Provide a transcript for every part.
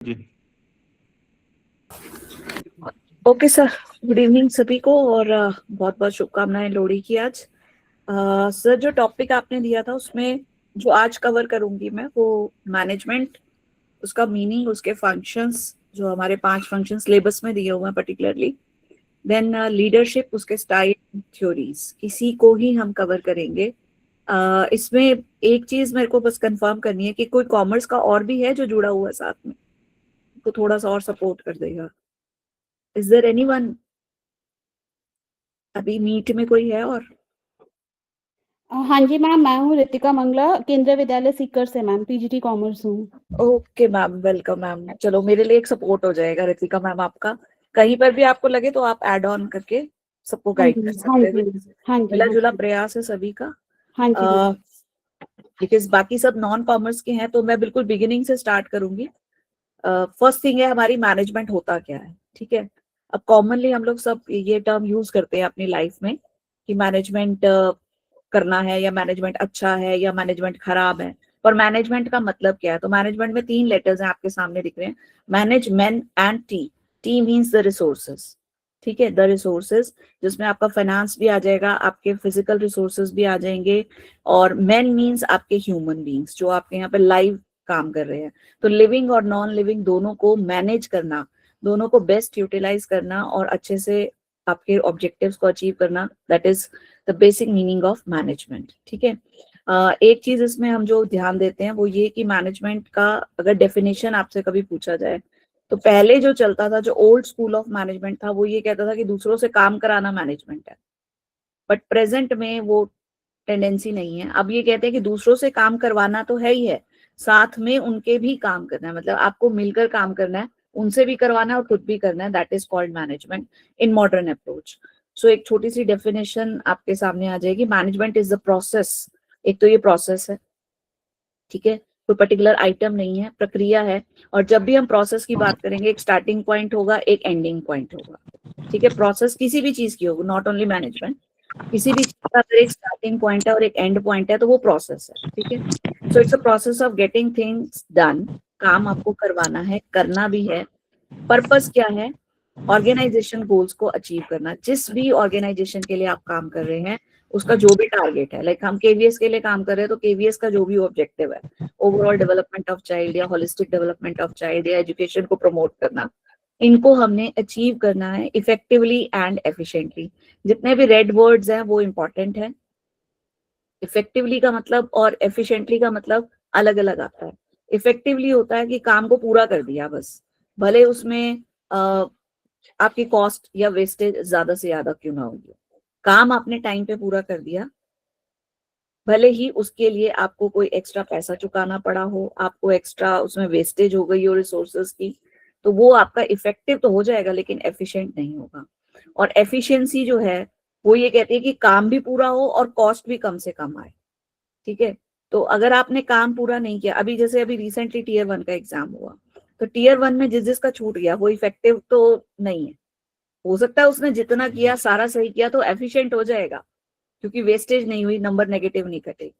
जी। Okay sir, good evening सभी को और बहुत बहुत शुभकामनाएं लोहड़ी की आज। सर, जो टॉपिक आपने दिया था उसमें जो आज कवर करूंगी मैं वो मैनेजमेंट, उसका मीनिंग, उसके फंक्शंस, जो हमारे 5 फंक्शन सिलेबस में दिए हुए हैं पर्टिकुलरली। देन लीडरशिप, उसके स्टाइल, थ्योरीज, इसी को ही हम कवर करेंगे। इसमें एक चीज मेरे को बस कंफर्म करनी है कि कोई कॉमर्स का और भी है जो जुड़ा हुआ है साथ में, तो थोड़ा सा और सपोर्ट कर देगा। Is there anyone? अभी मीट में कोई है और? हाँ जी मैम, मैं हूँ रितिका मंगला, केंद्रीय विद्यालय सीकर से मैम, पीजीटी कॉमर्स हूँ। Okay ma'am, welcome ma'am. चलो, मेरे लिए एक सपोर्ट हो जाएगा रितिका मैम आपका। कहीं पर भी आपको लगे तो आप ऐड ऑन करके सबको हाँ गाइड जी कर हाँ सकते जी हैं। हाँ जी मिला हाँ जुला जी प्रयास है सभी का। हाँ जी मैम। बिकॉज बाकी सब नॉन कॉमर्स के हैं, तो मैं बिल्कुल बिगिनिंग से स्टार्ट करूंगी। फर्स्ट थिंग है हमारी, मैनेजमेंट होता क्या है। ठीक है, अब कॉमनली हम लोग सब ये टर्म यूज करते हैं अपनी लाइफ में कि मैनेजमेंट करना है, या मैनेजमेंट अच्छा है, या मैनेजमेंट खराब है। पर मैनेजमेंट का मतलब क्या है? तो मैनेजमेंट में 3 लेटर्स हैं, आपके सामने दिख रहे हैं, manage, man and T. T means the resources. ठीक है, द रिसोर्सेज, जिसमें आपका फाइनेंस भी आ जाएगा, आपके फिजिकल रिसोर्सेज भी आ जाएंगे, और मैन मीन्स आपके ह्यूमन बींग्स जो आपके यहाँ पे लाइव काम कर रहे हैं। तो लिविंग और नॉन लिविंग दोनों को मैनेज करना, दोनों को बेस्ट यूटिलाइज करना और अच्छे से आपके ऑब्जेक्टिव्स को अचीव करना, that is the basic meaning of management. ठीक है, एक चीज इसमें हम जो ध्यान देते हैं वो ये कि मैनेजमेंट का अगर डेफिनेशन आपसे कभी पूछा जाए, तो पहले जो चलता था, जो ओल्ड स्कूल ऑफ मैनेजमेंट था, वो ये कहता था कि दूसरों से काम कराना मैनेजमेंट है। बट प्रेजेंट में वो टेंडेंसी नहीं है। अब ये कहते हैं कि दूसरों से काम करवाना तो है ही है, साथ में उनके भी काम करना है, मतलब आपको मिलकर काम करना है, उनसे भी करवाना है और खुद भी करना है। That is called management in modern approach. So एक छोटी सी डेफिनेशन आपके सामने आ जाएगी। Management is the process. एक तो ये प्रोसेस है, ठीक है, कोई पर्टिकुलर आइटम नहीं है, प्रक्रिया है। और जब भी हम प्रोसेस की बात करेंगे, एक स्टार्टिंग पॉइंट होगा, एक एंडिंग पॉइंट होगा। ठीक है, प्रोसेस किसी भी चीज की होगी, नॉट ओनली मैनेजमेंट। किसी भी चीज का अगर एक स्टार्टिंग पॉइंट है और एक एंड पॉइंट है, तो वो प्रोसेस है। ठीक है, so it's a process of getting things done. काम आपको करवाना है, करना भी है। पर्पस क्या है? ऑर्गेनाइजेशन गोल्स को अचीव करना। जिस भी ऑर्गेनाइजेशन के लिए आप काम कर रहे हैं, उसका जो भी टारगेट है, लाइक हम केवीएस के लिए काम कर रहे हैं, तो केवीएस का जो भी ऑब्जेक्टिव है, ओवरऑल डेवलपमेंट ऑफ चाइल्ड, या होलिस्टिक डेवलपमेंट ऑफ चाइल्ड, या एजुकेशन को प्रमोट करना, इनको हमने अचीव करना है इफेक्टिवली एंड एफिशिएंटली। जितने भी रेड वर्ड्स हैं वो इंपॉर्टेंट है। इफेक्टिवली का मतलब और एफिशिएंटली का मतलब अलग अलग आता है। इफेक्टिवली होता है कि काम को पूरा कर दिया बस, भले उसमें आपकी कॉस्ट या वेस्टेज ज्यादा से ज्यादा क्यों ना होगी, काम आपने टाइम पे पूरा कर दिया, भले ही उसके लिए आपको कोई एक्स्ट्रा पैसा चुकाना पड़ा हो, आपको एक्स्ट्रा उसमें वेस्टेज हो गई हो रिसोर्सेज की, तो वो आपका इफेक्टिव तो हो जाएगा लेकिन एफिशिएंट नहीं होगा। और एफिशिएंसी जो है वो ये कहती है कि काम भी पूरा हो और कॉस्ट भी कम से कम आए। ठीक है, तो अगर आपने काम पूरा नहीं किया, अभी जैसे अभी रिसेंटली टीयर 1 का एग्जाम हुआ, तो टीयर 1 में जिसका छूट गया वो इफेक्टिव तो नहीं है। हो सकता है उसने जितना किया सारा सही किया तो एफिशिएंट हो जाएगा, क्योंकि वेस्टेज नहीं हुई, नंबर नेगेटिव नहीं कटेगी।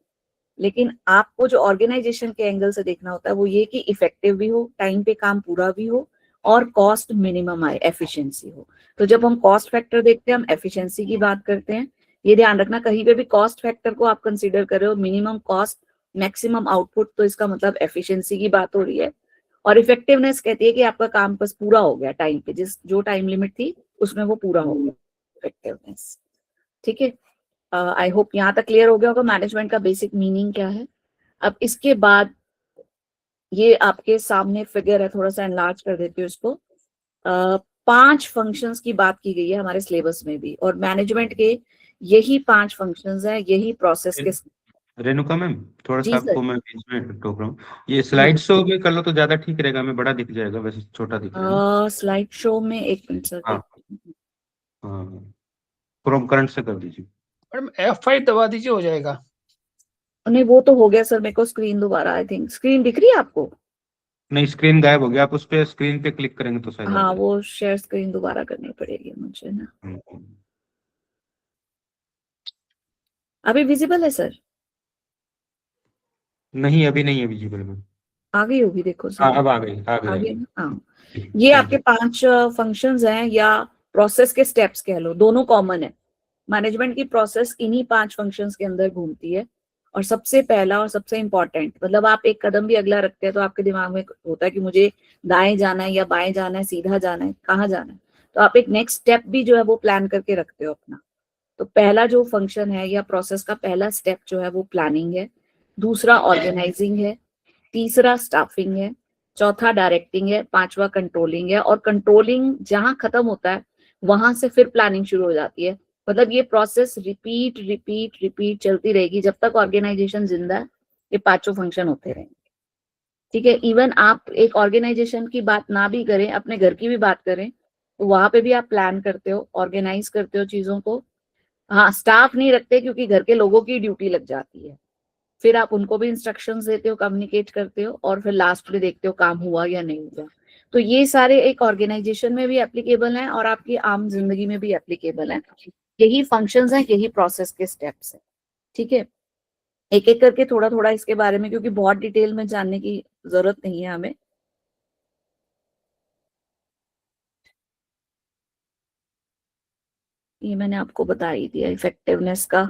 लेकिन आपको जो ऑर्गेनाइजेशन के एंगल से देखना होता है वो ये कि इफेक्टिव भी हो, टाइम पे काम पूरा भी हो, और कॉस्ट मिनिमम आए, एफिशिएंसी हो। तो जब हम कॉस्ट फैक्टर देखते हैं, हम एफिशिएंसी की बात करते हैं। ये ध्यान रखना, कहीं पे भी कॉस्ट फैक्टर को आप कंसीडर कर रहे हो, मिनिमम कॉस्ट मैक्सिमम आउटपुट, तो इसका मतलब एफिशिएंसी की बात हो रही है। और इफेक्टिवनेस कहती है कि आपका काम बस पूरा हो गया टाइम पे, जिस जो टाइम लिमिट थी उसमें वो पूरा हो गया, इफेक्टिवनेस। ठीक है, आई होप यहाँ तक क्लियर हो गया होगा मैनेजमेंट का बेसिक मीनिंग क्या है। अब इसके बाद ये आपके सामने फिगर है, थोड़ा सा एनलार्ज कर देती हूँ इसको। 5 फंक्शंस की बात की गई है हमारे सिलेबस में भी, और मैनेजमेंट के यही 5 फंक्शंस हैं, यही प्रोसेस के। रेणुका मैम, थोड़ा सा जी सर। आपको मैं बीच में टोक रहा हूँ। ये जी, स्लाइड शो भी कर लो तो ज्यादा ठीक रहेगा, हमें बड़ा दिख जाएगा, वैसे छोटा दिख रहा है ना। स्लाइड शो में एक मिनट सर हाँ देखती हूँ। हाँ, क्रोम करंट से कर दीजिए। मैडम F5 दबा दीजिए, हो जाएगा। नहीं, वो तो हो गया सर, मेरे को स्क्रीन दोबारा, आई थिंक स्क्रीन दिख रही है आपको? नहीं, स्क्रीन गायब हो गया, आप उस पे स्क्रीन पे क्लिक करेंगे तो शायद आ हाँ, जाए। वो शेयर स्क्रीन दोबारा करनी पड़ेगी मुझे ना। हम्म। अभी विजिबल है सर? नहीं, अभी नहीं है विजिबल में। आ गई होगी, देखो हाँ सर, अब आ गई आ गई आगे। ना? हाँ, ये आपके 5 फंक्शंस हैं या प्रोसेस के स्टेप्स कह लो, दोनों कॉमन है। मैनेजमेंट की प्रोसेस इन्हीं 5 फंक्शंस के अंदर घूमती है। और सबसे पहला और सबसे इंपॉर्टेंट, मतलब आप एक कदम भी अगला रखते हैं तो आपके दिमाग में होता है कि मुझे दाएं जाना है या बाएं जाना है, सीधा जाना है, कहाँ जाना है, तो आप एक नेक्स्ट स्टेप भी जो है वो प्लान करके रखते हो अपना। तो पहला जो फंक्शन है या प्रोसेस का पहला स्टेप जो है वो प्लानिंग है, दूसरा ऑर्गेनाइजिंग है, तीसरा स्टाफिंग है, चौथा डायरेक्टिंग है, पांचवा कंट्रोलिंग है। और कंट्रोलिंग जहां खत्म होता है वहां से फिर प्लानिंग शुरू हो जाती है। मतलब ये प्रोसेस रिपीट रिपीट रिपीट चलती रहेगी जब तक ऑर्गेनाइजेशन जिंदा है, ये पांचों फंक्शन होते रहेंगे। ठीक है, इवन आप एक ऑर्गेनाइजेशन की बात ना भी करें, अपने घर की भी बात करें, तो वहां पे भी आप प्लान करते हो, ऑर्गेनाइज करते हो चीजों को। हाँ, स्टाफ नहीं रखते क्योंकि घर के लोगों की ड्यूटी लग जाती है, फिर आप उनको भी इंस्ट्रक्शंस देते हो, कम्युनिकेट करते हो, और फिर लास्ट में देखते हो काम हुआ या नहीं हुआ। तो ये सारे एक ऑर्गेनाइजेशन में भी एप्लीकेबल हैं और आपकी आम जिंदगी में भी एप्लीकेबल हैं। यही फंक्शंस हैं, यही प्रोसेस के स्टेप्स हैं। ठीक है, एक एक करके थोड़ा थोड़ा इसके बारे में, क्योंकि बहुत डिटेल में जानने की जरूरत नहीं है हमें। ये मैंने आपको बता ही दिया इफेक्टिवनेस का।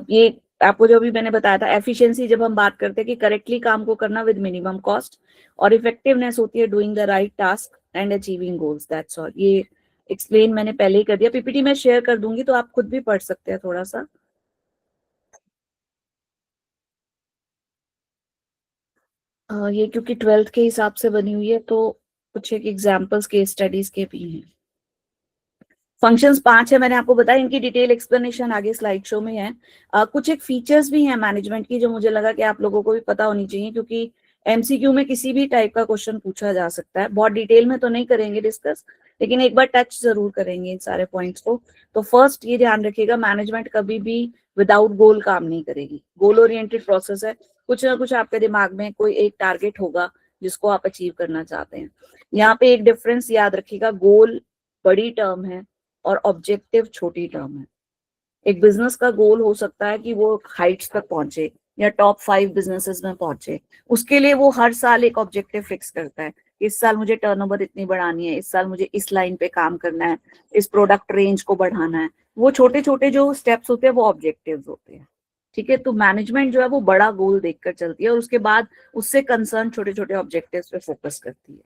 ये आपको जो भी मैंने बताया था, एफिशिएंसी जब हम बात करते हैं कि करेक्टली काम को करना विद मिनिमम कॉस्ट, और इफेक्टिवनेस होती है doing the right task and achieving goals, that's all. ये एक्सप्लेन मैंने पहले ही कर दिया, पीपीटी में शेयर कर दूंगी तो आप खुद भी पढ़ सकते हैं थोड़ा सा। ये क्योंकि 12th के हिसाब से बनी हुई है तो कुछ एक एग्जाम्पल्स के स्टडीज के भी हैं। फंक्शंस 5 है, मैंने आपको बताया, इनकी डिटेल एक्सप्लेनेशन आगे स्लाइड शो में है। कुछ एक फीचर्स भी हैं मैनेजमेंट की जो मुझे लगा कि आप लोगों को भी पता होनी चाहिए, क्योंकि एमसीक्यू में किसी भी टाइप का क्वेश्चन पूछा जा सकता है। बहुत डिटेल में तो नहीं करेंगे डिस्कस, लेकिन एक बार टच जरूर करेंगे इन सारे पॉइंट्स को। तो फर्स्ट ये ध्यान रखिएगा, मैनेजमेंट कभी भी विदाउट गोल काम नहीं करेगी। गोल ओरिएंटेड प्रोसेस है, कुछ ना कुछ आपके दिमाग में कोई एक टारगेट होगा जिसको आप अचीव करना चाहते हैं। यहाँ पे एक डिफरेंस याद रखिएगा, गोल बड़ी टर्म है और ऑब्जेक्टिव छोटी टर्म है। एक बिजनेस का गोल हो सकता है कि वो हाइट्स तक पहुंचे या टॉप 5 बिजनेसेस में पहुंचे, उसके लिए वो हर साल एक ऑब्जेक्टिव फिक्स करता है। इस साल मुझे टर्नओवर इतनी बढ़ानी है, इस साल मुझे इस लाइन पे काम करना है, इस प्रोडक्ट रेंज को बढ़ाना है। वो छोटे छोटे जो स्टेप्स होते हैं वो ऑब्जेक्टिव्स होते हैं। ठीक है, तो मैनेजमेंट जो है वो बड़ा गोल देखकर चलती है और उसके बाद उससे कंसर्न छोटे छोटे ऑब्जेक्टिव्स पे फोकस करती है।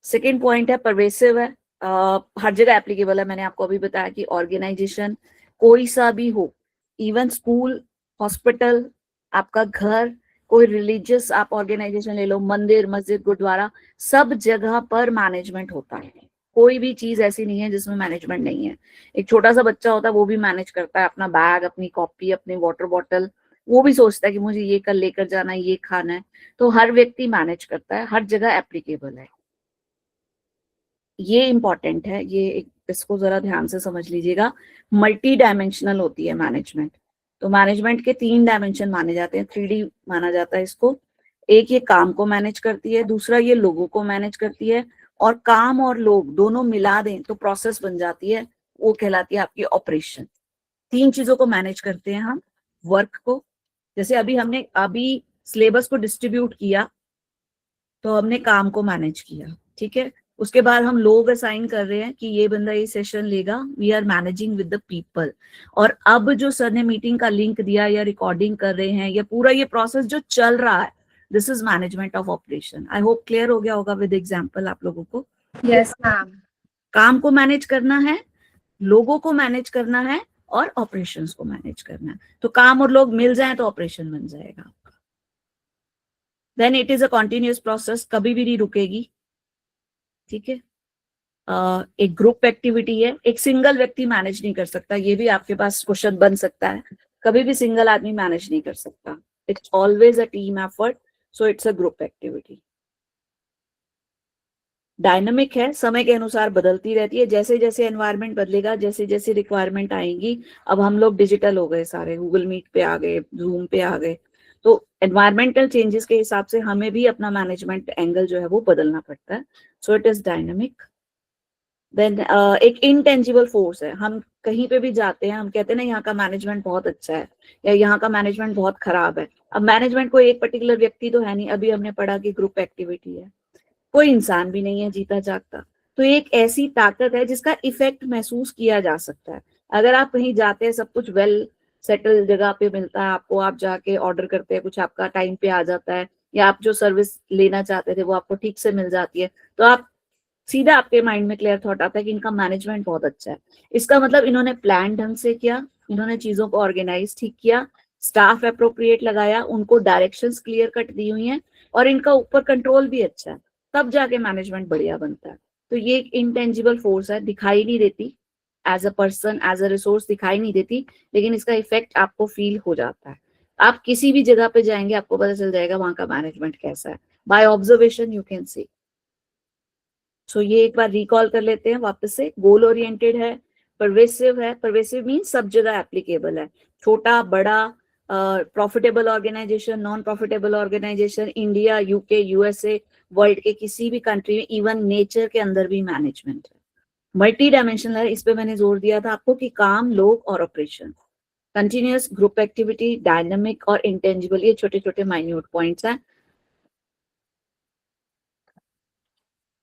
सेकेंड पॉइंट है परवेसिव है, हर जगह एप्लीकेबल है। मैंने आपको अभी बताया कि ऑर्गेनाइजेशन कोई सा भी हो, इवन स्कूल, हॉस्पिटल, आपका घर, कोई रिलीजियस आप ऑर्गेनाइजेशन ले लो, मंदिर, मस्जिद, गुरुद्वारा, सब जगह पर मैनेजमेंट होता है। कोई भी चीज ऐसी नहीं है जिसमें मैनेजमेंट नहीं है। एक छोटा सा बच्चा होता है वो भी मैनेज करता है अपना बैग, अपनी कॉपी, अपनी वाटर बॉटल, वो भी सोचता है कि मुझे ये कल लेकर जाना है, ये खाना है। तो हर व्यक्ति मैनेज करता है, हर जगह एप्लीकेबल है। ये इंपॉर्टेंट है, इसको जरा ध्यान से समझ लीजिएगा। मल्टी डायमेंशनल होती है मैनेजमेंट। तो मैनेजमेंट के 3 डायमेंशन माने जाते हैं, 3D माना जाता है इसको। एक ये काम को मैनेज करती है, दूसरा ये लोगों को मैनेज करती है, और काम और लोग दोनों मिला दें तो प्रोसेस बन जाती है, वो कहलाती है आपकी ऑपरेशन। 3 चीजों को मैनेज करते हैं हम। वर्क को, जैसे हमने सिलेबस को डिस्ट्रीब्यूट किया तो हमने काम को मैनेज किया। ठीक है, उसके बाद हम लोग असाइन कर रहे हैं कि ये बंदा ये सेशन लेगा, we are managing with the people. और अब जो सर ने मीटिंग का लिंक दिया या रिकॉर्डिंग कर रहे हैं, या पूरा ये प्रोसेस जो चल रहा है, this is management of operation. I hope clear हो गया होगा विद एग्जांपल आप लोगों को। Yes ma'am. काम को मैनेज करना है, लोगों को मैनेज करना है, और ऑपरेशंस को मैनेज करना है। तो काम और लोग मिल जाए तो ऑपरेशन बन जाएगा। Then it is a continuous process, कभी भी नहीं रुकेगी। ठीक है, एक ग्रुप एक्टिविटी है, एक सिंगल व्यक्ति मैनेज नहीं कर सकता। ये भी आपके पास क्वेश्चन बन सकता है, कभी भी सिंगल आदमी मैनेज नहीं कर सकता। It's always a team effort, so it's a group activity. Dynamic है, समय के अनुसार बदलती रहती है, जैसे जैसे एनवायरनमेंट बदलेगा, जैसे जैसे रिक्वायरमेंट आएंगी। अब हम लोग डिजिटल हो गए सारे, गूगल मीट पे आ गए, जूम पे आ गए, तो एनवायरमेंटल चेंजेस के हिसाब से हमें भी अपना मैनेजमेंट एंगल जो है वो बदलना पड़ता है। So it is dynamic. Then एक इनटेंजिबल फोर्स है। हम कहीं पे भी जाते हैं, हम कहते हैं ना यहाँ का मैनेजमेंट बहुत अच्छा है या यहाँ का मैनेजमेंट बहुत खराब है। अब मैनेजमेंट कोई एक पर्टिकुलर व्यक्ति तो है नहीं, अभी हमने पढ़ा कि ग्रुप एक्टिविटी है, कोई इंसान भी नहीं है जीता जागता। तो एक ऐसी ताकत है जिसका इफेक्ट महसूस किया जा सकता है। अगर आप कहीं जाते हैं, सब कुछ वेल सेटल जगह पे मिलता है आपको, आप जाके ऑर्डर करते हैं, कुछ आपका टाइम पे आ जाता है, या आप जो सर्विस लेना चाहते थे वो आपको ठीक से मिल जाती है, तो आप सीधा आपके माइंड में क्लियर थॉट आता है कि इनका मैनेजमेंट बहुत अच्छा है। इसका मतलब इन्होंने प्लान ढंग से किया, इन्होंने चीजों को ऑर्गेनाइज ठीक किया, स्टाफ अप्रोप्रिएट लगाया, उनको डायरेक्शंस क्लियर कट दी हुई हैं, और इनका ऊपर कंट्रोल भी अच्छा है, तब जाके मैनेजमेंट बढ़िया बनता है। तो ये एक इंटेंजिबल फोर्स है, दिखाई नहीं देती, as a person as a resource दिखाई नहीं देती, लेकिन इसका इफेक्ट आपको फील हो जाता है। आप किसी भी जगह पे जाएंगे आपको पता चल जाएगा वहां का मैनेजमेंट कैसा है, by observation you can see. So ये एक बार रिकॉल कर लेते हैं वापस से। गोल ओरिएंटेड है, परवेसिव है, परवेसिव मीन सब जगह एप्लीकेबल है, छोटा बड़ा, profitable organisation, non profitable organisation, India, UK, USA, world के किसी भी कंट्री में, इवन नेचर के अंदर भी मैनेजमेंट है। मल्टी डायमेंशनल है, इस पे मैंने जोर दिया था आपको कि काम, लोग और operation, continuous, group activity, dynamic और इंटेंजिबल, ये छोटे छोटे माइन्यूट पॉइंट्स हैं।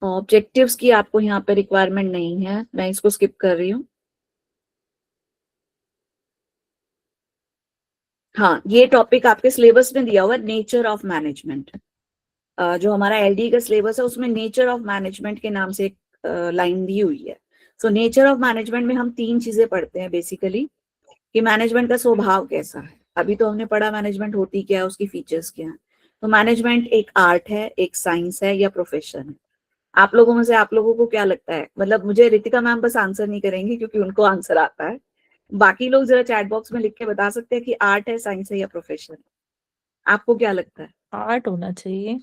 ऑब्जेक्टिव्स की आपको यहाँ पे रिक्वायरमेंट नहीं है, मैं इसको स्किप कर रही हूँ। हाँ, ये टॉपिक आपके सिलेबस में दिया हुआ है, नेचर ऑफ मैनेजमेंट। जो हमारा एलडी का सिलेबस है उसमें नेचर ऑफ मैनेजमेंट के नाम से एक लाइन दी हुई है। सो नेचर ऑफ मैनेजमेंट में हम 3 चीजें पढ़ते हैं बेसिकली, कि मैनेजमेंट का स्वभाव कैसा है। अभी तो हमने पढ़ा मैनेजमेंट होती क्या है, उसकी फीचर्स क्या है। तो मैनेजमेंट एक आर्ट है, एक साइंस है, या प्रोफेशन है। आप लोगों में से आप लोगों को क्या लगता है? मतलब मुझे रितिका मैम बस आंसर नहीं करेंगी क्योंकि उनको आंसर आता है, बाकी लोग जरा चैट बॉक्स में लिख के बता सकते हैं कि आर्ट है, साइंस है, या प्रोफेशन। आपको क्या लगता है? आर्ट होना चाहिए।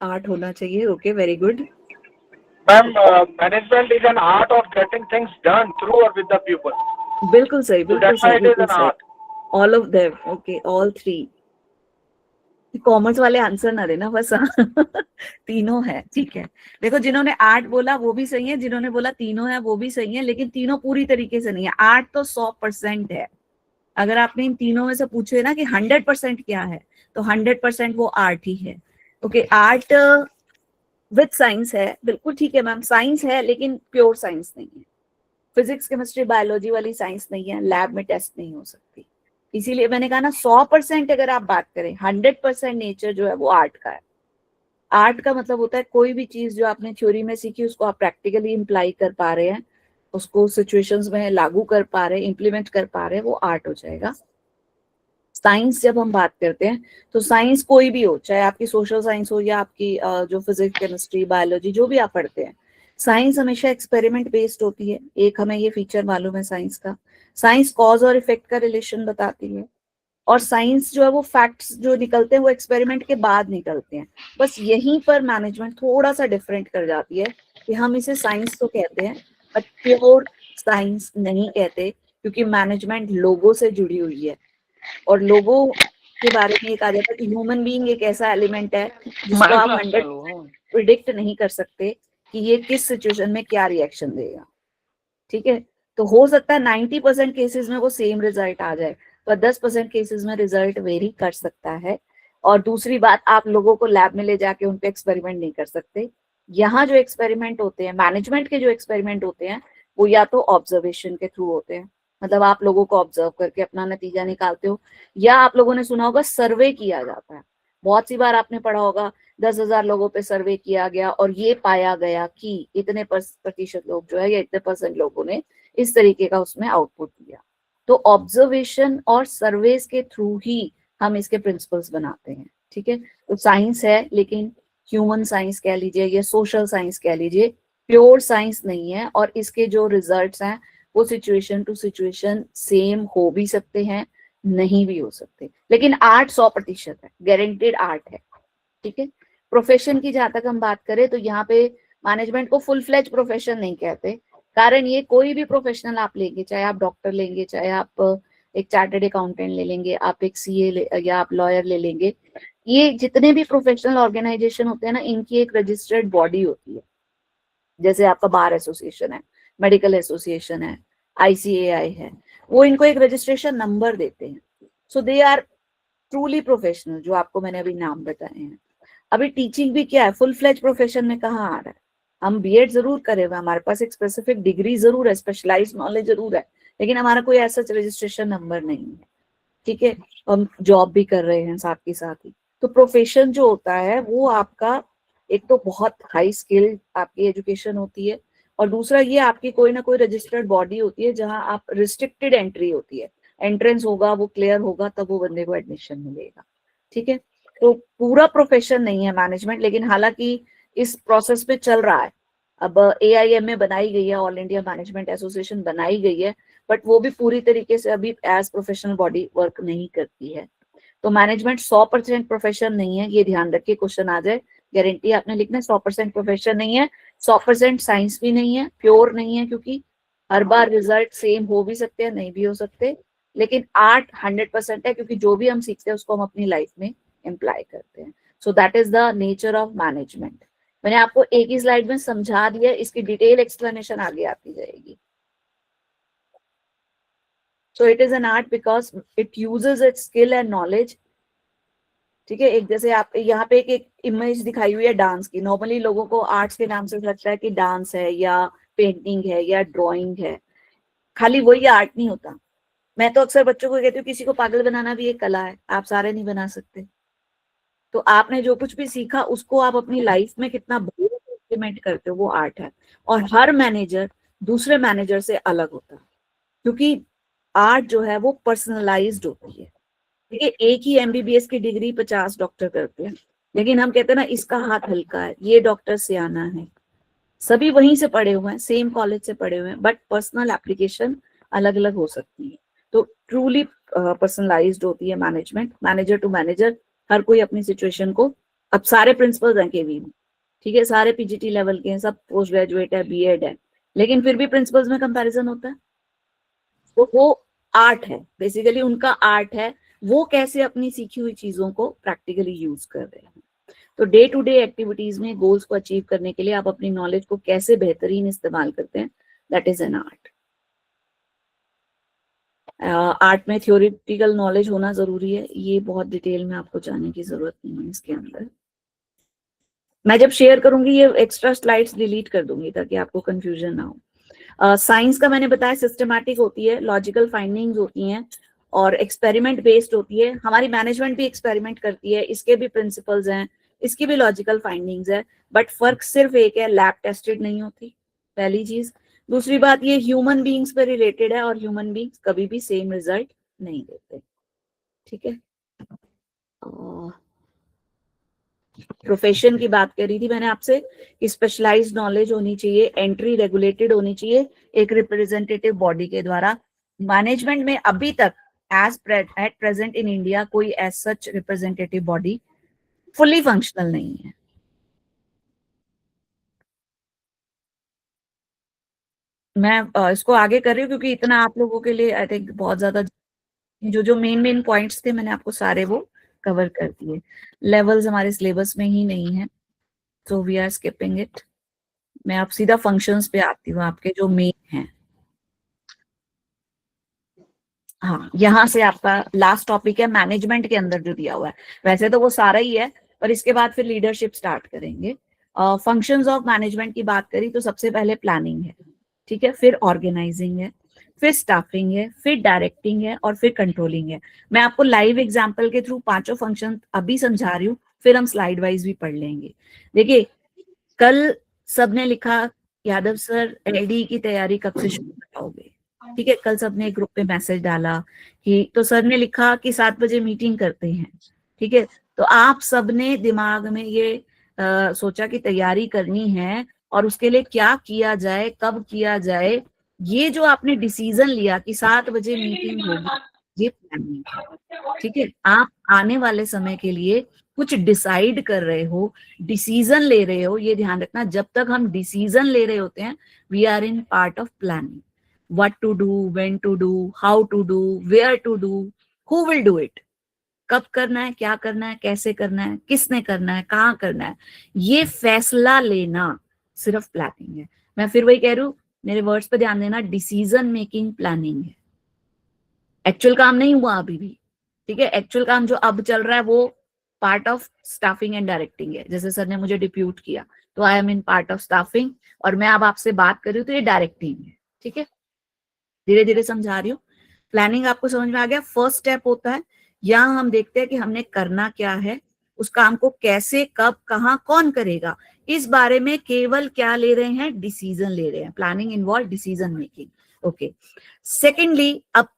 आर्ट होना चाहिए, okay, very good. Ma'am, management is an art of getting things done through or with the people. बिल्कुल सही, So बिल्कुल that's why सही, it is बिल्कुल an सही। art. All of them, okay, all 3। Commerce वाले answer ना देना बस। तीनों है, ठीक है। देखो, जिन्होंने 8 बोला वो भी सही है, जिन्होंने बोला तीनों है वो भी सही है, लेकिन तीनों पूरी तरीके से नहीं है। 8 तो 100% है। अगर आपने इन तीनों में से पूछे ना कि 100% क्या है, तो 100% वो आर्ट ही है। ओके, आर्ट विद साइंस है, बिल्कुल ठीक है मैम, साइंस है लेकिन प्योर साइंस नहीं है। फिजिक्स, केमिस्ट्री, बायोलॉजी वाली साइंस नहीं है, लैब में टेस्ट नहीं हो सकती। इसीलिए मैंने कहा ना 100% अगर आप बात करें, 100% नेचर जो है वो आर्ट का है। आर्ट का मतलब होता है कोई भी चीज जो आपने थ्योरी में सीखी उसको आप प्रैक्टिकली इम्प्लाई कर पा रहे हैं, उसको सिचुएशंस में लागू कर पा रहे हैं, इम्प्लीमेंट कर पा रहे हैं, वो आर्ट हो जाएगा। साइंस जब हम बात करते हैं तो साइंस कोई भी हो, चाहे आपकी सोशल साइंस हो या आपकी जो फिजिक्स, केमिस्ट्री, बायोलॉजी जो भी आप पढ़ते हैं, साइंस हमेशा एक्सपेरिमेंट बेस्ड होती है। एक हमें ये फीचर मालूम है साइंस का। साइंस कॉज और इफेक्ट का रिलेशन बताती है, और साइंस जो है वो फैक्ट्स जो निकलते हैं वो एक्सपेरिमेंट के बाद निकलते हैं। बस यहीं पर मैनेजमेंट थोड़ा सा डिफरेंट कर जाती है कि हम इसे साइंस तो कहते हैं बट प्योर साइंस नहीं कहते, क्योंकि मैनेजमेंट लोगों से जुड़ी हुई है, और लोगों के बारे में ये कहा जाता है कि ह्यूमन बीइंग एक ऐसा एलिमेंट है जिसको आप 100 प्रिडिक्ट नहीं कर सकते कि ये किस सिचुएशन में क्या रिएक्शन देगा। ठीक है, तो हो सकता है 90% केसेस में वो सेम रिजल्ट आ जाए, पर 10% केसेस में रिजल्ट वेरी कर सकता है। और दूसरी बात, आप लोगों को लैब में ले जाके उन पे एक्सपेरिमेंट नहीं कर सकते। यहाँ जो एक्सपेरिमेंट होते हैं, मैनेजमेंट के जो एक्सपेरिमेंट होते हैं, वो या तो ऑब्जर्वेशन के थ्रू होते हैं, मतलब आप लोगों को ऑब्जर्व करके अपना नतीजा निकालते हो, या आप लोगों ने सुना होगा सर्वे किया जाता है। बहुत सी बार आपने पढ़ा होगा 10,000 लोगों पे सर्वे किया गया और ये पाया गया कि इतने प्रतिशत लोग जो है या इतने % लोगों ने इस तरीके का उसमें आउटपुट दिया। तो ऑब्जर्वेशन और सर्वेस के थ्रू ही हम इसके प्रिंसिपल्स बनाते हैं। ठीक है, तो साइंस है लेकिन ह्यूमन साइंस कह लीजिए या सोशल साइंस कह लीजिए, प्योर साइंस नहीं है, और इसके जो रिजल्ट्स हैं वो सिचुएशन टू सिचुएशन सेम हो भी सकते हैं, नहीं भी हो सकते, लेकिन आर्ट 100% है, गारंटेड आर्ट है। ठीक है, प्रोफेशन की जहां तक हम बात करें तो यहाँ पे मैनेजमेंट को फुल फ्लेज प्रोफेशन नहीं कहते। कारण ये, कोई भी प्रोफेशनल आप लेंगे, चाहे आप डॉक्टर लेंगे, चाहे आप एक चार्टर्ड अकाउंटेंट ले लेंगे, आप एक सीए या आप लॉयर ले लेंगे, ये जितने भी प्रोफेशनल ऑर्गेनाइजेशन होते हैं ना, इनकी एक रजिस्टर्ड बॉडी होती है जैसे आपका बार एसोसिएशन है, मेडिकल एसोसिएशन है, ICAI है, वो इनको एक रजिस्ट्रेशन नंबर देते हैं। सो दे आर ट्रूली प्रोफेशनल, जो आपको मैंने अभी नाम बताए हैं। अभी टीचिंग भी क्या है, फुल फ्लेज प्रोफेशन में कहाँ आ रहा है? हम बीएड जरूर करे हुए, हमारे पास एक स्पेसिफिक डिग्री जरूर है, स्पेशलाइज्ड नॉलेज जरूर है, लेकिन हमारा कोई ऐसा रजिस्ट्रेशन नंबर नहीं है, ठीक है। हम जॉब भी कर रहे हैं साथ के साथ ही। तो प्रोफेशन जो होता है वो आपका एक तो बहुत हाई स्किल आपकी एजुकेशन होती है, और दूसरा ये आपकी कोई ना कोई रजिस्टर्ड बॉडी होती है जहां आप रिस्ट्रिक्टेड एंट्री होती है, एंट्रेंस होगा, वो क्लियर होगा, तब वो बंदे को एडमिशन मिलेगा, ठीक है। तो पूरा प्रोफेशन नहीं है मैनेजमेंट, लेकिन हालांकि इस प्रोसेस पे चल रहा है। अब AIMA बनाई गई है, ऑल इंडिया मैनेजमेंट एसोसिएशन बनाई गई है, बट वो भी पूरी तरीके से अभी एज प्रोफेशनल बॉडी वर्क नहीं करती है। तो मैनेजमेंट 100% प्रोफेशन नहीं है, ये ध्यान रखिए, क्वेश्चन आ जाए, गारंटी आपने लिखना है 100% प्रोफेशन नहीं है, 100% साइंस भी नहीं है, प्योर नहीं है, क्योंकि हर बार रिजल्ट सेम हो भी सकते हैं, नहीं भी हो सकते, लेकिन आर्ट 100% है, क्योंकि जो भी हम सीखते हैं उसको हम अपनी लाइफ में एम्प्लॉय करते हैं। So that is the nature of management. मैंने आपको एक ही स्लाइड में समझा दिया, इसकी डिटेल एक्सप्लेनेशन आगे आती जाएगी। So it is an art because it uses its skill and knowledge, ठीक है। एक जैसे आप यहाँ पे एक इमेज दिखाई हुई है डांस की, नॉर्मली लोगों को आर्ट्स के नाम से लगता है कि डांस है या पेंटिंग है या ड्राइंग है, खाली वही आर्ट नहीं होता। मैं तो अक्सर बच्चों को कहती हूँ किसी को पागल बनाना भी एक कला है, आप सारे नहीं बना सकते। तो आपने जो कुछ भी सीखा उसको आप अपनी लाइफ में कितना इम्प्लीमेंट करते हो, वो आर्ट है। और हर मैनेजर दूसरे मैनेजर से अलग होता है, क्योंकि आर्ट जो है वो पर्सनलाइज्ड होती है। देखिए, एक ही MBBS की डिग्री 50 डॉक्टर करते हैं, लेकिन हम कहते हैं ना इसका हाथ हल्का है, ये डॉक्टर सियाना है। सभी वहीं से पढ़े हुए हैं, सेम कॉलेज से पढ़े हुए हैं, बट पर्सनल एप्लीकेशन अलग अलग हो सकती है। तो ट्रूली पर्सनलाइज्ड होती है मैनेजमेंट, मैनेजर टू मैनेजर, हर कोई अपनी सिचुएशन को। अब सारे प्रिंसिपल्स हैं केवी में, ठीक है, सारे PGT लेवल के हैं, सब पोस्ट ग्रेजुएट है, BEd है, लेकिन फिर भी प्रिंसिपल्स में कंपैरिजन होता है। तो वो आर्ट है, बेसिकली उनका आर्ट है, वो कैसे अपनी सीखी हुई चीजों को प्रैक्टिकली यूज कर रहे हैं। तो डे टू डे एक्टिविटीज में गोल्स को अचीव करने के लिए आप अपनी नॉलेज को कैसे बेहतरीन इस्तेमाल करते हैं, that is an art. Art में थ्योरेटिकल नॉलेज होना जरूरी है, ये बहुत डिटेल में आपको जाने की जरूरत नहीं है इसके अंदर। मैं जब शेयर करूंगी ये एक्स्ट्रा स्लाइड्स डिलीट कर दूंगी ताकि आपको कंफ्यूजन ना हो। साइंस का मैंने बताया सिस्टमैटिक होती है, लॉजिकल फाइंडिंग्स होती हैं और एक्सपेरिमेंट बेस्ड होती है। हमारी मैनेजमेंट भी एक्सपेरिमेंट करती है, इसके भी प्रिंसिपल्स हैं, इसकी भी लॉजिकल फाइंडिंग्स है, बट फर्क सिर्फ एक है, लैब टेस्टेड नहीं होती, पहली चीज। दूसरी बात, ये ह्यूमन बीइंग्स पे रिलेटेड है और ह्यूमन बीइंग्स कभी भी सेम रिजल्ट नहीं देते, ठीक है। प्रोफेशन की बात करी थी मैंने आपसे कि स्पेशलाइज्ड नॉलेज होनी चाहिए, एंट्री रेगुलेटेड होनी चाहिए एक रिप्रेजेंटेटिव बॉडी के द्वारा। मैनेजमेंट में अभी तक एट प्रेजेंट इन इंडिया कोई as such representative body fully functional नहीं है। मैं इसको आगे कर रही हूँ क्योंकि इतना आप लोगों के लिए आई थिंक बहुत ज्यादा, जो मेन पॉइंट्स थे मैंने आपको सारे वो कवर कर दिए। लेवल्स हमारे सिलेबस में ही नहीं है, तो वी आर स्किपिंग इट। मैं आप सीधा फंक्शंस पे आती हूँ, आपके जो मेन हैं। हाँ, यहाँ से आपका लास्ट टॉपिक है मैनेजमेंट के अंदर जो दिया हुआ है, वैसे तो वो सारा ही है, पर इसके बाद फिर लीडरशिप स्टार्ट करेंगे। फंक्शंस ऑफ मैनेजमेंट की बात करी तो सबसे पहले प्लानिंग है, ठीक है, फिर ऑर्गेनाइजिंग है, फिर स्टाफिंग है, फिर डायरेक्टिंग है और फिर कंट्रोलिंग है। मैं आपको लाइव एग्जांपल के थ्रू पांचों फंक्शन अभी समझा रही हूँ, फिर हम स्लाइड वाइज भी पढ़ लेंगे। देखिए, कल सबने लिखा यादव सर LD की तैयारी कब से शुरू कराओगे, ठीक है, कल सबने एक ग्रुप पे मैसेज डाला कि, तो सर ने लिखा कि 7 बजे मीटिंग करते हैं, ठीक है। तो आप सबने दिमाग में ये सोचा कि तैयारी करनी है और उसके लिए क्या किया जाए, कब किया जाए, ये जो आपने डिसीजन लिया कि 7 बजे मीटिंग होगी, ये प्लानिंग है, ठीक है। आप आने वाले समय के लिए कुछ डिसाइड कर रहे हो, डिसीजन ले रहे हो, ये ध्यान रखना, जब तक हम डिसीजन ले रहे होते हैं we are in part of planning. What to do, when to do, how to do, where to do, who will do it, कब करना है, क्या करना है, कैसे करना है, किसने करना है, कहाँ करना है, ये फैसला लेना सिर्फ प्लानिंग है। मैं फिर वही कह रही हूँ, मेरे वर्ड्स पे ध्यान देना, डिसीजन मेकिंग प्लानिंग है, एक्चुअल काम नहीं हुआ अभी भी, ठीक है। एक्चुअल काम जो अब चल रहा है वो part of staffing and directing है। जैसे सर ने मुझे डिप्यूट किया तो I am in part of staffing, और मैं अब आपसे बात कर रही हूँ तो ये डायरेक्टिंग है, ठीक है। धीरे धीरे समझा रही हूँ। प्लानिंग आपको समझ में आ गया। फर्स्ट स्टेप होता है, यहाँ हम देखते हैं कि हमने करना क्या है, उस काम को कैसे, कब, कहाँ, कौन करेगा, इस बारे में केवल क्या ले रहे हैं, डिसीजन ले रहे हैं। Planning involve decision making, okay. Secondly, अब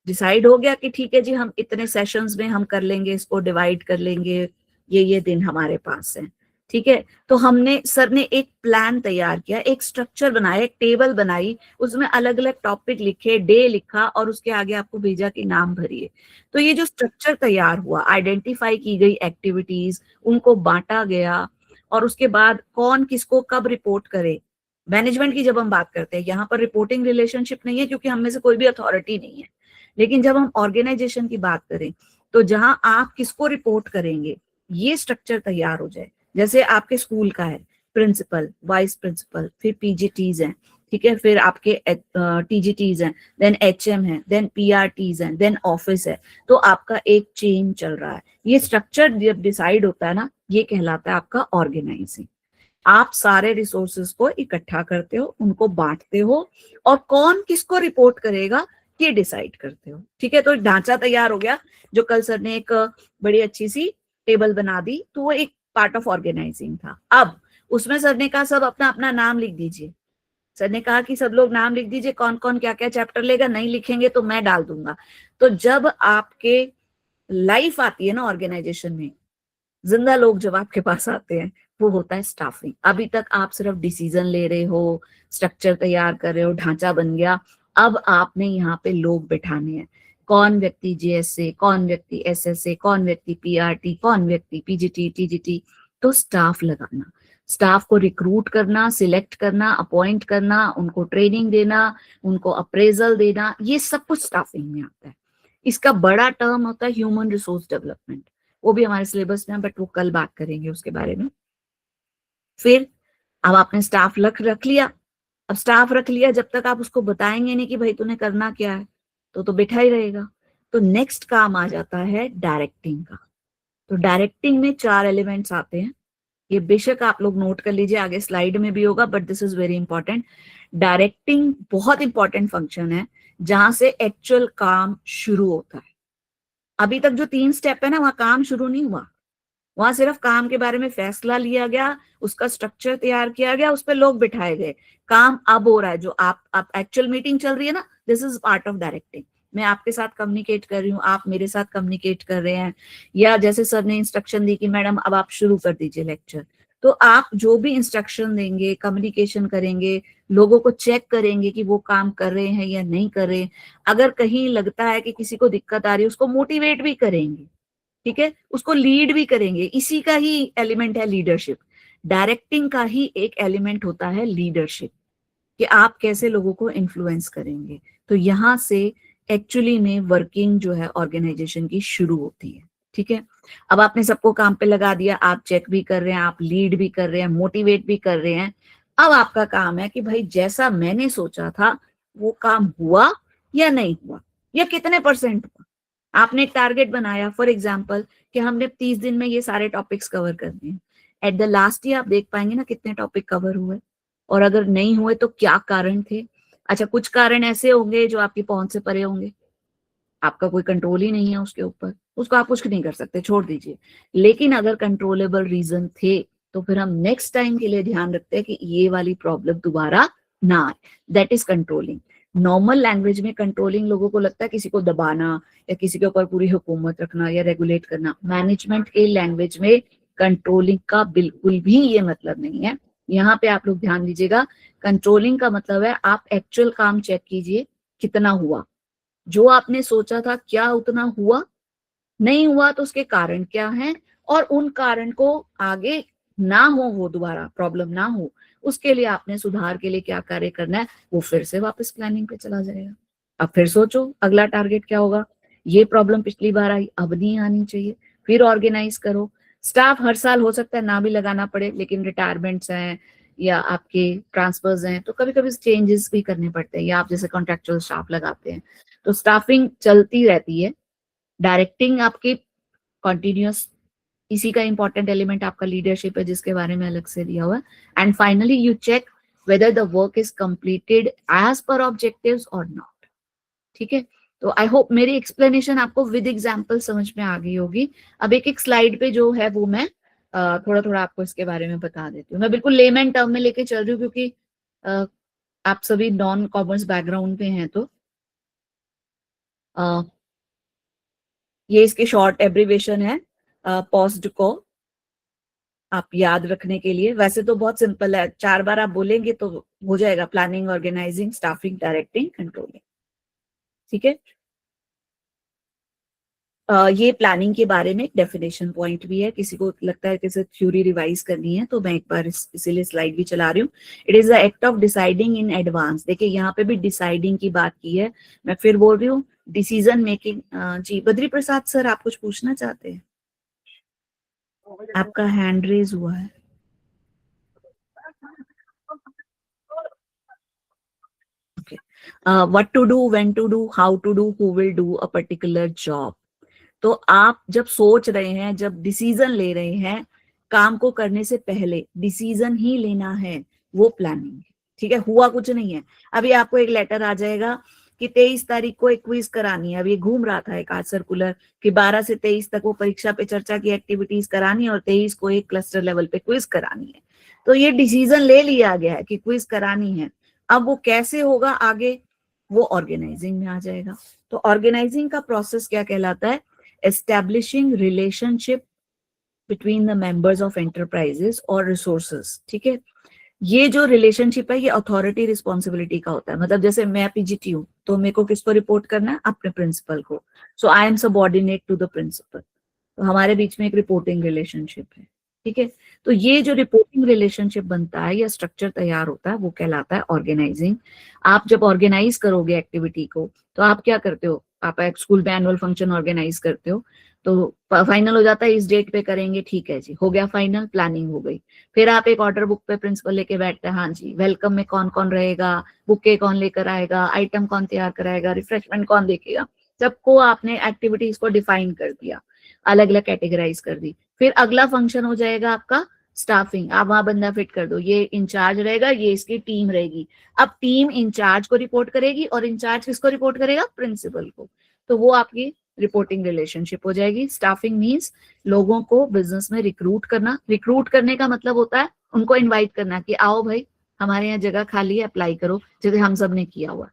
डिसाइड हो गया कि ठीक है जी, हम इतने सेशंस में हम कर लेंगे, इसको डिवाइड कर लेंगे, ये दिन हमारे पास है, ठीक है। तो हमने, सर ने एक प्लान तैयार किया, एक स्ट्रक्चर बनाया, एक टेबल बनाई, उसमें अलग अलग टॉपिक लिखे, डे लिखा, और उसके आगे आपको भेजा कि नाम भरिए। तो ये जो स्ट्रक्चर तैयार हुआ, आइडेंटिफाई की गई एक्टिविटीज, उनको बांटा गया, और उसके बाद कौन किसको कब रिपोर्ट करे। मैनेजमेंट की जब हम बात करते हैं, यहाँ पर रिपोर्टिंग रिलेशनशिप नहीं है क्योंकि हम में से कोई भी अथॉरिटी नहीं है, लेकिन जब हम ऑर्गेनाइजेशन की बात करें तो जहां आप किसको रिपोर्ट करेंगे, ये स्ट्रक्चर तैयार हो जाए। जैसे आपके स्कूल का है, प्रिंसिपल, वाइस प्रिंसिपल, फिर पीजीटीज हैं, ठीक है, फिर आपके टीजीटीज हैं, देन एचएम है, देन पीआरटीज हैं, देन ऑफिस है। तो आपका एक चेन चल रहा है। ये स्ट्रक्चर जब डिसाइड होता है ना, ये कहलाता है आपका ऑर्गेनाइजिंग। आप सारे रिसोर्सेज को इकट्ठा करते हो, उनको बांटते हो, और कौन किसको रिपोर्ट करेगा ये डिसाइड करते हो, ठीक है। तो ढांचा तैयार हो गया, जो कल सर ने एक बड़ी अच्छी सी टेबल बना दी, तो वो एक पार्ट ऑफ ऑर्गेनाइजिंग था। अब उसमें सर ने कहा सब अपना अपना नाम लिख दीजिए। सर ने कहा कि सब लोग नाम लिख दीजिए, कौन कौन क्या क्या चैप्टर लेगा, नहीं लिखेंगे तो मैं डाल दूंगा। तो जब आपके लाइफ आती है ना ऑर्गेनाइजेशन में, जिंदा लोग जब आपके पास आते हैं, वो होता है स्टाफिंग। अभी तक आप सिर्फ डिसीजन ले रहे हो, स्ट्रक्चर तैयार कर रहे हो, ढांचा बन गया। अब आपने यहाँ पे लोग बैठाने हैं, कौन व्यक्ति जेएसए, कौन व्यक्ति एसएसए, कौन व्यक्ति पीआरटी, कौन व्यक्ति पीजीटी, टीजीटी। तो स्टाफ लगाना, स्टाफ को रिक्रूट करना, सिलेक्ट करना, अपॉइंट करना, उनको ट्रेनिंग देना, उनको अप्रेजल देना, ये सब कुछ स्टाफिंग में आता है। इसका बड़ा टर्म होता है ह्यूमन रिसोर्स डेवलपमेंट, वो भी हमारे सिलेबस में है, बट वो कल बात करेंगे उसके बारे में। फिर अब आपने स्टाफ रख लिया। अब स्टाफ रख लिया, जब तक आप उसको बताएंगे नहीं कि भाई तूने करना क्या है, तो बैठा ही रहेगा। तो नेक्स्ट काम आ जाता है डायरेक्टिंग का। तो डायरेक्टिंग में 4 एलिमेंट्स आते हैं, ये बेशक आप लोग नोट कर लीजिए, आगे स्लाइड में भी होगा, but this is very important. Directing बहुत इंपॉर्टेंट फंक्शन है, जहां से एक्चुअल काम शुरू होता है। अभी तक जो 3 स्टेप है ना, वहां काम शुरू नहीं हुआ, वहां सिर्फ काम के बारे में फैसला लिया गया, उसका स्ट्रक्चर तैयार किया गया, उस पर लोग बिठाए गए। काम अब हो रहा है, जो आप एक्चुअल मीटिंग चल रही है ना, this is part of directing. मैं आपके साथ कम्युनिकेट कर रही हूँ, आप मेरे साथ कम्युनिकेट कर रहे हैं, या जैसे सर ने इंस्ट्रक्शन दी कि मैडम अब आप शुरू कर दीजिए लेक्चर, तो आप जो भी इंस्ट्रक्शन देंगे, कम्युनिकेशन करेंगे, लोगों को चेक करेंगे कि वो काम कर रहे हैं या नहीं कर रहे। अगर कहीं लगता है कि किसी को दिक्कत आ रही है, उसको मोटिवेट भी करेंगे, ठीक है, उसको लीड भी करेंगे। इसी का ही एलिमेंट है लीडरशिप। डायरेक्टिंग का ही एक एलिमेंट होता है लीडरशिप, कि आप कैसे लोगों को इन्फ्लुएंस करेंगे। तो यहां से एक्चुअली में वर्किंग जो है ऑर्गेनाइजेशन की शुरू होती है, ठीक है। अब आपने सबको काम पे लगा दिया, आप चेक भी कर रहे हैं, आप लीड भी कर रहे हैं, मोटिवेट भी कर रहे हैं। अब आपका काम है कि भाई जैसा मैंने सोचा था वो काम हुआ या नहीं हुआ, या कितने % हुआ। आपने एक टारगेट बनाया, फॉर एग्जाम्पल कि हमने 30 दिन में ये सारे टॉपिक्स कवर करने हैं। एट द लास्ट ईयर आप देख पाएंगे ना कितने टॉपिक कवर हुए, और अगर नहीं हुए तो क्या कारण थे। अच्छा, कुछ कारण ऐसे होंगे जो आपकी पहुंच से परे होंगे, आपका कोई कंट्रोल ही नहीं है उसके ऊपर, उसको आप कुछ नहीं कर सकते, छोड़ दीजिए। लेकिन अगर कंट्रोलेबल रीजन थे, तो फिर हम नेक्स्ट टाइम के लिए ध्यान रखते हैं कि ये वाली प्रॉब्लम दोबारा ना आए। That is controlling. Normal language में कंट्रोलिंग लोगों को लगता है किसी को दबाना, या किसी के ऊपर पूरी हुकूमत रखना, या रेगुलेट करना। मैनेजमेंट के लैंग्वेज में कंट्रोलिंग का बिल्कुल भी ये मतलब नहीं है। यहाँ पे आप लोग ध्यान दीजिएगा, कंट्रोलिंग का मतलब है आप एक्चुअल काम चेक कीजिए, कितना हुआ, जो आपने सोचा था क्या उतना हुआ, नहीं हुआ तो उसके कारण क्या हैं, और उन कारण को आगे ना हो, वो दोबारा प्रॉब्लम ना हो, उसके लिए आपने सुधार के लिए क्या कार्य करना है, वो फिर से वापस प्लानिंग पे चला जाएगा। अब फिर सोचो अगला टारगेट क्या होगा, ये प्रॉब्लम पिछली बार आई, अब नहीं आनी चाहिए, फिर ऑर्गेनाइज करो। स्टाफ हर साल हो सकता है ना भी लगाना पड़े, लेकिन रिटायरमेंट्स हैं या आपके ट्रांसफर्स हैं तो कभी कभी चेंजेस भी करने पड़ते हैं, या आप जैसे कॉन्ट्रेक्चुअल स्टाफ लगाते हैं तो स्टाफिंग चलती रहती है। डायरेक्टिंग आपकी कंटिन्यूअस, इसी का इंपॉर्टेंट एलिमेंट आपका लीडरशिप है जिसके बारे में अलग से दिया हुआ है। And finally you check whether the work is completed as per objectives और नॉट। ठीक है, तो आई होप मेरी एक्सप्लेनेशन आपको विद एग्जांपल समझ में आ गई होगी। अब एक एक स्लाइड पे जो है वो मैं थोड़ा थोड़ा आपको इसके बारे में बता देती हूँ। मैं बिल्कुल लेमैन टर्म में लेके चल रही हूँ क्योंकि आप सभी नॉन कॉमर्स बैकग्राउंड पे हैं, तो ये इसके शॉर्ट एब्रीवेशन है पोस्ट को आप याद रखने के लिए। वैसे तो बहुत सिंपल है, 4 बार आप बोलेंगे तो हो जाएगा, planning, organising, staffing, directing, controlling. ठीक है, ये प्लानिंग के बारे में डेफिनेशन पॉइंट भी है। किसी को लगता है कि थ्योरी रिवाइज करनी है तो मैं एक बार इसीलिए स्लाइड भी चला रही हूँ। It is the act of deciding in advance. देखिए यहाँ पे भी डिसाइडिंग की बात की है, मैं फिर बोल रही हूँ डिसीजन मेकिंग। जी बद्री प्रसाद सर, आप कुछ पूछना चाहते हैं? आपका हैंड रेज हुआ है। Okay, what to do, when to do, how to do, who will do a particular job. तो आप जब सोच रहे हैं, जब डिसीजन ले रहे हैं, काम को करने से पहले डिसीजन ही लेना है, वो प्लानिंग है। ठीक है, हुआ कुछ नहीं है। अभी आपको एक लेटर आ जाएगा कि 23 तारीख को एक क्विज करानी है। अभी घूम रहा था एक आज सर्कुलर कि 12 से 23 तक वो परीक्षा पे चर्चा की एक्टिविटीज करानी है और 23 को एक क्लस्टर लेवल पे क्विज करानी है। तो ये डिसीजन ले लिया गया है कि क्विज करानी है। अब वो कैसे होगा आगे, वो ऑर्गेनाइजिंग में आ जाएगा। तो ऑर्गेनाइजिंग का प्रोसेस क्या कहलाता है? Establishing relationship between the members of enterprises और रिसोर्सेस। ठीक है, ये जो रिलेशनशिप है ये अथॉरिटी रिस्पॉन्सिबिलिटी का होता है। मतलब जैसे मैं पीजीटी हूँ तो मेरे को किसको रिपोर्ट करना है? अपने प्रिंसिपल को। So I am subordinate to the principal. तो हमारे बीच में एक रिपोर्टिंग रिलेशनशिप है। ठीक है, तो ये जो रिपोर्टिंग रिलेशनशिप बनता है या स्ट्रक्चर तैयार होता है वो कहलाता है ऑर्गेनाइजिंग। आप जब ऑर्गेनाइज करोगे एक्टिविटी को तो आप क्या करते हो? आप एक स्कूल में एनुअल फंक्शन ऑर्गेनाइज करते हो तो फाइनल हो जाता है इस डेट पे करेंगे, ठीक है जी, हो गया फाइनल, प्लानिंग हो गई। फिर आप एक ऑर्डर बुक पे प्रिंसिपल लेके बैठते हैं, हाँ जी वेलकम में कौन कौन रहेगा, बुके कौन लेकर आएगा, आइटम कौन तैयार कराएगा, रिफ्रेशमेंट कौन देखेगा। सबको आपने एक्टिविटीज को डिफाइन कर दिया, अलग अलग कैटेगराइज कर दी। फिर अगला फंक्शन हो जाएगा आपका स्टाफिंग। आप वहां बंदा फिट कर दो, ये इंचार्ज रहेगा, ये इसकी टीम रहेगी। अब टीम इंचार्ज को रिपोर्ट करेगी और इंचार्ज किसको रिपोर्ट करेगा? प्रिंसिपल को। तो वो आपकी रिपोर्टिंग रिलेशनशिप हो जाएगी। स्टाफिंग मींस लोगों को बिजनेस में रिक्रूट करना। रिक्रूट करने का मतलब होता है उनको इनवाइट करना कि आओ भाई हमारे यहाँ जगह खाली है, अप्लाई करो, जैसे हम सब ने किया हुआ।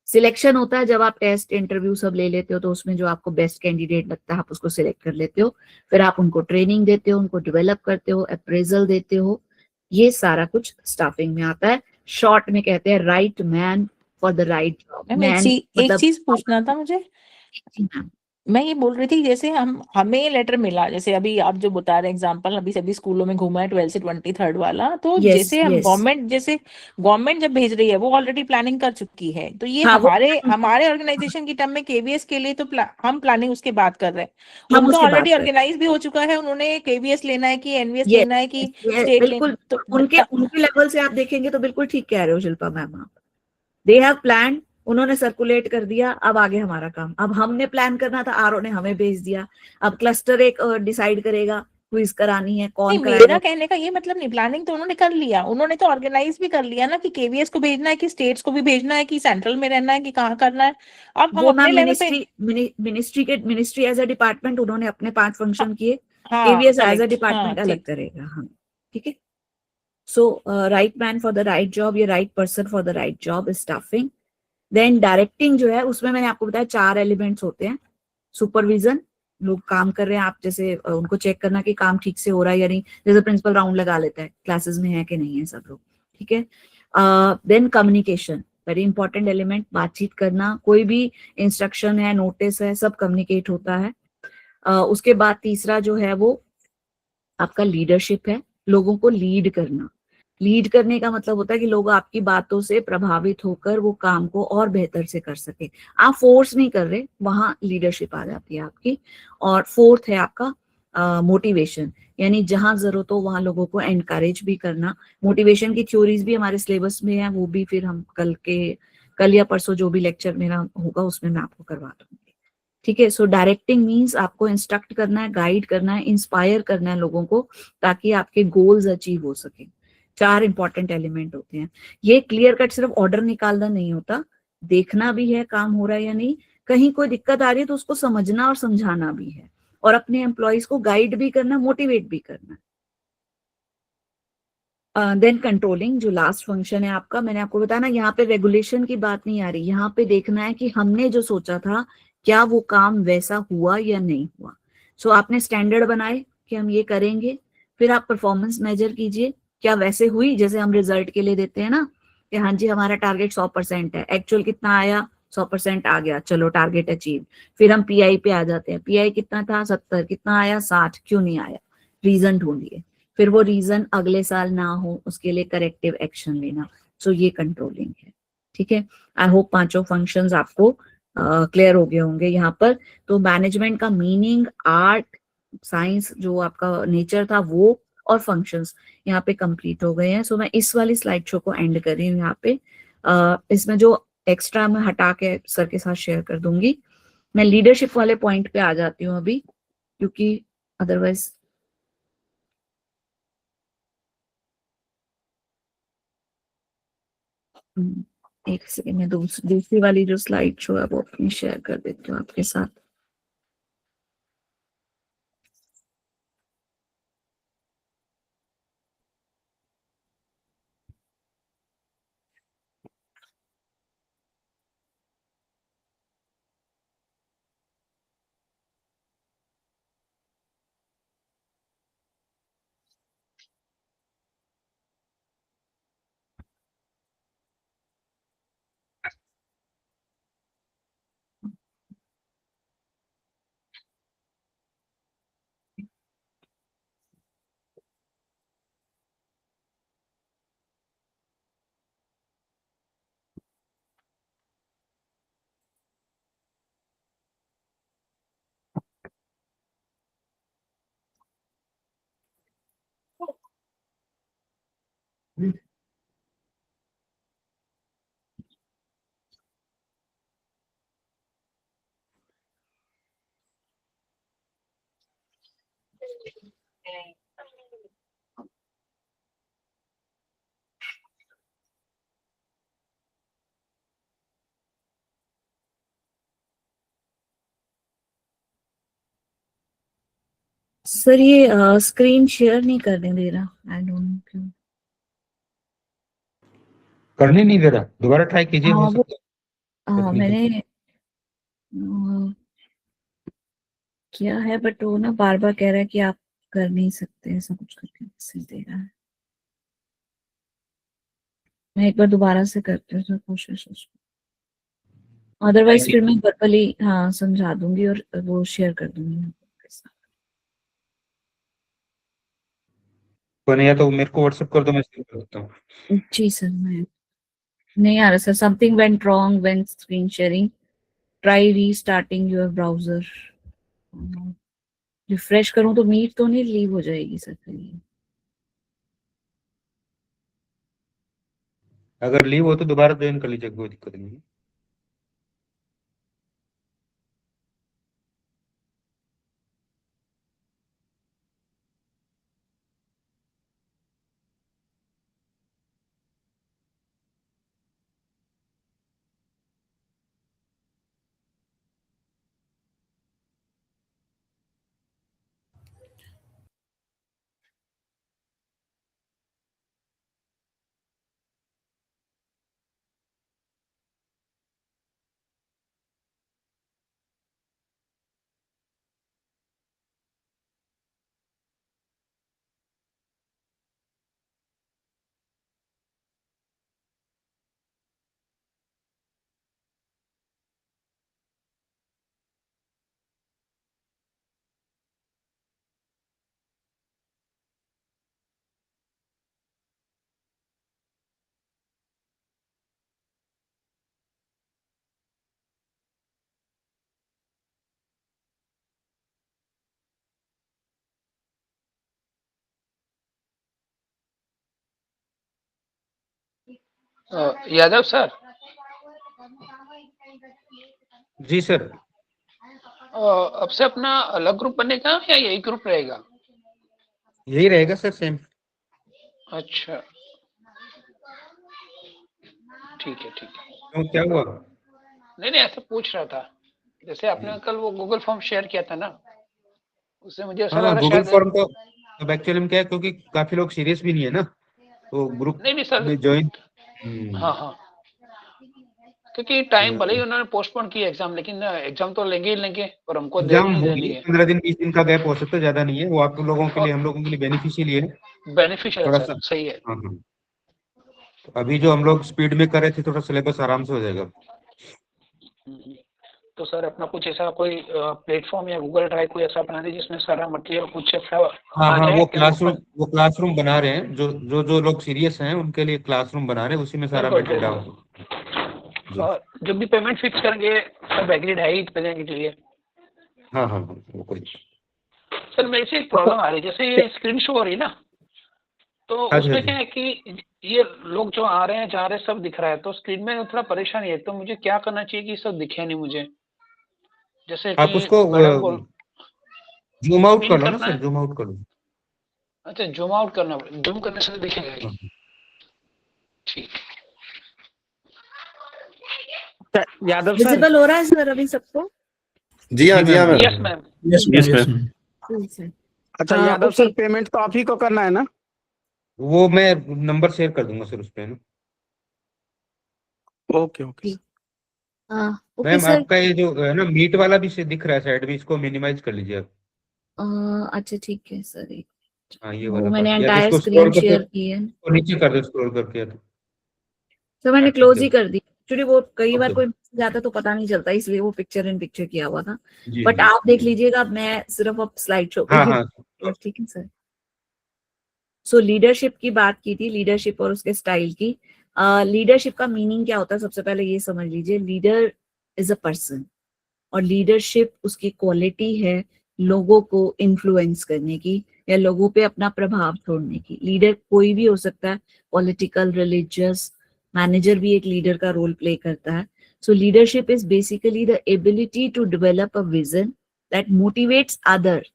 सिलेक्शन होता है जब आप टेस्ट इंटरव्यू सब ले लेते हो तो उसमें जो आपको बेस्ट कैंडिडेट लगता है आप उसको सिलेक्ट कर लेते हो। फिर आप उनको ट्रेनिंग देते हो, उनको डेवलप करते हो, अप्रेजल देते हो। ये सारा कुछ स्टाफिंग में आता है। शॉर्ट में कहते हैं right man for the right job. एक चीज पूछना था मुझे। मैं ये बोल रही थी जैसे हमें लेटर मिला, जैसे अभी आप जो बता रहे एग्जांपल, अभी सभी स्कूलों में घूमा है 12 से 23 वाला, तो Yes, जैसे हम yes. गवर्नमेंट जब भेज रही है वो ऑलरेडी प्लानिंग कर चुकी है, तो ये हाँ, हमारे ऑर्गेनाइजेशन की टर्म में केवीएस के लिए तो हम प्लानिंग उसके बाद कर रहे हैं। हम उनका उसके बाद ऑलरेडी कर रहे हैं। ऑर्गेनाइज भी हो चुका है, उन्होंने केवीएस लेना है कि एनवीएस Yes, लेना है कि yes, स्टेट बिल्कुल। तो उनके लेवल से आप देखेंगे तो बिल्कुल ठीक कह रहे हो शिल्पा मैम आप। दे हैव प्लान, उन्होंने सर्कुलेट कर दिया, अब आगे हमारा काम। अब हमने प्लान करना था, आरओ ने हमें भेज दिया। अब क्लस्टर एक डिसाइड करेगा क्विज करानी है, कौन नहीं, कराएगा। मेरा कहने का ये मतलब नहीं, प्लानिंग तो उन्होंने कर लिया, उन्होंने तो ऑर्गेनाइज भी कर लिया ना कि केवीएस को भेजना है कि स्टेट्स को भी भेजना है कि सेंट्रल में रहना है कि कहाँ करना है। अब हम वो अपने मैम लेवल पे मिनिस्ट्री एज अ डिपार्टमेंट उन्होंने अपने 5 फंक्शन किए। हाँ KVS as a correct, department हाँ अलग ठीक। करेगा। हाँ ठीक है। So right man for the right job, ये right person for the right job is staffing. Then directing जो है उसमें मैंने आपको बताया 4 एलिमेंट्स होते हैं। सुपरविजन, लोग काम कर रहे हैं, आप जैसे उनको चेक करना कि काम ठीक से हो रहा है या नहीं। जैसे प्रिंसिपल राउंड लगा लेता है क्लासेस में है कि नहीं है सब लोग, ठीक है। Then communication, very important element, बातचीत करना, कोई भी इंस्ट्रक्शन है, नोटिस है, सब कम्युनिकेट होता है। उसके बाद तीसरा जो है वो आपका लीडरशिप है, लोगों को लीड करना। लीड करने का मतलब होता है कि लोग आपकी बातों से प्रभावित होकर वो काम को और बेहतर से कर सके। आप फोर्स नहीं कर रहे, वहां लीडरशिप आ जाती है आपकी। और फोर्थ है आपका मोटिवेशन, यानी जहां जरूरत हो वहां लोगों को एनकरेज भी करना। मोटिवेशन की थ्योरीज भी हमारे सिलेबस में है, वो भी फिर हम कल या परसों जो भी लेक्चर मेरा होगा उसमें मैं आपको करवा दूंगी। ठीक है, सो डायरेक्टिंग मीन्स आपको इंस्ट्रक्ट करना है, गाइड करना है, इंस्पायर करना है लोगों को, ताकि आपके गोल्स अचीव हो सके। 4 इंपॉर्टेंट एलिमेंट होते हैं। ये क्लियर कट सिर्फ ऑर्डर निकालना नहीं होता, देखना भी है काम हो रहा है या नहीं, कहीं कोई दिक्कत आ रही है तो उसको समझना और समझाना भी है, और अपने एम्प्लॉयज को गाइड भी करना, मोटिवेट भी करना। देन कंट्रोलिंग, जो लास्ट फंक्शन है आपका, मैंने आपको बताया ना, यहाँ पे रेगुलेशन की बात नहीं आ रही, यहाँ पे देखना है कि हमने जो सोचा था क्या वो काम वैसा हुआ या नहीं हुआ। सो आपने स्टैंडर्ड बनाए कि हम ये करेंगे, फिर आप परफॉर्मेंस मेजर कीजिए, क्या वैसे हुई जैसे हम रिजल्ट के लिए देते हैं ना, कि हाँ जी हमारा टारगेट 100% है, एक्चुअल कितना आया, 100% आ गया, चलो टारगेट अचीव। फिर हम पीआई पे आ जाते हैं, पीआई कितना था, 70, कितना आया, 60, क्यों नहीं आया, रीजन ढूंढिए, फिर वो रीजन अगले साल ना हो उसके लिए करेक्टिव एक्शन लेना। सो ये कंट्रोलिंग है। ठीक है, आई होप पांचों फंक्शंस आपको क्लियर हो गए होंगे यहाँ पर। तो मैनेजमेंट का मीनिंग, आर्ट, साइंस जो आपका नेचर था वो, और फंक्शंस यहाँ पे कंप्लीट हो गए हैं। सो मैं इस वाली स्लाइड शो को एंड कर रही हूँ यहाँ पे। इसमें जो एक्स्ट्रा मैं हटा के सर के साथ शेयर कर दूंगी। मैं लीडरशिप वाले पॉइंट पे आ जाती हूँ अभी, क्योंकि अदरवाइज एक सेकेंड में दूसरी वाली जो स्लाइड शो है वो अपनी शेयर कर देती हूँ आपके साथ। सर ये स्क्रीन शेयर नहीं करने दे रहा, आई डोंट नो क्यों। करने नहीं दे रहा, दोबारा ट्राई कीजिए, हो हाँ वो, सकता है हाँ टेक्निकल। मैंने किया है, बट वो ना बार बार कह रहा है कि आप कर नहीं सकते, ऐसा कुछ करके मैसेज दे रहा है। मैं एक बार दोबारा से करती हूँ सर कोशिश उसको, अदरवाइज फिर मैं वर्बली हाँ समझा दूंगी और वो शेयर कर दूंगी आपके साथ। या तो मेरे को व्हाट्सएप कर दो, मैं शेयर कर देता हूँ। जी सर, मैं नहीं आ रहा sir, something went wrong when screen sharing, try restarting your browser. Refresh करूं तो मीट तो नहीं लीव हो जाएगी सर फिर ये? अगर लीव हो तो दोबारा ज्वाइन कर लीजिए, कोई दिक्कत नहीं है। यादव सर, जी सर। अब से अपना अलग ग्रुप बनेगा या यही ग्रुप रहेगा? यही रहेगा सर, सेम। अच्छा, ठीक है ठीक है। क्यों, क्या हुआ? नहीं नहीं, ऐसा पूछ रहा था, जैसे आपने कल वो गूगल फॉर्म शेयर किया था ना, उससे मुझे ऐसा लग हाँ, रहा गूगल शायद। फॉर्म तो अब एक्चुअली में क्या है, क्योंकि काफी लोग सीरियस भी नहीं है ना, तो ग्रुप नहीं नहीं सर, में ज्वाइन। हाँ हाँ, क्योंकि टाइम भले ही उन्होंने पोस्टपोन किया एग्जाम, लेकिन एग्जाम तो लेंगे ही लेंगे और हमको एग्जाम देनी ही देनी होगी, है। 15 दिन 20 दिन का गैप हो सकता है, ज्यादा नहीं है वो। आप लोगों के लिए, और हम लोगों के लिए बेनिफिशियल है बेनिफिशियल है थोड़ा सर, सा। सही है। हाँ हाँ। तो अभी जो हम लोग स्पीड में कर रहे थे, थोड़ा सिलेबस आराम से हो जाएगा। हम्म। तो सर अपना कुछ ऐसा कोई प्लेटफॉर्म या गूगल ड्राइव कोई ऐसा बना दे जिसमें सारा मटेरियल कुछ ऐसा हाँ आ हाँ, जाए कि हमको वो क्लासरूम बना रहे हैं, जो लोग सीरियस हैं उनके लिए क्लासरूम बना रहे हैं, उसी में सारा बिल्कुल मटेरियल डाल बिल्कुल। जी। और जब भी पेमेंट फिक्स करेंगे सब एग्रीड है ही पेमेंट के लिए। हाँ हाँ हाँ, वो कोई। सर मेरे से एक प्रॉब्लम आ रही है, जैसे ये स्क्रीन शो हो रही है ना, तो हाँ जी, हाँ उसमें जी। क्या है कि ये लोग जो आ रहे हैं जा रहे हैं सब दिख रहा है, तो स्क्रीन में थोड़ा परेशानी है, तो मुझे क्या करना चाहिए कि सब दिखे नहीं मुझे, जैसे आप कि उसको मैडम बोल जूम आउट पिन कर लो ना करना सर, है। जूम आउट कर लो। अच्छा, जूम आउट करना, जूम करने से दिखेगा ही। हाँ। ठीक। यादव सर। विजिबल हो रहा है सर अभी सबको? जी हाँ जी ma'am. Yes ma'am. Yes Yes, ma'am. ma'am. जी सर। अच्छा यादव ओके। सर, पेमेंट तो आप ही को करना है ना? वो मैं नंबर शेयर कर दूंगा सर उस पे ना। Okay okay. Okay ma'am, sir. आपका ये जो है ना मीट वाला भी से दिख रहा है साइड में, इसको मिनिमाइज कर लीजिए आप। अच्छा ठीक है सर, हाँ, ये वो वाला मैंने पार्ट, या तो एंटायर इसको स्क्रीन स्क्रॉल करके शेयर की है। और नीचे कर दो, स्क्रॉल करके या तो। सर मैंने हाँ, ठीक क्लोज है। ही कर दी एक्चुअली, वो कई बार ओके। कोई मैसेज आता तो पता नहीं चलता, इसलिए वो पिक्चर इन पिक्चर किया हुआ था। जी बट जी आप देख लीजिएगा, मैं सिर्फ अब स्लाइड शो पे हाँ ही। हाँ। ठीक है सर। सो लीडरशिप की बात की थी, लीडरशिप और उसके स्टाइल की। लीडरशिप का मीनिंग क्या होता है, सबसे पहले ये समझ लीजिए। लीडर इज अ पर्सन, और लीडरशिप उसकी क्वालिटी है लोगों को इन्फ्लुएंस करने की या लोगों पे अपना प्रभाव छोड़ने की। लीडर कोई भी हो सकता है, पॉलिटिकल, रिलीजियस। मैनेजर भी एक लीडर का रोल प्ले करता है। So leadership is basically the ability to develop a vision that motivates other.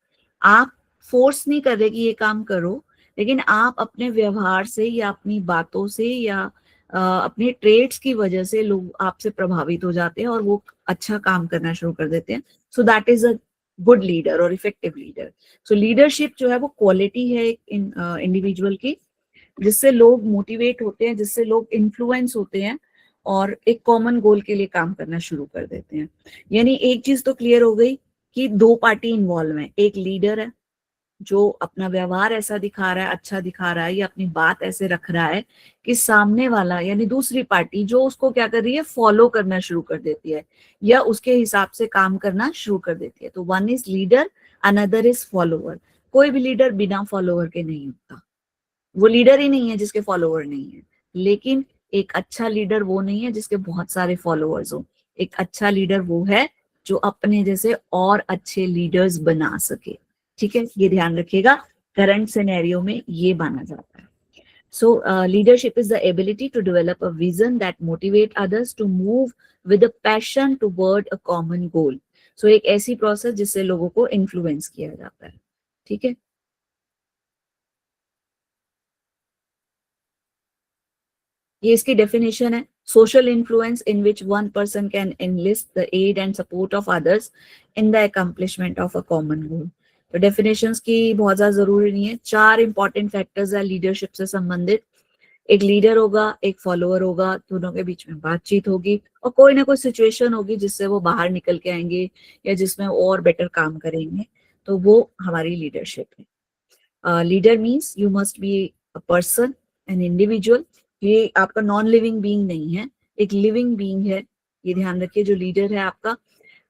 आप फोर्स नहीं कर रहे कि ये काम करो, लेकिन आप अपने व्यवहार से या अपनी बातों से या अपने ट्रेड्स की वजह से लोग आपसे प्रभावित हो जाते हैं और वो अच्छा काम करना शुरू कर देते हैं। So that is a good leader और इफेक्टिव लीडर। सो लीडरशिप जो है वो क्वालिटी है एक इंडिविजुअल की, जिससे लोग मोटिवेट होते हैं, जिससे लोग इन्फ्लुएंस होते हैं और एक कॉमन गोल के लिए काम करना शुरू कर देते हैं। यानी एक चीज तो क्लियर हो गई कि दो पार्टी इन्वॉल्व है। एक लीडर है जो अपना व्यवहार ऐसा दिखा रहा है, अच्छा दिखा रहा है, या अपनी बात ऐसे रख रहा है कि सामने वाला यानी दूसरी पार्टी जो उसको क्या कर रही है, फॉलो करना शुरू कर देती है या उसके हिसाब से काम करना शुरू कर देती है। तो one is leader, another is follower. कोई भी लीडर बिना फॉलोअर के नहीं होता, वो लीडर ही नहीं है जिसके फॉलोअर नहीं है। लेकिन एक अच्छा लीडर वो नहीं है जिसके बहुत सारे फॉलोअर्स हो। एक अच्छा लीडर वो है जो अपने जैसे और अच्छे लीडर्स बना सके। ठीक है, ये ध्यान रखिएगा, करंट सिनेरियो में ये माना जाता है। So leadership is the ability to develop a vision that motivate others to move with a passion toward a common goal. So एक ऐसी प्रोसेस जिससे लोगों को इन्फ्लुएंस किया जाता है। ठीक है, ये इसकी डेफिनेशन है। Social influence in which one person can enlist the aid and support of others in the accomplishment of a common goal. तो डेफिनेशंस की बहुत ज्यादा जरूरी नहीं है। 4 इंपॉर्टेंट फैक्टर्स है लीडरशिप से संबंधित। एक लीडर होगा, एक फॉलोअर होगा, दोनों के बीच में बातचीत होगी और कोई ना कोई सिचुएशन होगी जिससे वो बाहर निकल के आएंगे या जिसमें और बेटर काम करेंगे, तो वो हमारी लीडरशिप है। Leader means you must be a person, an individual. ये आपका नॉन लिविंग बीइंग नहीं है, एक लिविंग बीइंग है। ये ध्यान रखिए, जो लीडर है आपका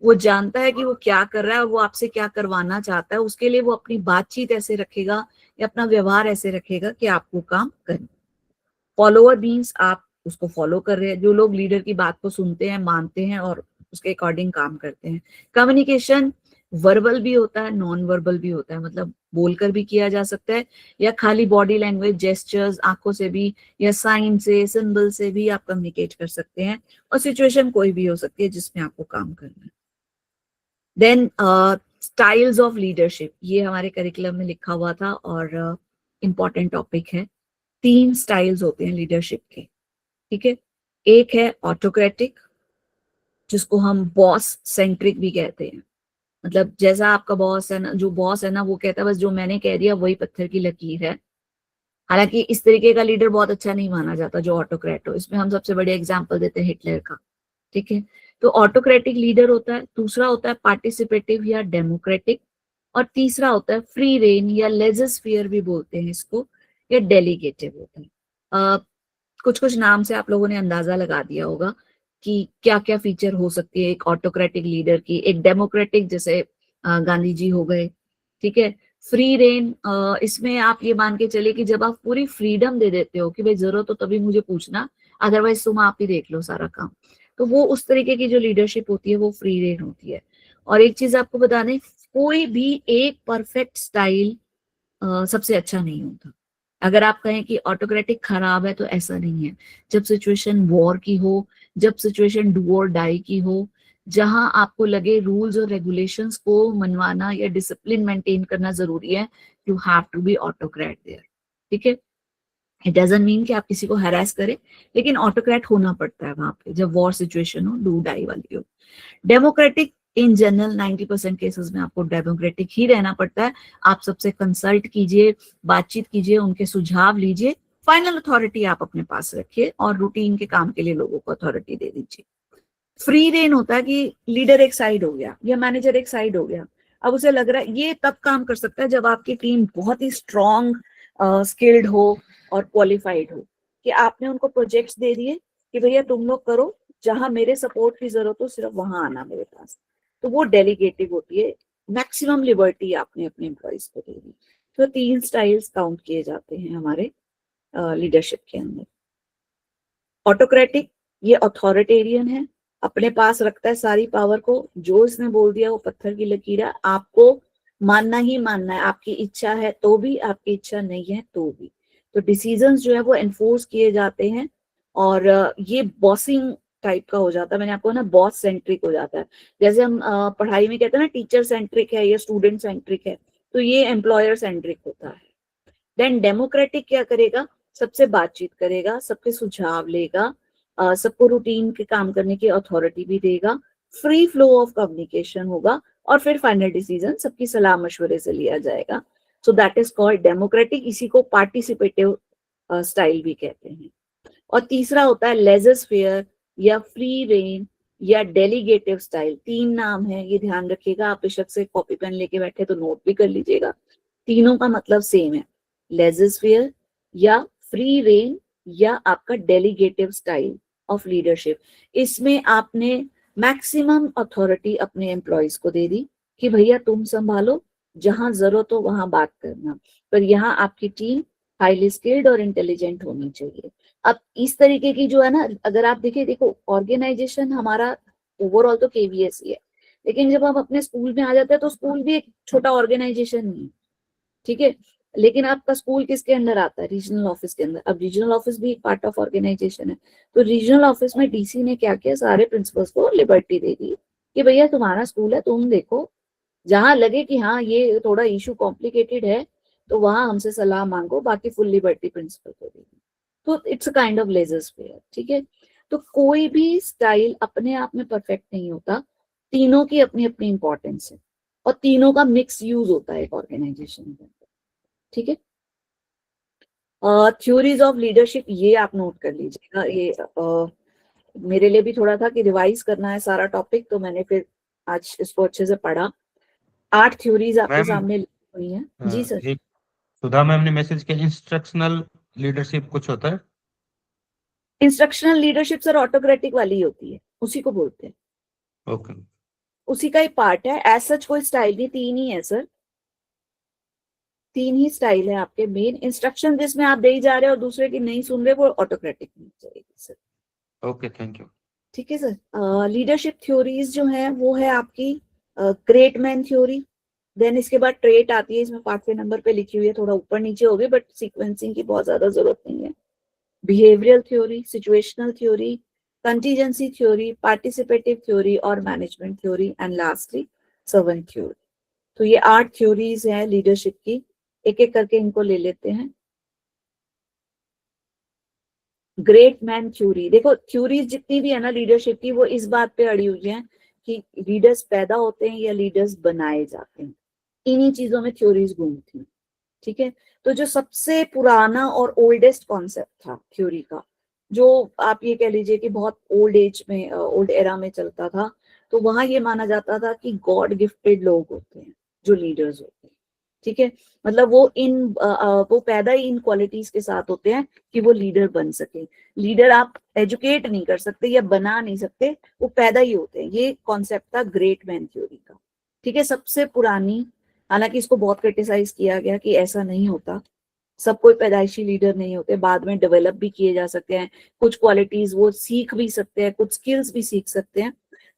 वो जानता है कि वो क्या कर रहा है और वो आपसे क्या करवाना चाहता है। उसके लिए वो अपनी बातचीत ऐसे रखेगा या अपना व्यवहार ऐसे रखेगा कि आप वो काम करें। फॉलोअर मीन्स आप उसको फॉलो कर रहे हैं, जो लोग लीडर की बात को सुनते हैं, मानते हैं और उसके अकॉर्डिंग काम करते हैं। कम्युनिकेशन वर्बल भी होता है, नॉन वर्बल भी होता है, मतलब बोलकर भी किया जा सकता है या खाली बॉडी लैंग्वेज, जेस्चर्स, आंखों से भी या साइन से, सिंबल से भी आप कम्युनिकेट कर सकते हैं। और सिचुएशन कोई भी हो सकती है जिसमें आपको काम करना है। देन स्टाइल्स ऑफ लीडरशिप, ये हमारे करिकुलम में लिखा हुआ था और इम्पॉर्टेंट टॉपिक है। 3 स्टाइल्स होते हैं लीडरशिप के, ठीक है। एक है ऑटोक्रेटिक, जिसको हम बॉस सेंट्रिक भी कहते हैं, मतलब जैसा आपका बॉस है ना, जो बॉस है ना वो कहता है बस जो मैंने कह दिया वही पत्थर की लकीर है। हालांकि इस तरीके का लीडर बहुत अच्छा नहीं माना जाता जो ऑटोक्रेट हो, इसमें हम सबसे बड़े एग्जांपल देते हैं हिटलर का, ठीक है। तो ऑटोक्रेटिक लीडर होता है। दूसरा होता है पार्टिसिपेटिव या डेमोक्रेटिक, और तीसरा होता है फ्री रेन या लेजर भी बोलते हैं इसको, या डेलीगेटिव होता है। कुछ कुछ नाम से आप लोगों ने अंदाजा लगा दिया होगा कि क्या क्या फीचर हो सकती है एक ऑटोक्रेटिक लीडर की। एक डेमोक्रेटिक जैसे गांधी जी हो गए, ठीक है। फ्री रेन, इसमें आप ये मान के चले कि जब आप पूरी फ्रीडम दे देते हो कि भाई जरूरत हो तभी मुझे पूछना, अदरवाइज तुम आप ही देख लो सारा काम, तो वो उस तरीके की जो लीडरशिप होती है वो फ्री रेन होती है। और एक चीज आपको बता दें, कोई भी एक परफेक्ट स्टाइल सबसे अच्छा नहीं होता। अगर आप कहें कि ऑटोक्रेटिक खराब है तो ऐसा नहीं है। जब सिचुएशन वॉर की हो, जब सिचुएशन डू और डाई की हो, जहां आपको लगे रूल्स और रेगुलेशंस को मनवाना या डिसिप्लिन मेंटेन करना जरूरी है, you have to be autocrat there, ठीक है। इट डजंट मीन कि आप किसी को हैरेस करें, लेकिन ऑटोक्रेट होना पड़ता है वहां पे जब वॉर सिचुएशन हो, डू डाई वाली हो। डेमोक्रेटिक इन जनरल 90% केसेस में आपको डेमोक्रेटिक ही रहना पड़ता है। आप सबसे कंसल्ट कीजिए, बातचीत कीजिए, उनके सुझाव लीजिए, फाइनल अथॉरिटी आप अपने पास रखिए और रूटीन के काम के लिए लोगों को अथॉरिटी दे दीजिए। फ्री रेन होता है कि लीडर एक साइड हो गया या मैनेजर एक साइड हो गया, अब उसे लग रहा है ये तब काम कर सकता है जब आपकी टीम बहुत ही स्ट्रॉन्ग, स्किल्ड हो और क्वालिफाइड हो, कि आपने उनको प्रोजेक्ट्स दे दिए कि भैया तुम लोग करो, जहां मेरे सपोर्ट की जरूरत हो सिर्फ वहां आना मेरे पास, तो वो डेलीगेटिव होती है। मैक्सिमम लिबर्टी आपने अपने एम्प्लॉइज को दे दी। तो 3 स्टाइल्स काउंट किए जाते हैं हमारे लीडरशिप के अंदर। ऑटोक्रेटिक, ये अथॉरिटेरियन है, अपने पास रखता है सारी पावर को, जो इसने बोल दिया वो पत्थर की लकीर है, आपको मानना ही मानना है, आपकी इच्छा है तो भी, आपकी इच्छा नहीं है तो भी। तो डिसीजंस जो है वो एनफोर्स किए जाते हैं और ये बॉसिंग टाइप का हो जाता है। मैंने आपको ना बॉस सेंट्रिक हो जाता है, जैसे हम पढ़ाई में कहते हैं ना टीचर सेंट्रिक है या स्टूडेंट सेंट्रिक है, तो ये एम्प्लॉयर सेंट्रिक होता है। देन डेमोक्रेटिक क्या करेगा, सबसे बातचीत करेगा, सबके सुझाव लेगा, सबको रूटीन के काम करने की अथॉरिटी भी देगा, फ्री फ्लो ऑफ कम्युनिकेशन होगा और फिर फाइनल डिसीजन सबकी सलाह मशवरे से लिया जाएगा। So that is called democratic. इसी को पार्टिसिपेटिव स्टाइल भी कहते हैं। और तीसरा होता है लेजर या फ्री रेन या डेलीगेटिव स्टाइल। 3 नाम है, ये ध्यान रखिएगा, आप बेशक से कॉपी पेन लेके बैठे तो नोट भी कर लीजिएगा, तीनों का मतलब सेम है, लेजर या फ्री रेन या आपका डेलीगेटिव स्टाइल ऑफ लीडरशिप। इसमें आपने मैक्सिमम अथॉरिटी अपने एम्प्लॉयज को दे दी कि भैया तुम संभालो, जहां जरूरत हो वहां बात करना, पर यहाँ आपकी टीम हाईली स्किल्ड और इंटेलिजेंट होनी चाहिए। अब इस तरीके की जो है ना, अगर आप देखो ऑर्गेनाइजेशन हमारा ओवरऑल तो केवीएस ही है, लेकिन जब हम अपने स्कूल में आ जाते हैं तो स्कूल भी एक छोटा ऑर्गेनाइजेशन नहीं है, ठीक है। लेकिन आपका स्कूल किसके अंदर आता है, रीजनल ऑफिस के अंदर। अब रीजनल ऑफिस भी एक पार्ट ऑफ ऑर्गेनाइजेशन है, तो रीजनल ऑफिस में डीसी ने क्या किया, सारे प्रिंसिपल्स को लिबर्टी दे दी कि भैया तुम्हारा स्कूल है, तुम देखो, जहां लगे कि हाँ ये थोड़ा इशू कॉम्प्लिकेटेड है तो वहां हमसे सलाह मांगो, बाकी फुल लिबर्टी प्रिंसिपल को देगी। तो it's a kind of leisure sphere, ठीक है। तो कोई भी स्टाइल अपने आप में परफेक्ट नहीं होता, तीनों की अपनी अपनी इंपॉर्टेंस है और तीनों का मिक्स यूज होता है एक ऑर्गेनाइजेशन में, ठीक है। थ्योरीज ऑफ लीडरशिप, ये आप नोट कर लीजिएगा। ये मेरे लिए भी थोड़ा था कि रिवाइज करना है सारा टॉपिक, तो मैंने फिर आज इसको अच्छे से पढ़ा। 8 थ्योरीज आपके मैम, सामने लिखी हुई हैं। जी सर। एक सुधा मैम ने मैसेज किया, इंस्ट्रक्शनल लीडरशिप कुछ होता है? इंस्ट्रक्शनल लीडरशिप सर ऑटोक्रेटिक वाली होती है, उसी को बोलते हैं, ओके। उसी का ही पार्ट है। एज सच कोई स्टाइल नहीं, 3 ही है सर, 3 ही स्टाइल है आपके मेन। इंस्ट्रक्शन जिसमें आप दे जा रहे हो और दूसरे की नहीं सुन रहे, वो ऑटोक्रेटिक नहीं जाएगी सर। Okay, thank you. ठीक है सर। लीडरशिप थ्योरीज जो है वो है आपकी ग्रेट मैन थ्योरी, देन इसके बाद ट्रेट आती है, इसमें पार्ट के नंबर पे लिखी हुई है, थोड़ा ऊपर नीचे होगी बट सीक्वेंसिंग की बहुत ज्यादा जरूरत नहीं है। Behavioural theory, situational theory, contingency theory, participative theory और management theory, and lastly servant theory. तो ये 8 थ्योरीज हैं लीडरशिप की, एक एक करके इनको ले लेते हैं। ग्रेट मैन थ्योरी, देखो थ्योरीज जितनी भी है ना लीडरशिप की, वो इस बात पे अड़ी हुई है कि लीडर्स पैदा होते हैं या लीडर्स बनाए जाते हैं, इन्हीं चीजों में थ्योरीज घूमती हैं। ठीक है, तो जो सबसे पुराना और ओल्डेस्ट कॉन्सेप्ट था थ्योरी का, जो आप ये कह लीजिए कि बहुत ओल्ड एज में, ओल्ड एरा में चलता था, तो वहां ये माना जाता था कि गॉड गिफ्टेड लोग होते हैं जो लीडर्स होते हैं। ठीक है, मतलब वो पैदा ही इन क्वालिटीज के साथ होते हैं कि वो लीडर बन सके। लीडर आप एजुकेट नहीं कर सकते या बना नहीं सकते, वो पैदा ही होते हैं। ये कॉन्सेप्ट था ग्रेट मैन थ्योरी का। ठीक है, सबसे पुरानी, हालांकि इसको बहुत क्रिटिसाइज किया गया कि ऐसा नहीं होता, सब कोई पैदाइशी लीडर नहीं होते, बाद में डेवलप भी किए जा सकते हैं, कुछ क्वालिटीज वो सीख भी सकते हैं, कुछ स्किल्स भी सीख सकते हैं।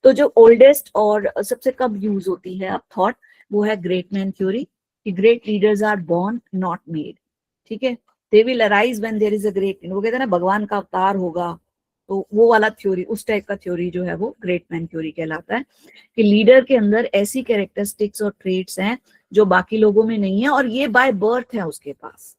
तो जो ओल्डेस्ट और सबसे कम यूज होती है अब थॉट, वो है ग्रेट मैन थ्योरी, कि great leaders are born not made. ठीक है, they will arise when there is a great, वो कहते हैं ना भगवान का अवतार होगा, तो वो वाला थ्योरी, उस टाइप का थ्योरी जो है वो ग्रेट मैन थ्योरी कहलाता है, कि लीडर के अंदर ऐसी कैरेक्टरिस्टिक्स और ट्रेट्स हैं जो बाकी लोगों में नहीं है, और ये बाय बर्थ है उसके पास,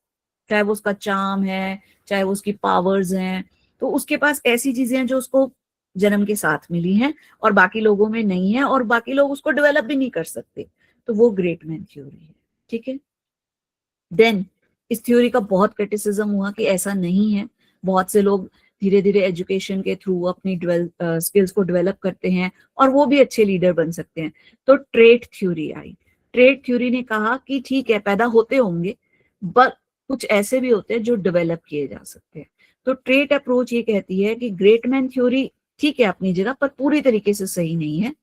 चाहे वो उसका चार्म है, चाहे वो उसकी पावर्स हैं, तो उसके पास ऐसी चीजें हैं जो उसको जन्म के साथ मिली हैं और बाकी लोगों में नहीं है, और बाकी लोग उसको डेवलप भी नहीं कर सकते, तो वो ग्रेट मैन थ्योरी है। ठीक है, देन इस थ्योरी का बहुत क्रिटिसिज्म हुआ कि ऐसा नहीं है, बहुत से लोग धीरे धीरे एजुकेशन के थ्रू अपनी स्किल्स को डेवलप करते हैं और वो भी अच्छे लीडर बन सकते हैं। तो ट्रेट थ्योरी आई। ट्रेट थ्योरी ने कहा कि ठीक है, पैदा होते होंगे, बट कुछ ऐसे भी होते हैं जो डेवलप किए जा सकते हैं। तो ट्रेट अप्रोच ये कहती है कि ग्रेट मैन थ्योरी ठीक है अपनी जगह, पर पूरी तरीके से सही नहीं है।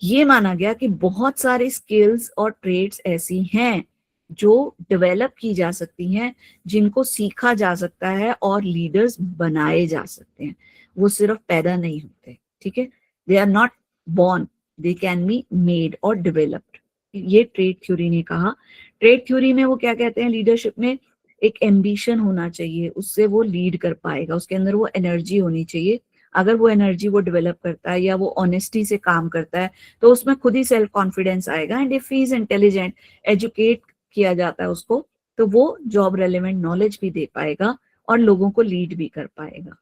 ये माना गया कि बहुत सारे स्किल्स और ट्रेड्स ऐसी हैं जो डेवलप की जा सकती हैं, जिनको सीखा जा सकता है और लीडर्स बनाए जा सकते हैं, वो सिर्फ पैदा नहीं होते। ठीक है, they are not born, they can be made और डेवलप्ड। ये ट्रेड थ्योरी ने कहा। ट्रेड थ्योरी में वो क्या कहते हैं, लीडरशिप में एक एम्बिशन होना चाहिए, उससे वो लीड कर पाएगा, उसके अंदर वो एनर्जी होनी चाहिए। अगर वो एनर्जी वो डेवलप करता है या वो ऑनेस्टी से काम करता है, तो उसमें खुद ही सेल्फ कॉन्फिडेंस आएगा। And if he is intelligent, educate किया जाता है उसको, तो वो जॉब रेलेवेंट नॉलेज भी दे पाएगा और लोगों को लीड भी कर पाएगा।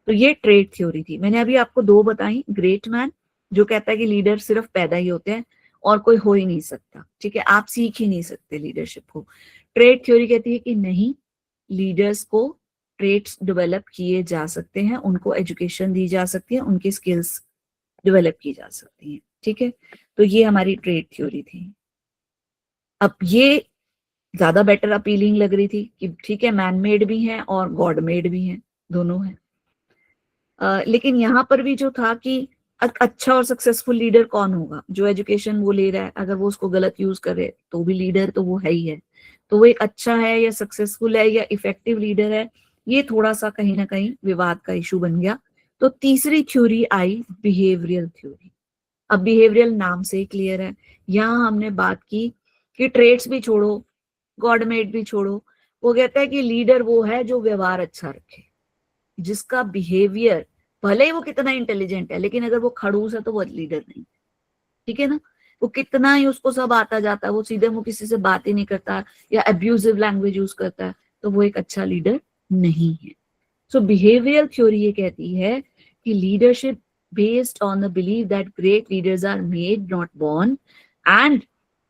तो ये ट्रेड थ्योरी थी। मैंने अभी आपको 2 बताई, ग्रेट मैन जो कहता है कि लीडर सिर्फ पैदा ही होते हैं और कोई हो ही नहीं सकता। ठीक है, आप सीख ही नहीं सकते लीडरशिप को। ट्रेड थ्योरी कहती है कि नहीं, लीडर्स को ट्रेड्स डेवलप किए जा सकते हैं, उनको एजुकेशन दी जा सकती है, उनकी स्किल्स डेवलप की जा सकती हैं। ठीक है, तो ये हमारी ट्रेड थ्योरी थी। अब ये ज्यादा बेटर अपीलिंग लग रही थी कि ठीक है, मैन मेड भी हैं और गॉड मेड भी हैं, दोनों हैं। लेकिन यहाँ पर भी जो था कि अच्छा और सक्सेसफुल लीडर कौन होगा, जो एजुकेशन वो ले रहा है, अगर वो उसको गलत यूज करे तो भी लीडर तो वो है ही है। तो वो एक अच्छा है या सक्सेसफुल है या इफेक्टिव लीडर है, ये थोड़ा सा कहीं ना कहीं विवाद का इशू बन गया। तो तीसरी थ्योरी आई बिहेवियरल थ्योरी। अब बिहेवियरल नाम से ही क्लियर है, यहाँ हमने बात की कि ट्रेड्स भी छोड़ो, गॉड मेड भी छोड़ो, वो कहता है कि लीडर वो है जो व्यवहार अच्छा रखे, जिसका बिहेवियर, भले ही वो कितना इंटेलिजेंट है, लेकिन अगर वो खड़ूस है तो वो लीडर नहीं। ठीक है ना, वो कितना ही उसको सब आता जाता है, वो सीधे मुंह किसी से बात ही नहीं करता या अब्यूजिव लैंग्वेज यूज करता है, तो वो एक अच्छा लीडर नहीं है। सो बिहेवियरल थ्योरी ये कहती है कि leadership based on the believe that great leaders are made not born and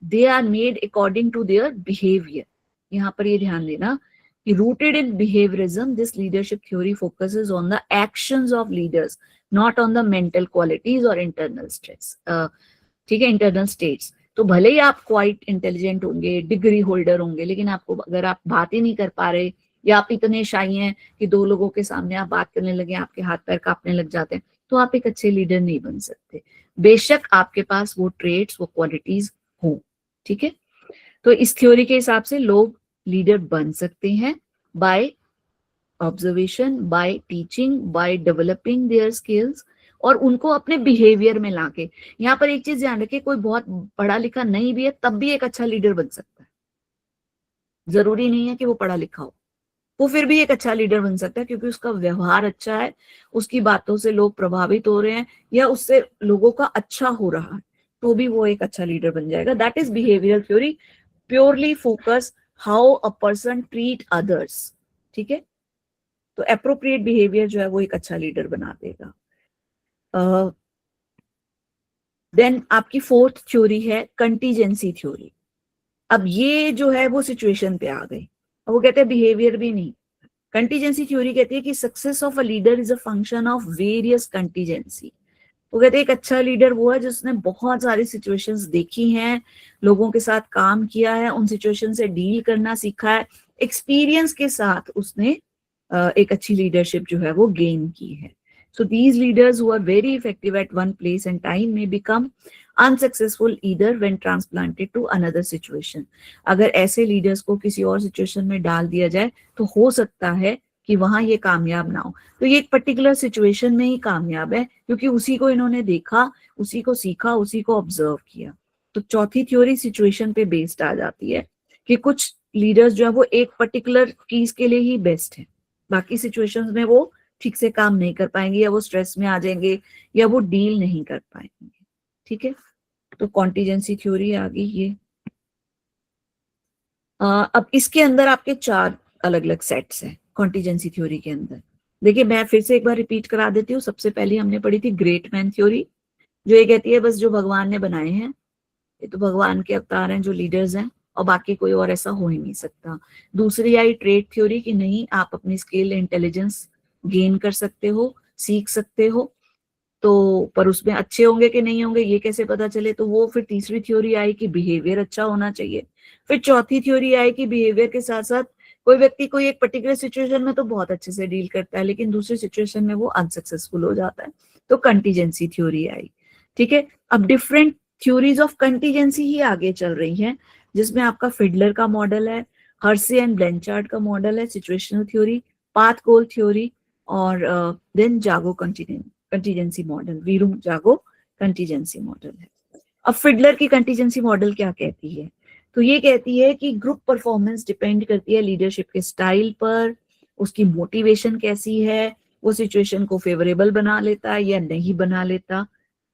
they are made according to their behaviour. यहाँ पर ये ध्यान देना कि rooted in behaviorism, this leadership theory focuses on the actions of leaders, not on the mental qualities or internal stress. ठीक है, internal states. तो भले ही आप क्वाइट इंटेलिजेंट होंगे, डिग्री होल्डर होंगे, लेकिन आपको अगर आप बात ही नहीं कर पा रहे या आप इतने शाई हैं कि 2 लोगों के सामने आप बात करने लगे, आपके हाथ पैर कांपने लग जाते हैं, तो आप एक अच्छे लीडर नहीं बन सकते, बेशक आपके पास वो ट्रेड्स, वो क्वालिटीज हो। ठीक है, तो इस थ्योरी के हिसाब से लोग लीडर बन सकते हैं by observation, bye teaching, by developing their skills, और उनको अपने बिहेवियर में लाके। यहाँ पर एक चीज ध्यान रखिए, कोई बहुत पढ़ा लिखा नहीं भी है तब भी एक अच्छा लीडर बन सकता है, जरूरी नहीं है कि वो पढ़ा लिखा हो, वो फिर भी एक अच्छा लीडर बन सकता है क्योंकि उसका व्यवहार अच्छा है, उसकी बातों से लोग प्रभावित हो रहे हैं या उससे लोगों का अच्छा हो रहा है, तो भी वो एक अच्छा लीडर बन जाएगा। That is behavioural theory, purely focus how a person treat others. ठीक है, तो एप्रोप्रिएट बिहेवियर जो है वो एक अच्छा लीडर बना देगा। देन आपकी फोर्थ थ्योरी है कंटीजेंसी थ्योरी। अब ये जो है वो सिचुएशन पे आ गई, वो कहते हैं बिहेवियर भी नहीं। कंटीजेंसी थ्योरी कहती है कि success of a leader is a function of various contingency. वो कहते हैं एक अच्छा लीडर वो है जिसने बहुत सारी सिचुएशंस देखी हैं, लोगों के साथ काम किया है, उन सिचुएशन से डील करना सीखा है, एक्सपीरियंस के साथ उसने एक अच्छी लीडरशिप जो है वो गेन की है। So these leaders who are very effective at one place and time may become unsuccessful either when transplanted to another situation. अगर ऐसे लीडर्स को किसी और सिचुएशन में डाल दिया जाए तो हो सकता है कि वहां ये कामयाब ना हो। तो ये एक पर्टिकुलर सिचुएशन में ही कामयाब है क्योंकि उसी को इन्होंने देखा, उसी को सीखा, उसी को ऑब्जर्व किया। तो चौथी थ्योरी सिचुएशन पे बेस्ड आ जाती है कि कुछ लीडर्स जो है वो एक पर्टिकुलर चीज के लिए ही बेस्ट है, बाकी सिचुएशंस में वो ठीक से काम नहीं कर पाएंगे या वो स्ट्रेस में आ जाएंगे या वो डील नहीं कर पाएंगे। ठीक है, तो कॉन्टीजेंसी थ्योरी आ गई ये। अब इसके अंदर आपके 4 अलग अलग सेट्स हैं कॉन्टीजेंसी थ्योरी के अंदर। देखिए मैं फिर से एक बार रिपीट करा देती हूँ। सबसे पहले हमने पढ़ी थी ग्रेट मैन थ्योरी, जो ये कहती है बस जो भगवान ने बनाए हैं, ये तो भगवान के अवतार हैं जो लीडर्स हैं और बाकी कोई और ऐसा हो ही नहीं सकता। दूसरी आई ट्रेड थ्योरी कि नहीं, आप अपनी स्किल इंटेलिजेंस गेन कर सकते हो, सीख सकते हो, तो पर उसमें अच्छे होंगे कि नहीं होंगे ये कैसे पता चले, तो वो फिर तीसरी थ्योरी आई कि बिहेवियर अच्छा होना चाहिए। फिर चौथी थ्योरी आई कि बिहेवियर के साथ साथ कोई व्यक्ति कोई एक पर्टिकुलर सिचुएशन में तो बहुत अच्छे से डील करता है लेकिन दूसरी सिचुएशन में वो अनसक्सेसफुल हो जाता है, तो कंटीजेंसी थ्योरी आई। ठीक है, अब डिफरेंट थ्योरीज ऑफ कंटीजेंसी ही आगे चल रही हैं, जिसमें आपका फिडलर का मॉडल है, हर्से एंड ब्लैंचार्ड का मॉडल है situational theory, path goal theory और देन जागो कंटीजेंसी मॉडल, वीरू जागो कंटीजेंसी मॉडल है। अब फिडलर की कंटीजेंसी मॉडल क्या कहती है, तो ये कहती है कि ग्रुप परफॉर्मेंस डिपेंड करती है लीडरशिप के स्टाइल पर, उसकी मोटिवेशन कैसी है, वो सिचुएशन को फेवरेबल बना लेता है या नहीं बना लेता,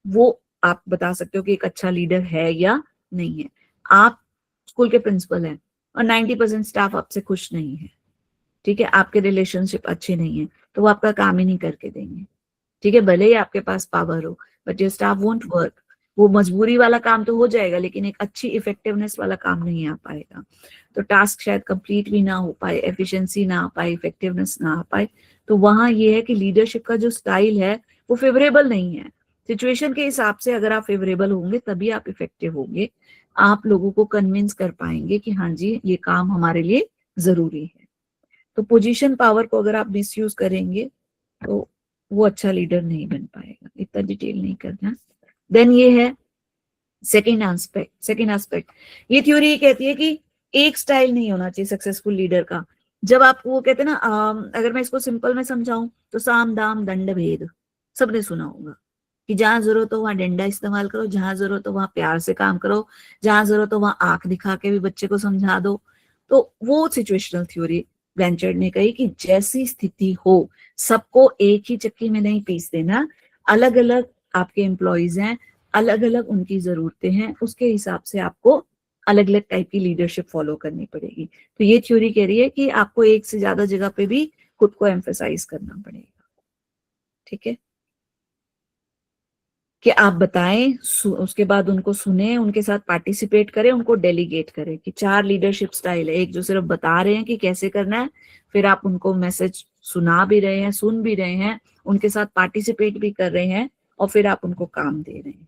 वो आप बता सकते हो कि एक अच्छा लीडर है या नहीं है। आप स्कूल के प्रिंसिपल हैं और 90% स्टाफ आपसे खुश नहीं है, ठीक है, आपके रिलेशनशिप अच्छे नहीं है, तो वो आपका काम ही नहीं करके देंगे। ठीक है, भले ही आपके पास पावर हो but your staff won't work. वो मजबूरी वाला काम तो हो जाएगा लेकिन एक अच्छी इफेक्टिवनेस वाला काम नहीं आ पाएगा, तो टास्क शायद कंप्लीट भी ना हो पाए, एफिशिएंसी ना आ पाए, इफेक्टिवनेस ना आ पाए। तो वहां ये है कि लीडरशिप का जो स्टाइल है वो फेवरेबल नहीं है। सिचुएशन के हिसाब से अगर आप फेवरेबल होंगे तभी आप इफेक्टिव होंगे, आप लोगों को कन्विंस कर पाएंगे कि हाँ जी ये काम हमारे लिए जरूरी है। तो पोजीशन पावर को अगर आप मिसयूज करेंगे तो वो अच्छा लीडर नहीं बन पाएगा, इतना डिटेल नहीं करना। देन ये है सेकेंड एस्पेक्ट। ये थ्योरी कहती है कि एक स्टाइल नहीं होना चाहिए सक्सेसफुल लीडर का। जब आप वो कहते हैं ना, अगर मैं इसको सिंपल में समझाऊं तो साम दाम दंड भेद सबने सुना होगा कि जहां जरूरत हो वहां डंडा इस्तेमाल करो, जहां जरूरत हो वहां प्यार से काम करो, जहां जरूरत हो वहां आंख दिखा के भी बच्चे को समझा दो। तो वो सिचुएशनल थ्योरी ब्लैंचार्ड ने कही कि जैसी स्थिति हो सबको एक ही चक्की में नहीं पीस देना, अलग अलग आपके एम्प्लॉइज हैं, अलग अलग उनकी जरूरतें हैं, उसके हिसाब से आपको अलग अलग टाइप की लीडरशिप फॉलो करनी पड़ेगी। तो ये थ्योरी कह रही है कि आपको एक से ज्यादा जगह पे भी खुद को एम्फेसाइज करना पड़ेगा। ठीक है, कि आप बताएं, उसके बाद उनको सुने, उनके साथ पार्टिसिपेट करें, उनको डेलीगेट करें। कि 4 लीडरशिप स्टाइल है, एक जो सिर्फ बता रहे हैं कि कैसे करना है, फिर आप उनको मैसेज सुना भी रहे हैं, सुन भी रहे हैं, उनके साथ पार्टिसिपेट भी कर रहे हैं और फिर आप उनको काम दे रहे हैं।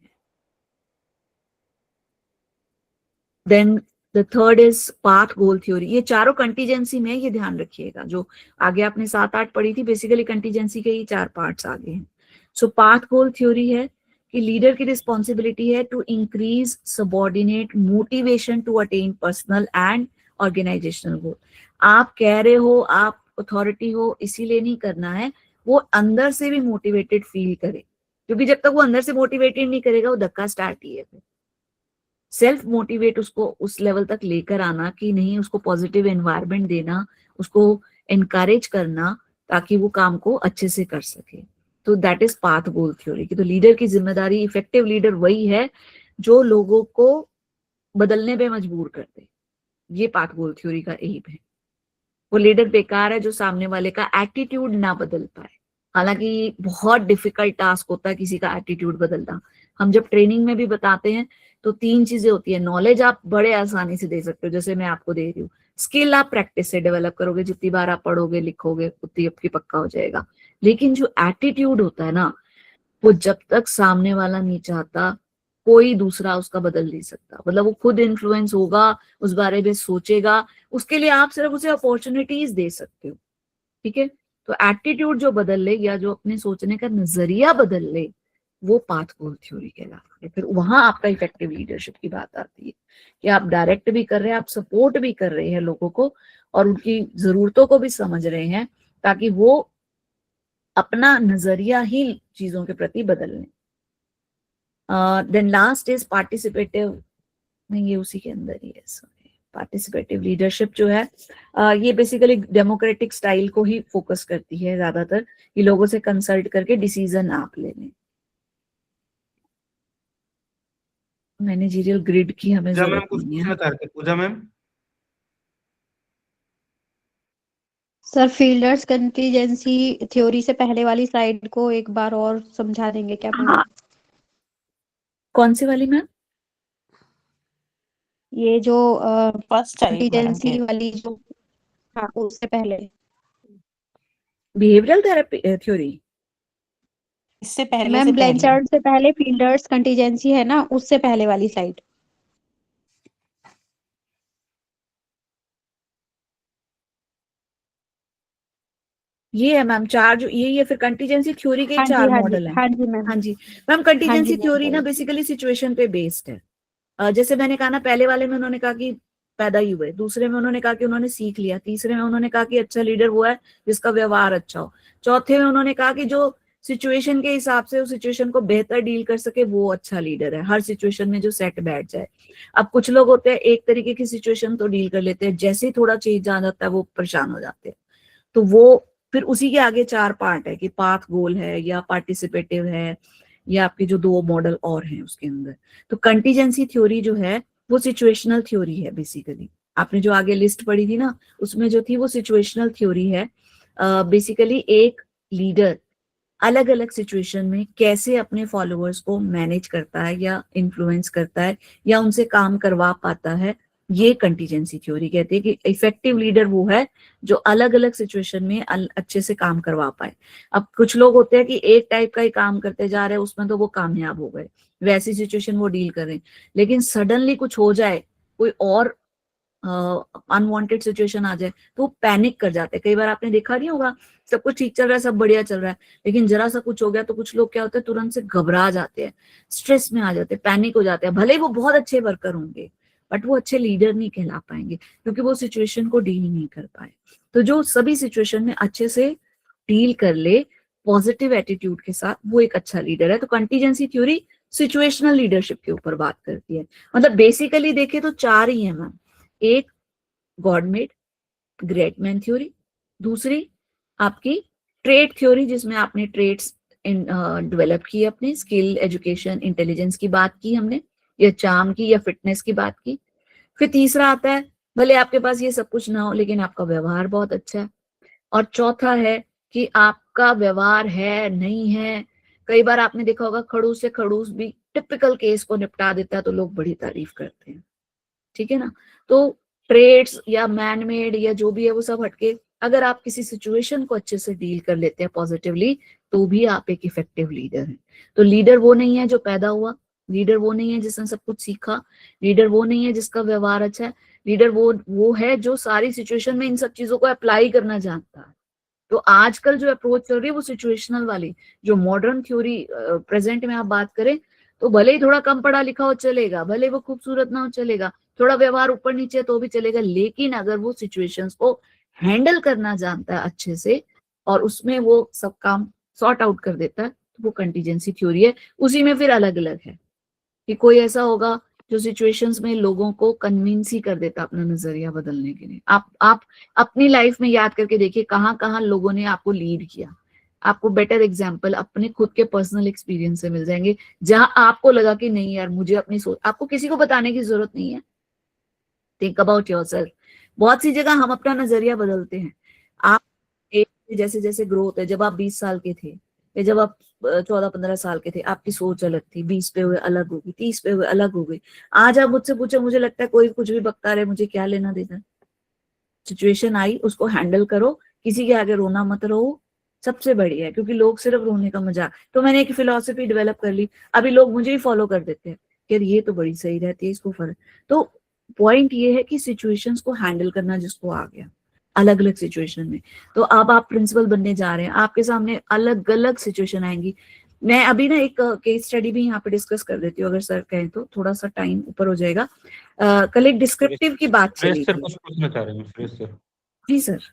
Then the third is path goal theory. ये चारों कंटीजेंसी में, ये ध्यान रखिएगा, जो आगे आपने 7-8 पढ़ी थी, बेसिकली कंटीजेंसी के ही 4 पार्ट्स आगे हैं। सो पाथ गोल थ्योरी है कि लीडर की रिस्पॉन्सिबिलिटी है to increase subordinate motivation to attain personal and organisational goal. आप कह रहे हो, आप अथॉरिटी हो, इसीलिए नहीं करना है, वो अंदर से भी मोटिवेटेड फील करे क्योंकि जब तक वो अंदर से मोटिवेटेड नहीं करेगा वो धक्का स्टार्ट ही है। सेल्फ मोटिवेट उसको उस लेवल तक लेकर आना कि नहीं, उसको पॉजिटिव एनवायरनमेंट देना, उसको एनकरेज करना ताकि वो काम को अच्छे से कर सके। तो that is path goal theory की। तो लीडर की जिम्मेदारी, इफेक्टिव लीडर वही है जो लोगों को बदलने पे मजबूर कर दे। ये पाथ गोल थ्योरी का एम है। वो लीडर बेकार है जो सामने वाले का एटीट्यूड ना बदल पाए। हालांकि बहुत डिफिकल्ट टास्क होता है किसी का एटीट्यूड बदलना। हम जब ट्रेनिंग में भी बताते हैं तो 3 चीजें होती है। नॉलेज आप बड़े आसानी से दे सकते हो, जैसे मैं आपको दे रही हूँ। स्किल आप प्रैक्टिस से डेवलप करोगे, जितनी बार आप पढ़ोगे लिखोगे उतनी आपकी पक्का हो जाएगा। लेकिन जो एटीट्यूड होता है ना, वो जब तक सामने वाला नहीं चाहता कोई दूसरा उसका बदल नहीं सकता। मतलब वो खुद इन्फ्लुएंस होगा, उस बारे में सोचेगा, उसके लिए आप सिर्फ उसे अपॉर्चुनिटीज दे सकते हो। ठीक है, तो एटीट्यूड जो बदल ले या जो अपने सोचने का नजरिया बदल ले, वो पाथ गोल थ्योरी कहलाती है। फिर वहां आपका इफेक्टिव लीडरशिप की बात आती है कि आप डायरेक्ट भी कर रहे हैं, आप सपोर्ट भी कर रहे हैं लोगों को और उनकी जरूरतों को भी समझ रहे हैं ताकि वो अपना नजरिया ही चीजों के प्रति बदल लें। देन लास्ट इज पार्टिसिपेटिव, नहीं ये उसी के अंदर ही है, पार्टिसिपेटिव लीडरशिप जो है ये बेसिकली डेमोक्रेटिक स्टाइल को ही फोकस करती है ज्यादातर, कि लोगों से कंसल्ट करके डिसीजन आप ले लें। मैनेजरियल ग्रिड की हमें पूजा मैम जरूरत कुछ नहीं है। पूछना चाह रहे थे। Pooja ma'am, sir Fiedler's contingency theory से पहले वाली स्लाइड को एक बार और समझा देंगे क्या मैम? हाँ, कौन सी वाली मैम? ये जो फर्स्ट आई मैडम कंटीजेंसी के वाली जो, हाँ उससे पहले। Behavioural therapy theory. इससे पहले मैम से ब्लैंचार्ड से पहले फील्डर्स कंटीजेंसी है ना, उससे पहले वाली स्लाइड। ये है मैम चार, जो ये फिर कंटीजेंसी थ्योरी के हाँ जी 4 हाँ जी मॉडल हैं। हाँ जी मैम। हाँ जी मैम, हाँ कंटीजेंसी जी मैम, थ्योरी ना sorry। बेसिकली सिचुएशन पे बेस्ड है। जैसे मैंने कहा ना, पहले वाले में उन्होंने कहा कि पैदा ही हुए, दूसरे में उन्होंने कहा कि उन्होंने सीख लिया, तीसरे में उन्होंने कहा कि अच्छा लीडर वो है जिसका व्यवहार अच्छा हो, चौथे में उन्होंने कहा कि जो सिचुएशन के हिसाब से उस सिचुएशन को बेहतर डील कर सके वो अच्छा लीडर है, हर सिचुएशन में जो सेट बैठ जाए। अब कुछ लोग होते हैं एक तरीके की सिचुएशन तो डील कर लेते हैं, जैसे ही थोड़ा चेंज आ जाता है वो परेशान हो जाते हैं। तो वो फिर उसी के आगे 4 पार्ट है कि पाथ गोल है या पार्टिसिपेटिव है या आपके जो 2 मॉडल और हैं उसके अंदर। तो कंटीजेंसी थ्योरी जो है वो सिचुएशनल थ्योरी है बेसिकली। आपने जो आगे लिस्ट पढ़ी थी ना, उसमें जो थी वो सिचुएशनल थ्योरी है। बेसिकली एक लीडर अलग अलग सिचुएशन में कैसे अपने फॉलोअर्स को मैनेज करता है या इन्फ्लुएंस करता है या उनसे काम करवा पाता है, ये कंटीजेंसी थ्योरी कहती है कि इफेक्टिव लीडर वो है जो अलग अलग सिचुएशन में अच्छे से काम करवा पाए। अब कुछ लोग होते हैं कि एक टाइप का ही काम करते जा रहे हैं, उसमें तो वो कामयाब हो गए, वैसी सिचुएशन वो डील कर रहे हैं। लेकिन सडनली कुछ हो जाए, कोई और अनवांटेड सिचुएशन आ जाए तो वो पैनिक कर जाते हैं। कई बार आपने देखा नहीं होगा, सब कुछ ठीक चल रहा है, सब बढ़िया चल रहा है, लेकिन जरा सा कुछ हो गया तो कुछ लोग क्या होते हैं, तुरंत से घबरा जाते हैं, स्ट्रेस में आ जाते हैं, पैनिक हो जाते हैं। भले ही वो बहुत अच्छे वर्कर होंगे बट वो अच्छे लीडर नहीं कहला पाएंगे क्योंकि वो सिचुएशन को डील नहीं कर पाए। तो जो सभी सिचुएशन में अच्छे से डील कर ले पॉजिटिव एटीट्यूड के साथ, वो एक अच्छा लीडर है। तो कंटीजेंसी थ्योरी सिचुएशनल लीडरशिप के ऊपर बात करती है। मतलब बेसिकली देखे तो 4 ही है मैम। एक गॉडमेड ग्रेट मैन थ्योरी, दूसरी आपकी ट्रेड थ्योरी जिसमें आपने ट्रेड्स डेवलप किए, अपने स्किल एजुकेशन इंटेलिजेंस की बात की हमने, या चार्म की या फिटनेस की बात की। फिर तीसरा आता है भले आपके पास ये सब कुछ ना हो लेकिन आपका व्यवहार बहुत अच्छा है। और चौथा है कि आपका व्यवहार है नहीं है। कई बार आपने देखा होगा खड़ूस से खड़ूस भी टिपिकल केस को निपटा देता है तो लोग बड़ी तारीफ करते हैं। ठीक है ना। तो ट्रेड्स या मैनमेड या जो भी है वो सब हटके अगर आप किसी सिचुएशन को अच्छे से डील कर लेते हैं पॉजिटिवली, तो भी आप एक इफेक्टिव लीडर हैं। तो लीडर वो नहीं है जो पैदा हुआ, लीडर वो नहीं है जिसने सब कुछ सीखा, लीडर वो नहीं है जिसका व्यवहार अच्छा है, लीडर वो है जो सारी सिचुएशन में इन सब चीजों को अप्लाई करना जानता है। तो आजकल जो अप्रोच चल रही है वो सिचुएशनल वाली, जो मॉडर्न थ्योरी प्रेजेंट में आप बात करें तो भले ही थोड़ा कम पढ़ा लिखा हो चलेगा, भले वो खूबसूरत ना हो चलेगा, थोड़ा व्यवहार ऊपर नीचे तो भी चलेगा, लेकिन अगर वो सिचुएशंस को हैंडल करना जानता है अच्छे से और उसमें वो सब काम सॉर्ट आउट कर देता है, तो वो कंटीजेंसी थ्योरी है। उसी में फिर अलग अलग है कि कोई ऐसा होगा जो सिचुएशंस में लोगों को कन्विंस ही कर देता अपना नजरिया बदलने के लिए। आप अपनी लाइफ में याद करके देखिए कहाँ कहाँ लोगों ने आपको लीड किया। आपको बेटर एग्जाम्पल अपने खुद के पर्सनल एक्सपीरियंस से मिल जाएंगे, जहां आपको लगा कि नहीं यार मुझे अपनी सोच, आपको किसी को बताने की जरूरत नहीं है। Think about yourself. बहुत सी जगह हम अपना नजरिया बदलते हैं। आप जैसे जैसे ग्रोथ है, जब आप 20 साल के थे या जब आप 14-15 साल के थे, आपकी सोच अलग थी, 20 पे हुए अलग हो गई, 30 पे हुए अलग हो गई। आज आप मुझसे पूछो, मुझे लगता है कोई कुछ भी बकता रहे, मुझे क्या लेना देना। सिचुएशन आई, उसको हैंडल करो, किसी के आगे रोना मत रहो, सबसे बढ़िया है। क्योंकि लोग सिर्फ रोने का मजाक, तो मैंने एक फिलॉसफी डेवलप कर ली, अभी लोग मुझे ही फॉलो कर देते हैं कि ये तो बड़ी सही रहती है, इसको फर्क। तो पॉइंट ये है कि सिचुएशंस को हैंडल करना जिसको आ गया अलग अलग सिचुएशन में। तो अब आप प्रिंसिपल बनने जा रहे हैं, आपके सामने अलग अलग सिचुएशन आएंगी। मैं अभी ना एक केस स्टडी भी यहाँ पे डिस्कस कर देती हूँ, अगर सर कहें तो, थोड़ा सा टाइम ऊपर हो जाएगा। कल एक डिस्क्रिप्टिव की बात चली सर थी। कुछ पूछना चाह रहे हैं सुरेश सर। जी सर।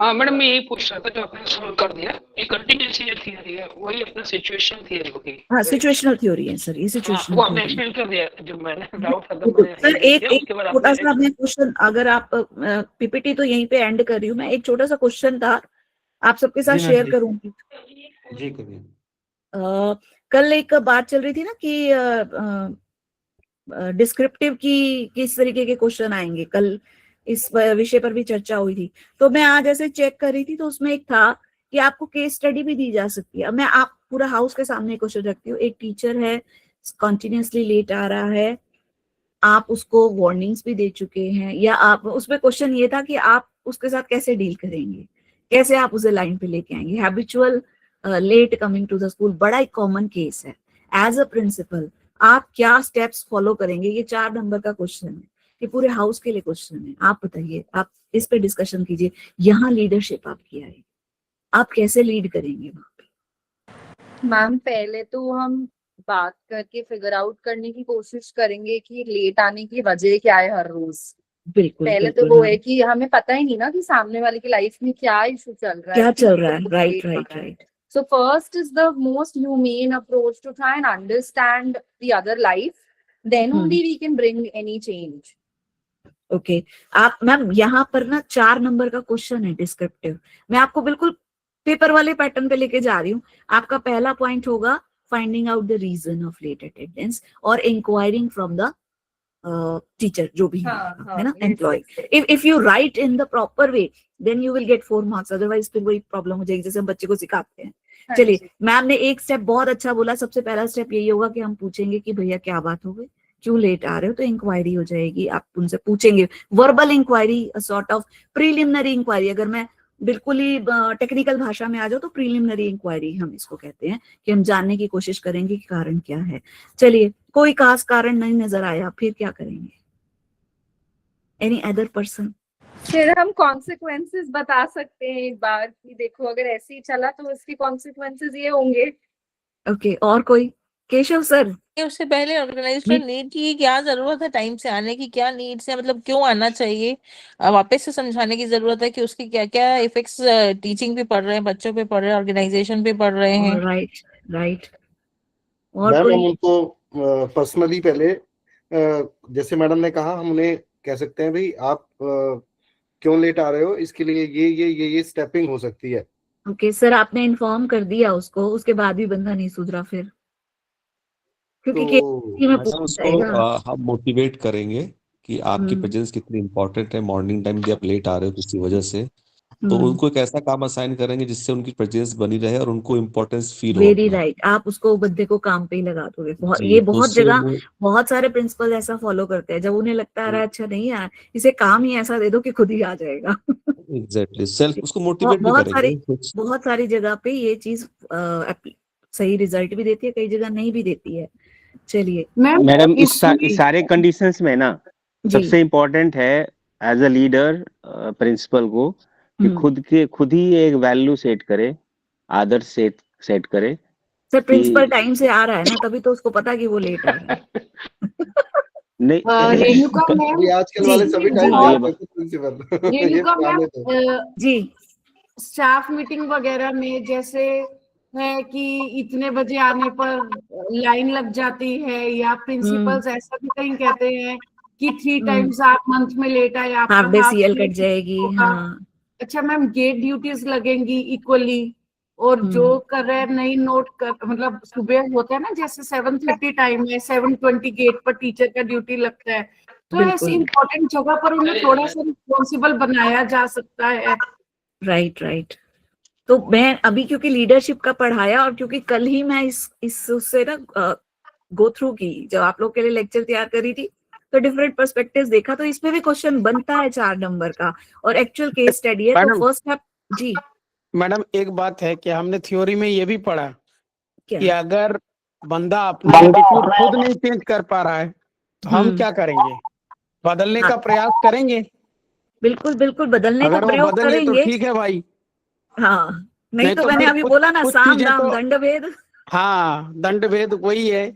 हाँ मैडम, मैं यही पूछ रहा था जो आपने सॉल्व कर दिया, ये कंटीन्यूसी थियरी है, वही अपना सिचुएशन थियरी होगी। हाँ सिचुएशनल थ्योरी है सर, ये हाँ, सिचुएशनल वो आपने थ्योरी। एक्सप्लेन कर दिया, जो मैंने डाउट था तो बिल्कुल। मैंने सर highlight एक किया, एक उसके बाद छोटा आपने सा मैं क्वेश्चन, अगर आप पीपीटी तो यहीं पे एंड कर रही हूँ मैं, एक छोटा सा क्वेश्चन था आप सबके साथ जी मैम, शेयर जी। करूंगी। जी करिए। कल एक बात चल रही थी ना कि डिस्क्रिप्टिव की किस तरीके के क्वेश्चन आएंगे, कल इस विषय पर भी चर्चा हुई थी। तो मैं आज ऐसे चेक कर रही थी, तो उसमें एक था कि आपको केस स्टडी भी दी जा सकती है। अब मैं आप पूरा हाउस के सामने क्वेश्चन रखती हूँ, एक टीचर है कंटिन्यूअसली लेट आ रहा है, आप उसको वार्निंग्स भी दे चुके हैं, या आप उसमें क्वेश्चन ये था कि आप उसके साथ कैसे डील करेंगे, कैसे आप उसे लाइन पे लेके आएंगे। Habitual late coming to the school बड़ा एक कॉमन केस है। एज अ प्रिंसिपल आप क्या स्टेप्स फॉलो करेंगे, ये 4 नंबर का क्वेश्चन है, ये पूरे हाउस के लिए क्वेश्चन है। आप बताइए, आप इस पे डिस्कशन कीजिए। यहाँ लीडरशिप आपकी आएगी, आप कैसे लीड करेंगे वहां पे। मैम पहले तो हम बात करके फिगर आउट करने की कोशिश करेंगे कि लेट आने की वजह क्या है हर रोज। बिल्कुल पहले बिल्कुल, तो वो हाँ। है कि हमें पता ही नहीं ना कि सामने वाले की लाइफ में क्या इशू चल रहा क्या है, चल रहा है, right right right. So first is the most humane approach to try and understand the other life. Then only we can bring any change. Okay आप मैम यहाँ पर ना 4 नंबर का क्वेश्चन है डिस्क्रिप्टिव। मैं आपको बिल्कुल पेपर वाले पैटर्न पे लेके जा रही हूँ। आपका पहला पॉइंट होगा finding out the reason of late attendance और इंक्वायरिंग फ्रॉम द टीचर जो भी है ना, employ. If you write in the proper way then you will get 4 marks, otherwise फिर वही प्रॉब्लम हो जाएगी जैसे हम बच्चे को सिखाते हैं। चलिए, मैम ने एक स्टेप बहुत अच्छा बोला। सबसे पहला स्टेप यही होगा कि हम पूछेंगे कि भैया क्या बात हो गई, क्यों लेट आ रहे हो, तो इंक्वायरी हो जाएगी। आप उनसे पूछेंगे, verbal inquiry, sort of preliminary inquiry. अगर मैं बिल्कुल ही टेक्निकल भाषा में आ जाओ तो प्रीलिमिनरी इंक्वायरी हम इसको कहते हैं, कि हम जानने की कोशिश करेंगे कि कारण क्या है। चलिए, कोई खास कारण नहीं नजर आया, फिर क्या करेंगे? Any other person? फिर हम कॉन्सिक्वेंसेस बता सकते हैं एक बार कि देखो अगर ऐसे ही चला तो इसके कॉन्सिक्वेंसेस ये होंगे। ओके, और कोई? केशव सर। उससे पहले ऑर्गेनाइजेशन नीड की क्या जरूरत है, टाइम से आने की क्या नीड्स है, मतलब क्यों आना चाहिए, वापस से समझाने की जरूरत है कि उसकी क्या क्या इफेक्ट्स टीचिंग पे पड़ रहे हैं, बच्चों पे पड़ रहे हैं, ऑर्गेनाइजेशन पे पड़ रहे हैं। Right right. और मैम कोई? हम उनको पर्सनली पहले जैसे मैडम ने कहा, हम उन्हें कह सकते हैं भाई आप क्यों लेट आ रहे हो, इसके लिए ये स्टेपिंग हो सकती है। ओके सर, आपने इन्फॉर्म कर दिया उसको, उसके बाद भी बंदा नहीं सुधरा फिर, क्योंकि में तो पूछ जाएगा। हम मोटिवेट करेंगे कि आपकी प्रेजेंस कितनी इंपॉर्टेंट है, मॉर्निंग टाइम भी आप लेट आ रहे हो किसी वजह से, तो उनको एक ऐसा काम असाइन करेंगे जिससे उनकी प्रेजेंस बनी रहे और उनको इम्पोर्टेंस फील हो। वेरी राइट, आप उसको बंदे को काम पे ही लगा दोगे। ये तो बहुत उससे जगह वो बहुत सारे प्रिंसिपल ऐसा फॉलो करते हैं, जब उन्हें लगता है अच्छा नहीं यार, इसे काम ही ऐसा दे दो कि खुद ही आ जाएगा। एग्जैक्टली सेल्फ उसको मोटिवेट भी करेंगे। बहुत सारी जगह पे ये चीज सही रिजल्ट भी देती है, कई जगह नहीं भी देती है। चलिए मैडम, इस सारे कंडीशंस में ना जी, सबसे इम्पोर्टेंट है एज अ लीडर प्रिंसिपल को कि खुद ही एक वैल्यू सेट करे, आदर्श सेट करे। सर प्रिंसिपल टाइम से आ रहा है ना, तभी तो उसको पता कि वो लेट आ रहा है। नहीं रेणुका मैम, आजकल वाले सभी टाइम रेणुका मैम, जी स्टाफ मीटिंग वगैरह में जैसे है कि इतने बजे आने पर लाइन लग जाती है, या प्रिंसिपल्स ऐसा भी कहीं कहते हैं कि 3 टाइम्स आप मंथ में लेट आए हाफ आपका डे हाफ सीएल कट जाएगी। होगा। हाँ। अच्छा मैम, गेट ड्यूटीज लगेंगी इक्वली, और जो कर रहे हैं नहीं नोट कर, मतलब सुबह होता है ना जैसे 7:30 टाइम है, 7:20 गेट पर टीचर का ड्यूटी लगता है, तो ऐसी इंपॉर्टेंट जगह पर उन्हें थोड़ा सा रिस्पॉन्सिबल बनाया जा सकता है। Right right. तो मैं अभी क्योंकि लीडरशिप का पढ़ाया, और क्योंकि कल ही मैं इस उससे ना गो थ्रू की, जब आप लोग के लिए लेक्चर तैयार करी थी, तो डिफरेंट पर्सपेक्टिव्स देखा, तो इसमें भी क्वेश्चन बनता है 4 नंबर का, और एक्चुअल केस स्टडी है। तो फर्स्ट स्टेप जी मैडम एक बात है कि हमने थ्योरी में ये भी पढ़ा क्या? कि अगर बंदा अपना एटीट्यूड खुद नहीं चेंज कर पा रहा है तो हम क्या करेंगे? बदलने का प्रयास करेंगे। बिल्कुल बिल्कुल, बदलने का अगर वो प्रयोग बदले तो करेंगे। ठीक है भाई। हाँ, नहीं तो मैंने फिर अभी बोला ना, कुछ साम चीजें दाम तो दंड भेद। हाँ, दंड भेद वही है,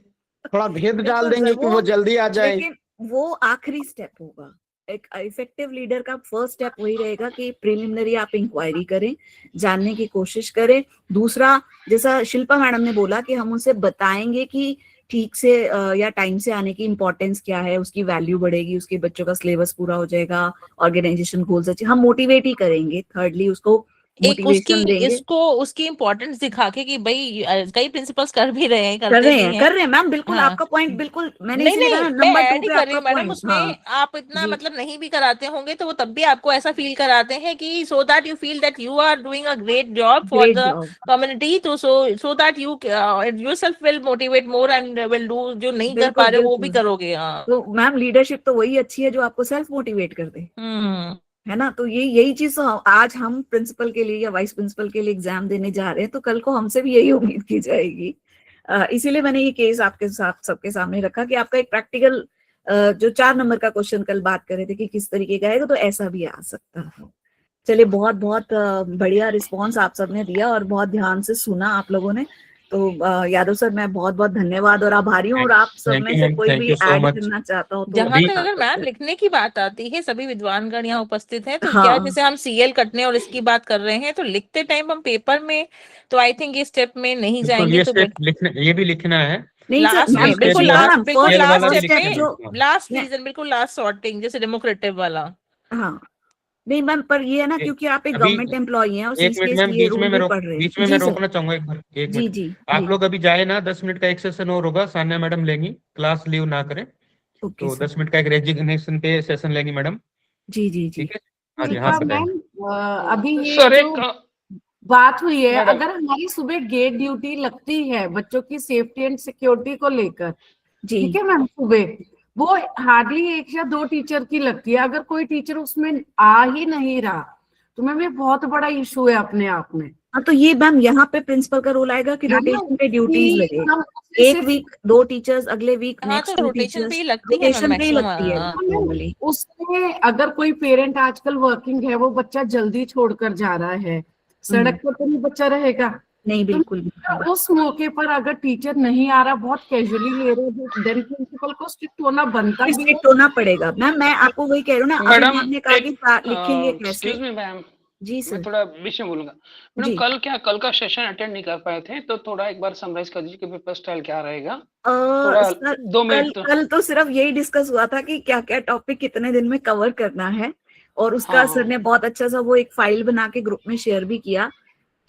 थोड़ा भेद डाल बिल्कुल देंगे सर, कि वो जल्दी आ जाए। लेकिन वो आखिरी स्टेप होगा। एक इफेक्टिव लीडर का फर्स्ट स्टेप वही रहेगा कि प्रिलिमिनरी आप इंक्वायरी करें, जानने की कोशिश करें। दूसरा, जैसा शिल्पा मैडम ने बोला कि हम उनसे बताएंगे कि ठीक से या टाइम से आने की इम्पोर्टेंस क्या है, उसकी वैल्यू बढ़ेगी, उसके बच्चों का सिलेबस पूरा हो जाएगा, ऑर्गेनाइजेशन गोल्स अच्छे, हम मोटिवेट ही करेंगे। थर्डली उसको एक उसकी मोटिवेशन देंगे। इसको उसकी इम्पोर्टेंस दिखा के कि भाई कई प्रिंसिपल्स कर भी रहे हैं, कर करते रहे भी हैं हैं। कर रहे हैं मैम, बिल्कुल हाँ। आपका पॉइंट, बिल्कुल मैंने नहीं इसीलिए कहा नहीं, मैं नंबर 2 ऐड ही पे कर रही आपका हूँ मैडम, पॉइंट। उसमें हाँ आप इतना जी मतलब नहीं भी कराते होंगे तो वो तब भी आपको ऐसा फील कराते हैं कि so that you feel that you are doing a great job for great the job. Community, तो so that you yourself will motivate more and will do, जो नहीं कर पा बिल्कुल रहे हो वो भी बिल्कुल। करोगे। हाँ। तो मैम लीडरशिप तो वही अच्छी है जो आपको सेल्फ मोटिवेट कर दे, है ना। तो यही चीज तो आज हम प्रिंसिपल के लिए या वाइस प्रिंसिपल के लिए एग्जाम देने जा रहे हैं, तो कल को हमसे भी यही उम्मीद की जाएगी। इसीलिए मैंने ये केस आपके साथ सबके सामने रखा कि आपका एक प्रैक्टिकल जो 4 नंबर का क्वेश्चन कल बात कर रहे थे कि किस तरीके का है, तो ऐसा भी आ सकता है। चलिए, बहुत बहुत बढ़िया रिस्पॉन्स आप सबने दिया और बहुत ध्यान से सुना आप लोगों ने। तो यादव सर, मैं बहुत बहुत धन्यवाद और आभारी हूँ, और आप सब में से कोई भी ऐड करना चाहता हो तो जहां तक बता अगर मैम सकते हैं। लिखने की बात आती है, सभी विद्वानगण यहाँ उपस्थित हैं, तो हाँ। क्या जैसे हम सीएल कटने और इसकी बात कर रहे हैं, तो लिखते टाइम हम पेपर में तो आई थिंक ये स्टेप में नहीं जाएंगे, तो ये भी लिखना है। नहीं सर, लास्ट मैम में बिल्कुल जो है, लास्ट CL वाला भी स्टेप लिखना में, जो लास्ट रीजन, बिल्कुल लास्ट सॉर्टिंग, जैसे डेमोक्रेटिव वाला। हाँ नहीं मैम, पर ये है ना, क्योंकि आप एक अभी गवर्नमेंट एम्प्लॉई हैं और एक मिनट मैम, ये रूल भी पढ़ रहे हैं। बीच में मैं जी सर। रोकना चाहूंगा एक जी मिनट। जी आप जी। लोग अभी जाए ना, 10 मिनट का एक सेशन और होगा, सान्या मैडम लेंगी, क्लास लीव ना करें। ओके तो सर। 10 मिनट का एक रेजिग्नेशन पे सेशन लेंगी मैडम। जी जी जी। ठीक है, हाँ जी, हाँ बताएं। मैम अभी ये सर जो बात हुई है, मैडम। अगर हमारी सुबह गेट ड्यूटी लगती है बच्चों की सेफ्टी एंड सिक्योरिटी को लेकर, जी ठीक है मैम, सुबह वो हार्डली 1 या 2 टीचर की लगती है। अगर कोई टीचर उसमें आ ही नहीं रहा तो मैम ये बहुत बड़ा इशू है अपने आप में। हाँ, तो ये मैम यहाँ पे प्रिंसिपल का रोल आएगा कि रोटेशन पे ड्यूटीज लगे। एक वीक 2 टीचर्स, अगले वीक हाँ, नेक्स्ट तो 2 रोटेशन पे टीचर्स, ही लगती है मैम रोटेशन पे ही मैक्सिमम। लगती है नॉर्मली। उसमें अगर कोई पेरेंट आजकल वर्किंग है, वो बच्चा जल्दी छोड़कर जा रहा है, सड़क पर तो नहीं बच्चा रहेगा। नहीं बिल्कुल तो उस मौके पर अगर टीचर नहीं आ रहा, बहुत कैजुअली ले रहे हैं, देन प्रिंसिपल को स्ट्रिक्ट होना बनता भी है। स्ट्रिक्ट होना पड़ेगा मैम। मैं आपको वही कह रही हूँ ना, अभी मैडम मैम ने कहा कि लिखेंगे कैसे। एक्सक्यूज मी मैम, जी सर। मैं थोड़ा बीच में बोलूंगा मैडम। कल का सेशन अटेंड नहीं कर पाए थे, तो थोड़ा एक बार समराइज कर दीजिए कि पेपर स्टाइल क्या रहेगा। थोड़ा सर 2 मिनट तो। कल तो सिर्फ यही डिस्कस हुआ था कि क्या क्या टॉपिक कितने दिन में कवर करना है, और उसका हाँ, सर ने बहुत अच्छा सा वो एक फाइल बना के ग्रुप में शेयर भी किया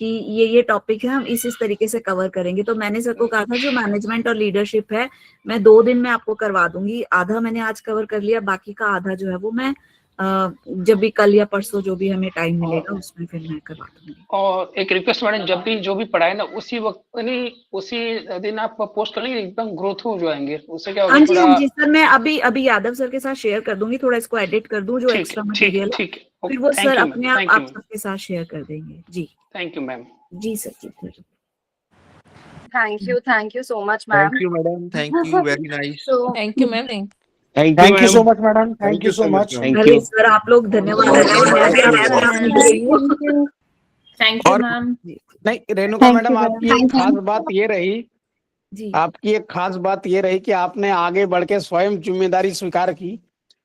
कि ये टॉपिक है, हम इस तरीके से कवर करेंगे। तो मैंने सर को कहा था जो मैनेजमेंट और लीडरशिप है, मैं 2 दिन में आपको करवा दूंगी। आधा मैंने आज कवर कर लिया, बाकी का आधा जो है वो मैं जब भी कल या परसों जो भी हमें टाइम मिलेगा उसमें फिर मैं करवा दूंगी। और एक रिक्वेस्ट मैडम, जब भी जो भी पढ़ाए ना, उसी वक्त नहीं उसी दिन आप पोस्ट कर लेंगे, एकदम ग्रोथ हो जाएंगे, उससे क्या हाँ होगा जी थोड़ा। हाँ जी सर, मैं अभी यादव सर के साथ शेयर कर दूंगी, थोड़ा इसको एडिट कर दूं जो एक्स्ट्रा मटेरियल है, फिर वो सर अपने आप आप सबके साथ शेयर कर देंगे। जी थैंक यू मैम। जी सर जी sir. Thank you so much, ma'am. Thank you, madam. Thank you. Very nice. So, thank you ma'am. Thank you so much madam, thank you so much. अरे sir आप लोग धन्यवाद। thank you, और ma'am. नहीं Renuka madam, आपकी एक खास बात ये रही, आपकी एक खास बात ये रही कि आपने आगे बढ़ के स्वयं जिम्मेदारी स्वीकार की,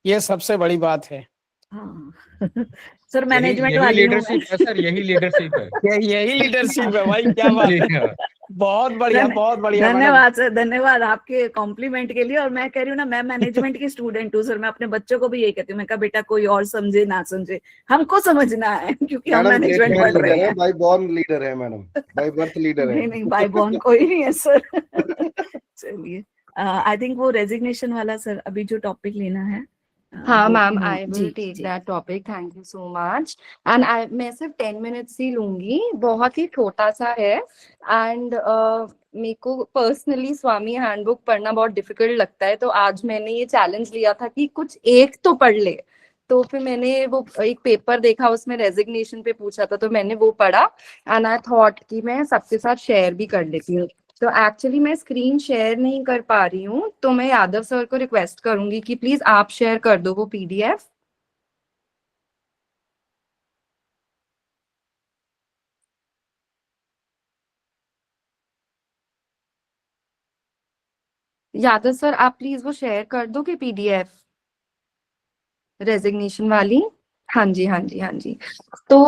ये सबसे बड़ी बात है। हाँ सर यही मैनेजमेंट यही वाली हूँ मैं। लीडरशिप है सर, यही लीडरशिप है। यही लीडरशिप है भाई, क्या बात जी है। हाँ। बहुत बढ़िया, बहुत बढ़िया मैडम। धन्यवाद सर, धन्यवाद आपके कॉम्प्लीमेंट के लिए। और मैं कह रही हूँ ना, मैं मैनेजमेंट की स्टूडेंट हूँ सर, मैं अपने बच्चों को भी यही कहती हूँ, मैं कहा बेटा कोई और समझे ना समझे, हमको समझना है क्योंकि हम मैडम मैनेजमेंट पढ़ रहे हैं। बाय बॉर्न लीडर है मैडम, बाय बर्थ लीडर है। नहीं बाय बॉर्न कोई नहीं है सर। चलिए आई थिंक वो रेजिग्नेशन वाला सर अभी जो टॉपिक लेना है। हाँ वो मैम, उन्होंने- आई जी विल टेक जी that topic, thank you so much. And मैं सिर्फ 10 मिनट्स ही लूंगी, बहुत ही छोटा सा है। एंड मेरे को पर्सनली स्वामी हैंडबुक पढ़ना बहुत डिफिकल्ट लगता है, तो आज मैंने ये चैलेंज लिया था कि कुछ एक तो पढ़ ले। तो फिर मैंने वो एक पेपर देखा, उसमें रेजिग्नेशन पे पूछा था, तो मैंने वो पढ़ा। एंड आई थॉट कि मैं सबके साथ शेयर भी कर लेती हूँ। तो एक्चुअली मैं स्क्रीन शेयर नहीं कर पा रही हूँ, तो मैं यादव सर को रिक्वेस्ट करूंगी कि प्लीज आप शेयर कर दो वो पीडीएफ। यादव सर आप प्लीज वो शेयर कर दो कि पीडीएफ रेजिग्नेशन वाली। हाँ जी हाँ जी हाँ जी। तो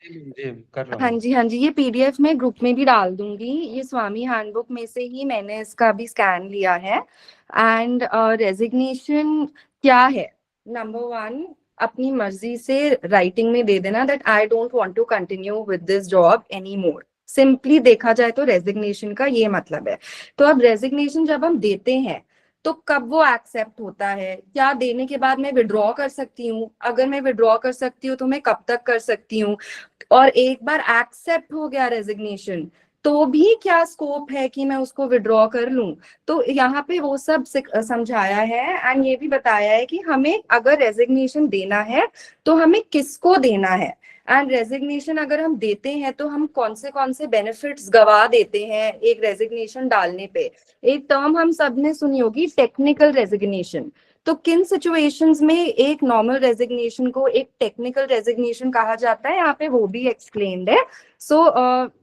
जी कर रहा हाँ हूँ। जी हाँ जी, ये पीडीएफ मैं ग्रुप में भी डाल दूंगी। ये स्वामी हैंडबुक में से ही मैंने इसका भी स्कैन लिया है। एंड रेजिग्नेशन क्या है? नंबर 1, अपनी मर्जी से राइटिंग में दे देना that I don't want to continue with this job any more. Simply देखा जाए तो रेजिग्नेशन का ये मतलब है। तो अब रेजिग्नेशन जब हम देते हैं तो कब वो एक्सेप्ट होता है? क्या देने के बाद मैं विड्रॉ कर सकती हूँ? अगर मैं विड्रॉ कर सकती हूँ तो मैं कब तक कर सकती हूँ? और एक बार एक्सेप्ट हो गया रेजिग्नेशन तो भी क्या स्कोप है कि मैं उसको विड्रॉ कर लूं? तो यहाँ पे वो सब समझाया है। एंड ये भी बताया है कि हमें अगर रेजिग्नेशन देना है तो हमें किसको देना है। एंड रेजिग्नेशन अगर हम देते हैं तो हम कौन से बेनिफिट्स गवा देते हैं एक रेजिग्नेशन डालने पे। एक टर्म हम सब ने सुनी होगी, टेक्निकल रेजिग्नेशन। तो किन सिचुएशंस में एक नॉर्मल रेजिग्नेशन को एक टेक्निकल रेजिग्नेशन कहा जाता है, यहाँ पे वो भी एक्सप्लेन्ड है। So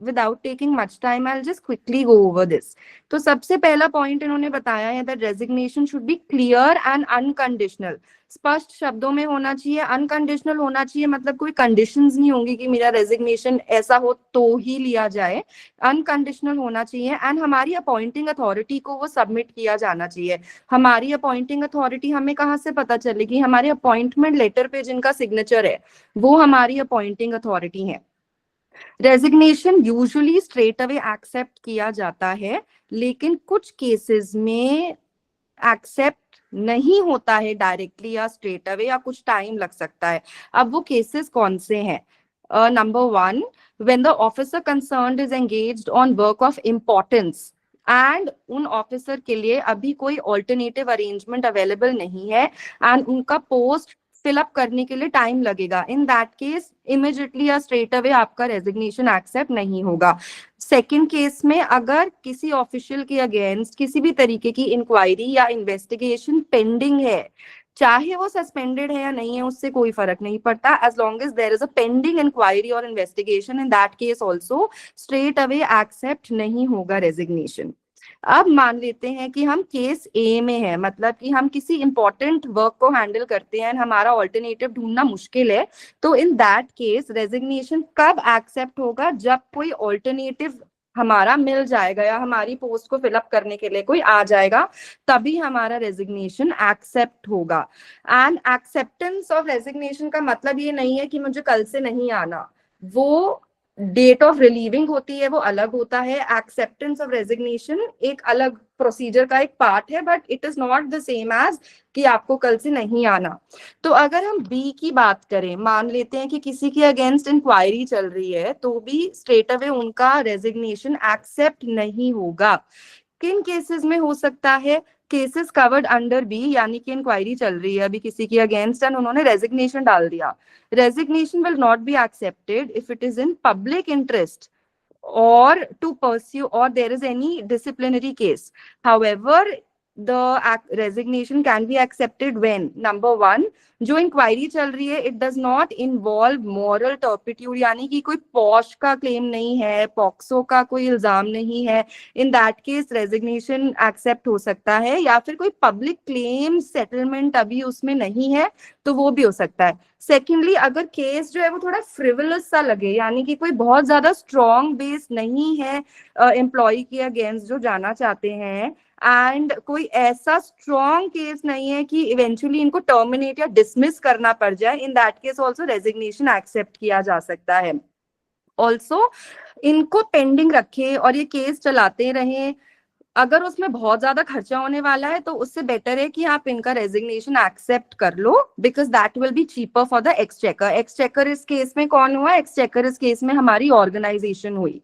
without taking much time I will just quickly go over this. तो सबसे पहला पॉइंट इन्होंने बताया है that resignation should be clear and unconditional. स्पष्ट शब्दों में होना चाहिए, अनकंडीशनल होना चाहिए, मतलब कोई कंडीशंस नहीं होंगी कि मेरा रेजिग्नेशन ऐसा हो तो ही लिया जाए। अनकंडीशनल होना चाहिए। एंड हमारी अपॉइंटिंग अथॉरिटी को वो सबमिट किया जाना चाहिए। हमारी अपॉइंटिंग अथॉरिटी हमें कहाँ से पता चलेगी? हमारे अपॉइंटमेंट लेटर पे जिनका सिग्नेचर है वो हमारी अपॉइंटिंग अथॉरिटी है। Resignation usually straight away accept किया जाता है, लेकिन कुछ केसेस में एक्सेप्ट नहीं होता है डायरेक्टली या स्ट्रेट अवे, या कुछ टाइम लग सकता है। अब वो केसेस कौन से हैं? Number 1, when the officer concerned is engaged on work of importance and उन ऑफिसर के लिए अभी कोई ऑल्टरनेटिव अरेंजमेंट अवेलेबल नहीं है एंड उनका पोस्ट फिलअप करने के लिए टाइम लगेगा। इन दैट केस इमिडिएटली या स्ट्रेट अवे आपका रेजिग्नेशन एक्सेप्ट नहीं होगा। सेकंड केस में अगर किसी ऑफिशियल के अगेंस्ट किसी भी तरीके की इंक्वायरी या इन्वेस्टिगेशन पेंडिंग है, चाहे वो सस्पेंडेड है या नहीं है उससे कोई फर्क नहीं पड़ता, as long as there is a pending inquiry और investigation, in that case also straight away accept नहीं होगा रेजिग्नेशन। अब मान लेते हैं कि हम केस ए में है, मतलब कि हम किसी इंपॉर्टेंट वर्क को हैंडल करते हैं, हमारा ऑल्टरनेटिव ढूंढना मुश्किल है। तो इन दैट केस रेजिग्नेशन कब एक्सेप्ट होगा? जब कोई ऑल्टरनेटिव हमारा मिल जाएगा या हमारी पोस्ट को फिलअप करने के लिए कोई आ जाएगा, तभी हमारा रेजिग्नेशन एक्सेप्ट होगा। एंड एक्सेप्टेंस ऑफ रेजिग्नेशन का मतलब ये नहीं है कि मुझे कल से नहीं आना, वो डेट ऑफ रिलीविंग होती है वो अलग होता है। एक्सेप्टेंस ऑफ रेजिग्नेशन एक अलग प्रोसीजर का एक पार्ट है, but it is not the same as कि आपको कल से नहीं आना। तो अगर हम बी की बात करें, मान लेते हैं कि किसी के अगेंस्ट इंक्वायरी चल रही है, तो भी स्ट्रेट अवे उनका रेजिग्नेशन एक्सेप्ट नहीं होगा। किन केसेस में हो सकता है? केसेस कवर्ड अंडर बी, यानी कि इंक्वायरी चल रही है अभी किसी के अगेंस्ट एंड उन्होंने रेजिग्नेशन डाल दिया। Resignation will not be accepted if it is in public interest or to pursue or there is any disciplinary case. However, the resignation can be accepted when, number 1, जो inquiry चल रही है it does not involve moral turpitude, यानी कि कोई posh का claim नहीं है, पॉक्सो का कोई इल्जाम नहीं है, in that case resignation accept हो सकता है, या फिर कोई पब्लिक क्लेम सेटलमेंट अभी उसमें नहीं है तो वो भी हो सकता है। सेकेंडली, अगर केस जो है वो थोड़ा फ्रिवलस सा लगे, यानी कि कोई बहुत ज्यादा स्ट्रॉन्ग बेस नहीं है एम्प्लॉय के अगेंस्ट जो जाना चाहते हैं, एंड कोई ऐसा स्ट्रॉन्ग केस नहीं है कि इवेंचुअली इनको टर्मिनेट या डिसमिस करना पड़ जाए, in that case also resignation accept किया जा सकता है। ऑल्सो इनको पेंडिंग रखे और ये केस चलाते रहें, अगर उसमें बहुत ज्यादा खर्चा होने वाला है तो उससे बेटर है कि आप इनका रेजिग्नेशन एक्सेप्ट कर लो, because that will be cheaper for the exchequer. Exchequer इस केस में कौन हुआ? एक्सचेकर इस केस में हमारी ऑर्गेनाइजेशन हुई।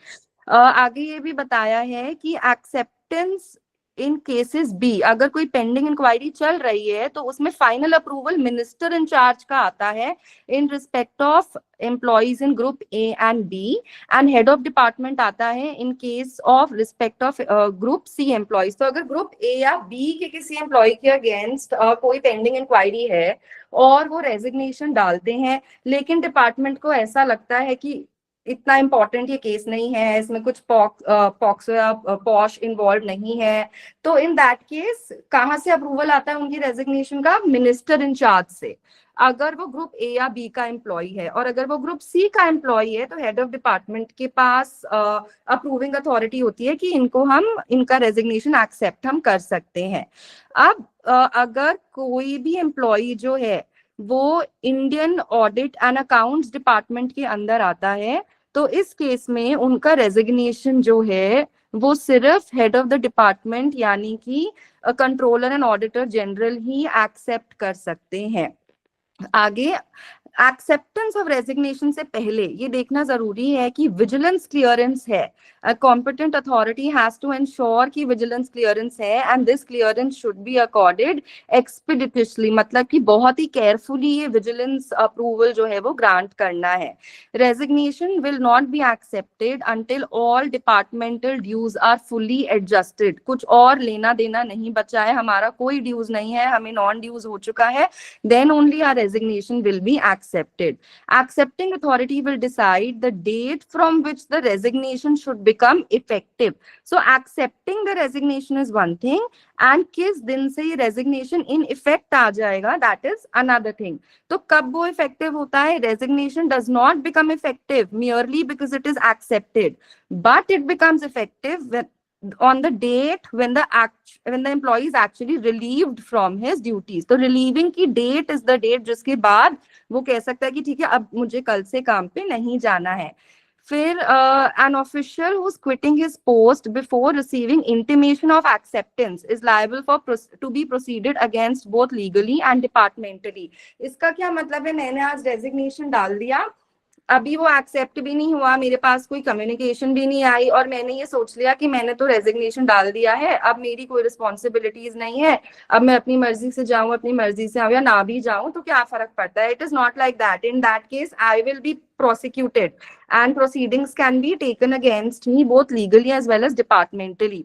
आगे ये भी बताया है कि एक्सेप्टेंस इन केसेस बी, अगर कोई पेंडिंग इंक्वायरी चल रही है तो उसमें final approval minister in charge का आता है in respect of employees in group A and B, and head of department आता है in case of respect of group C employees. तो अगर ग्रुप ए या बी के किसी एम्प्लॉय के अगेंस्ट कोई पेंडिंग इंक्वायरी है और वो रेजिग्नेशन डालते हैं, लेकिन डिपार्टमेंट को ऐसा लगता है कि इतना इम्पोर्टेंट ये केस नहीं है, इसमें कुछ पॉक्सो या पॉश इन्वॉल्व नहीं है, तो इन दैट केस कहाँ से अप्रूवल आता है उनकी रेजिग्नेशन का? मिनिस्टर इन चार्ज से, अगर वो ग्रुप ए या बी का एम्प्लॉय है। और अगर वो ग्रुप सी का एम्प्लॉय है तो हेड ऑफ डिपार्टमेंट के पास अप्रूविंग अथॉरिटी होती है कि इनका रेजिग्नेशन एक्सेप्ट हम कर सकते हैं। अब अगर कोई भी एम्प्लॉय जो है वो Indian audit and accounts department के अंदर आता है, तो इस केस में उनका रेजिग्नेशन जो है वो सिर्फ हेड ऑफ द डिपार्टमेंट यानी कि कंट्रोलर एंड ऑडिटर जनरल ही एक्सेप्ट कर सकते हैं। आगे एक्सेप्टेंस ऑफ रेजिग्नेशन से पहले ये देखना जरूरी है कि विजिलेंस क्लियरेंस है। Competent authority has to ensure कि विजिलेंस क्लियरेंस है, and this clearance should be accorded expeditiously, मतलब कि बहुत ही केयरफुली ये विजिलेंस अप्रूवल जो है वो ग्रांट करना है। Resignation will not be accepted until all departmental dues are fully adjusted. कुछ और लेना देना नहीं बचा है, हमारा कोई ड्यूज नहीं है, हमें नॉन ड्यूज हो चुका है, then only our resignation will be accepted. Accepting authority will decide the date from which the resignation should become effective. So accepting the resignation is one thing, and किस दिन से ये resignation in effect आ जाएगा, that is another thing. तो कब वो effective होता है? Resignation does not become effective merely because it is accepted, but it becomes effective on the date when the employee is actually relieved from his duties. तो relieving की date is the date जिसके बाद वो कह सकता है कि ठीक है अब मुझे कल से काम पे नहीं जाना है। फिर an official who's quitting his post before receiving intimation of acceptance is liable for to be proceeded against both legally and departmentally. इसका क्या मतलब है? मैंने आज रेजिग्नेशन डाल दिया, अभी वो एक्सेप्ट भी नहीं हुआ, मेरे पास कोई कम्युनिकेशन भी नहीं आई, और मैंने ये सोच लिया कि मैंने तो रेजिग्नेशन डाल दिया है, अब मेरी कोई रिस्पॉन्सिबिलिटीज नहीं है, अब मैं अपनी मर्जी से जाऊं, अपनी मर्जी से आऊं या ना भी जाऊं तो क्या फर्क पड़ता है? It is not like that. In that case I will be prosecuted and proceedings can be taken against me both legally as well as departmentally.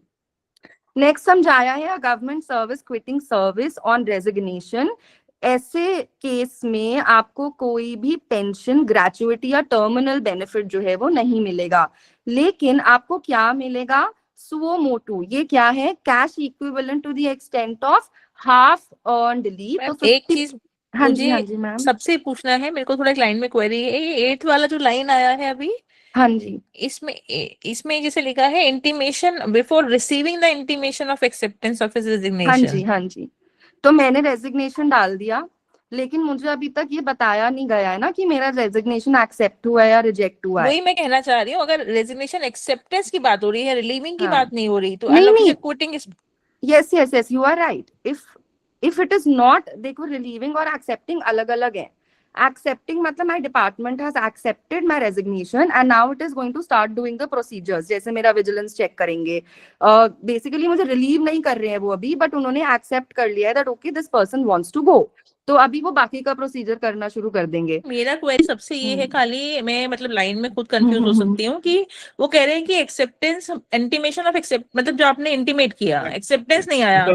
Next समझाया है government service quitting service on resignation. ऐसे case में आपको कोई भी pension, gratuity या terminal benefit जो है वो नहीं मिलेगा, लेकिन आपको क्या मिलेगा? Suo motu. ये क्या है? Cash equivalent to the extent of half earned leave. तो एक चीज हाँ जी मुझे मैम, सबसे पूछना है, मेरे को थोड़ा एक लाइन में क्वेरी है, ये 8th वाला जो लाइन आया है अभी, हाँ जी, इसमें जैसे लिखा है intimation before receiving the intimation of acceptance of his हाँ रेजिग्नेशन। जी, हाँ जी। तो मैंने रेजिग्नेशन डाल दिया, लेकिन मुझे अभी तक ये बताया नहीं गया है ना कि मेरा रेजिग्नेशन एक्सेप्ट हुआ है या रिजेक्ट हुआ है। वही मैं कहना चाह रही हूँ, अगर रेजिग्नेशन एक्सेप्टेंस की बात हो रही है, रिलीविंग की हाँ। बात नहीं हो रही, तो नहीं, अनऑफिशियल नहीं। Quitting is yes yes yes, you are right. If it is not, देखो रिलीविंग और एक्सेप्टिंग अलग अलग है। एक्सेप्टिंग मतलब my department has accepted my resignation and now it is going to start doing the procedures, जैसे मेरा vigilance check करेंगे। Basically मुझे रिलीव नहीं कर रहे हैं वो अभी, बट उन्होंने एक्सेप्ट कर लिया है that okay this person wants to go, तो अभी वो बाकी का प्रोसीजर करना शुरू कर देंगे। मेरा क्वेरी सबसे ये है, खाली मैं मतलब लाइन में खुद कंफ्यूज हो सकती हूँ कि वो कह रहे हैं कि एक्सेप्टेंस, इंटीमेशन ऑफ एक्सेप्ट मतलब जो आपने इंटीमेट किया, एक्सेप्टेंस नहीं आया।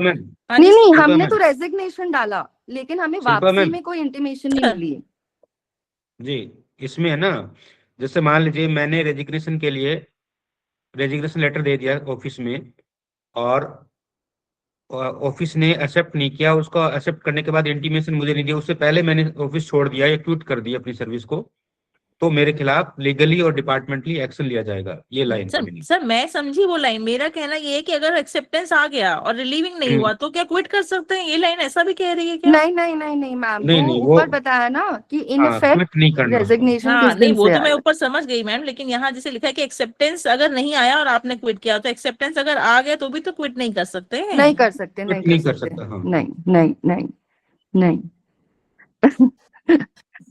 हाँ जी, नहीं, हमने तो रेजिग्नेशन डाला, लेकिन हमें शिल्पा वापसी मैम में कोई इंटीमेशन नहीं मिली। जी, इसमें है ना, जैसे मान लीजिए मैंने रेजिग्नेशन के लिए रेजिग्नेशन लेटर दे दिया ऑफिस में, और ऑफिस ने एक्सेप्ट नहीं किया, उसको एक्सेप्ट करने के बाद इंटीमेशन मुझे नहीं दिया, उससे पहले मैंने ऑफिस छोड़ दिया या क्विट कर दिया अपनी सर्विस को, तो मेरे खिलाफ लीगली और डिपार्टमेंटली एक्शन लिया जाएगा। ये लाइन सर मीनिंग। सर मैं समझी वो लाइन, मेरा कहना ये है कि अगर एक्सेप्टेंस आ गया और रिलीविंग नहीं हुआ तो क्या क्विट कर सकते हैं, ये लाइन ऐसा भी कह रही है क्या? नहीं नहीं नहीं नहीं मैम, नहीं वो नहीं, वो ऊपर बताया ना कि इन हाँ, इफेक्ट क्विट नहीं करना। रेजिग्नेशन हाँ किस नहीं, दिन वो से तो मैं आया। ऊपर समझ गई मैम, लेकिन यहाँ जैसे लिखा है कि एक्सेप्टेंस अगर नहीं आया और आपने क्विट किया, तो एक्सेप्टेंस अगर आ गया तो भी तो क्विट नहीं कर सकते हैं। नहीं कर सकते, नहीं क्विट नहीं कर कर सकते, सकता। हाँ, नहीं नहीं नहीं नहीं।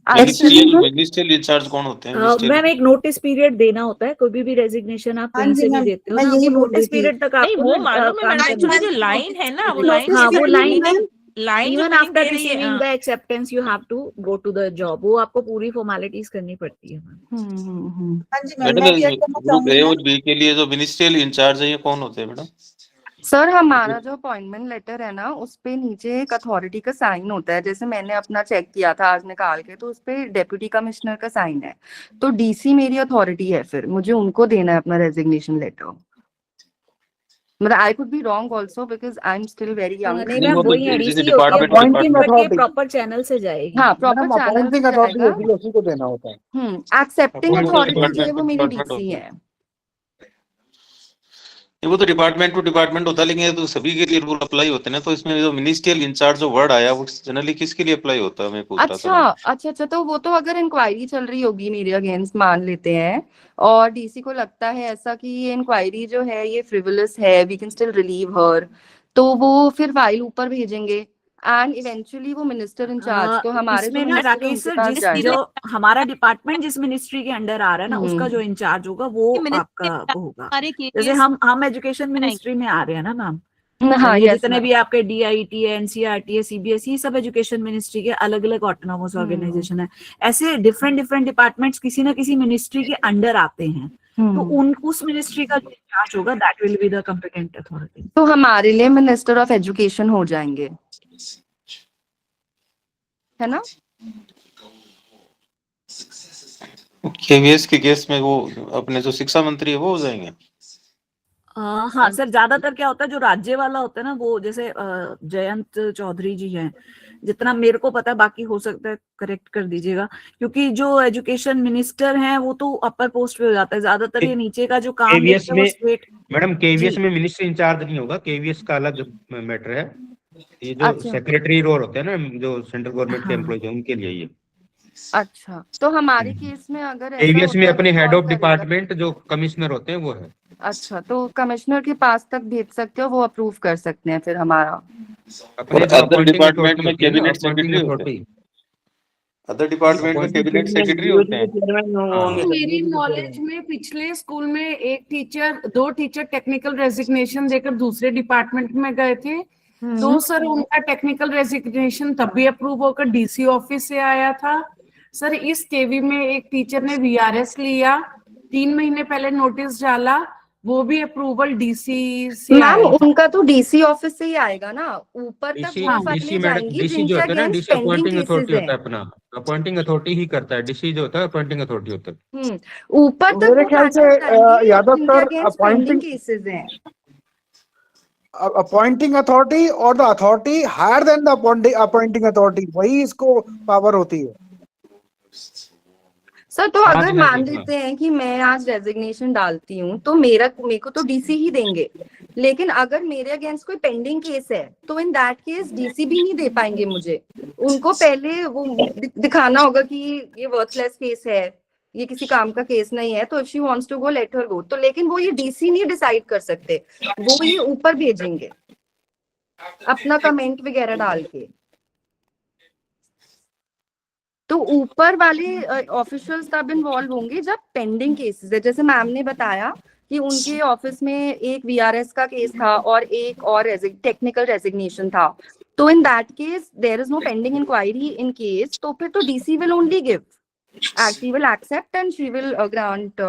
मिनिस्ट्रियल इंचार्ज कौन होते हैं? मैम एक नोटिस पीरियड देना होता है, कोई भी रेजिग्नेशन आप हाँ कहीं जी से भी मैम, देते हो मैं ना, यही वो बोल रही नोटिस थी। पीरियड तक नहीं आपको वो ना मालूम है काम मैडम, करना एक्चुअली है। जो लाइन है ना, वो लाइन हाँ, वो लाइन में मैम, लाइन जो इवन मीनिंग आफ्टर दे रही है। Receiving the acceptance you have to go to the job, वो आपको पूरी फॉर्मेलिटीज करनी पड़ती है मैम। हाँ जी मैम, मैडम मैं भी ऐड करना ग्रुप चाहूंगी ए मैम। और बी के लिए जो मिनिस्ट्रियल इंचार्ज है ये कौन होते हैं मैडम? सर हमारा जो अपॉइंटमेंट लेटर है ना, उस पे नीचे एक अथॉरिटी का साइन होता है। जैसे मैंने अपना चेक किया था आज निकाल के, तो उस पे डेप्यूटी कमिश्नर का साइन है। तो डीसी मेरी अथॉरिटी है, फिर मुझे उनको देना है अपना रेजिग्नेशन लेटर। मतलब I could be wrong also because I am still very young. नहीं मैम, वही है, डीसी होती है, अपॉइंटिंग अपॉइंटमेंट के अथॉरिटी, प्रॉपर चैनल से जाएगी। हाँ प्रॉपर मैडम चैनल अपॉइंटिंग से अथॉरिटी जाएगा। होती है, उसी को देना होता है। एक्सेप्टिंग अपॉइंटिंग अथॉरिटी जो है वो मेरी डिपार्टमेंट डीसी होता है। वो तो डिपार्टमेंट टू डिपार्टमेंट होता है, लेकिन ये तो सभी के लिए रूल अप्लाई होते हैं ना। तो इसमें जो मिनिस्ट्रियल इंचार्ज जो वर्ड आया वो जनरली किसके लिए अप्लाई होता है, मैं पूछ रहा अच्छा था। अच्छा, तो वो तो अगर इंक्वायरी चल रही होगी मेरे अगेंस्ट मान लेते हैं, और डीसी को लगता है ऐसा कि ये इंक्वायरी जो है ये फ्रिवलस है, वी कैन स्टिल रिलीव हर, तो वो फिर फाइल ऊपर भेजेंगे एंड इवेंचुअली वो मिनिस्टर इंचार्ज, तो हमारे जो इसमें ना मिनिस्टर राकेश उनके सर, पास जाएगा। जो हमारा डिपार्टमेंट जिस मिनिस्ट्री के अंडर आ रहा है ना, उसका जो इंचार्ज होगा वो आपका वो होगा। जैसे हम एजुकेशन मिनिस्ट्री में आ रहे हैं ना मैम, हाँ ये यस जितने भी आपके DIT है, NCERT है, CBSE, सब एजुकेशन मिनिस्ट्री के अलग अलग ऑटोनोमस ऑर्गेनाइजेशन है। ऐसे डिफरेंट डिफरेंट डिपार्टमेंट्स किसी ना किसी मिनिस्ट्री के अंडर आते हैं, तो उस मिनिस्ट्री का जो इंचार्ज होगा that will be the competent authority. तो हमारे लिए मिनिस्टर ऑफ एजुकेशन हो जाएंगे, है ना? केवीएस के केस में वो अपने जो शिक्षा मंत्री है वो हो जाएंगे। हाँ सर, ज्यादातर क्या होता है जो राज्य वाला होता है ना, वो जैसे जयंत चौधरी जी हैं, जितना मेरे को पता है, बाकी हो सकता है करेक्ट कर दीजिएगा, क्योंकि जो एजुकेशन मिनिस्टर हैं वो तो अपर पोस्ट पे हो जाता है ज्यादातर। ये नीचे का जो काम केवीएस देखते हैं वो में स्टेट। मैडम, केवीएस जी। में मिनिस्ट्री इंचार्ज नहीं होगा, केवीएस का अलग मैटर है। ये जो अच्छा। सेक्रेटरी रोल होते हैं ना, जो सेंट्रल गवर्नमेंट के हाँ। एम्प्लॉय हैं उनके लिए ये। अच्छा, तो हमारे केस में अगर ऐसा केवीएस में होता है अपने तो हेड कौन ऑफ करेगा? डिपार्टमेंट जो कमिश्नर होते हैं वो है। अच्छा, तो कमिश्नर के पास तक भेज सकते हो, वो अप्रूव कर सकते हैं फिर हमारा। अपने और जो अदर अपॉइंटिंग डिपार्टमेंट अथॉरिटी में होती है ना, कैबिनेट अपॉइंटिंग सेक्रेटरी होते अथॉरिटी, हैं। अदर डिपार्टमेंट में कैबिनेट सेक्रेटरी होते हैं। मेरी नॉलेज में पिछले स्कूल में एक टीचर, 2 टीचर टेक्निकल रेजिग्नेशन देकर दूसरे डिपार्टमेंट में गए थे। तो सर उनका टेक्निकल रेजिग्नेशन तब भी अप्रूव होकर डीसी ऑफिस से आया था। सर इस केवी में एक टीचर ने VRS लिया, 3 महीने पहले नोटिस डाला, वो भी अप्रूवल डीसी से मैम आया। उनका तो डीसी ऑफिस से ही आएगा ना, ऊपर तक डीसी वो डीसी फाइलें मैडम, जाएंगी डीसी जो जिनके होता है ना, against DC pending appointing cases authority होता हैं। है, अपना अपॉइंटिंग अथॉरिटी ही करता है। डीसी जो होता है अपॉइंटिंग अथॉरिटी होता है। ऊपर तक मेरे वो ख्याल से फाइलें जाएंगी यादव जिनके सर, अगेंस्ट पेंडिंग केसेस हैं। अपॉइंटिंग अथॉरिटी और the authority higher than the appointing authority, वही इसको पावर होती है। सर तो हाँ अगर जी, हाँ मान जी, हाँ। लेते हैं कि मैं आज रेजिग्नेशन डालती हूँ तो मेरे को तो डीसी ही देंगे, लेकिन अगर मेरे अगेंस्ट कोई पेंडिंग केस है तो इन दैट केस डीसी भी नहीं दे पाएंगे मुझे। उनको पहले वो दिखाना होगा कि ये वर्थलेस केस है, ये किसी काम का केस नहीं है, तो if she wants to go let her go. तो लेकिन वो ये डीसी नहीं डिसाइड कर सकते, वो ये ऊपर भेजेंगे अपना कमेंट वगैरह डाल के। तो ऊपर वाले ऑफिशियल्स तब इन्वॉल्व होंगे जब पेंडिंग केसेस है। जैसे मैम ने बताया कि उनके ऑफिस में एक VRS का केस था और एक और टेक्निकल रेजिग्नेशन था, तो in that case there is no pending inquiry in case, तो फिर तो DC will only give she will accept and she will grant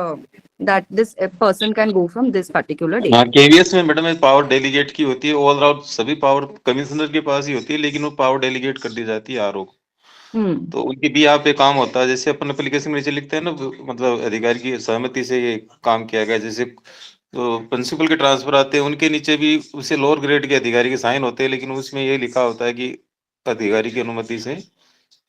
that this person can go from this particular date. हाँ, KVS में madam power delegate की होती है, all round सभी power commissioner के पास ही होती है, लेकिन वो पावर डेलीगेट कर दी जाती है आरओ को। तो उनकी भी यहाँ पे काम होता है, जैसे अपन एप्लीकेशन में नीचे लिखते हैं ना, मतलब अधिकारी की सहमति से ये काम किया गया। जैसे तो प्रिंसिपल के ट्रांसफर आते हैं, उनके नीचे भी उसे लोअर ग्रेड के अधिकारी के साइन होते हैं, लेकिन उसमें ये लिखा होता है कि अधिकारी की अनुमति से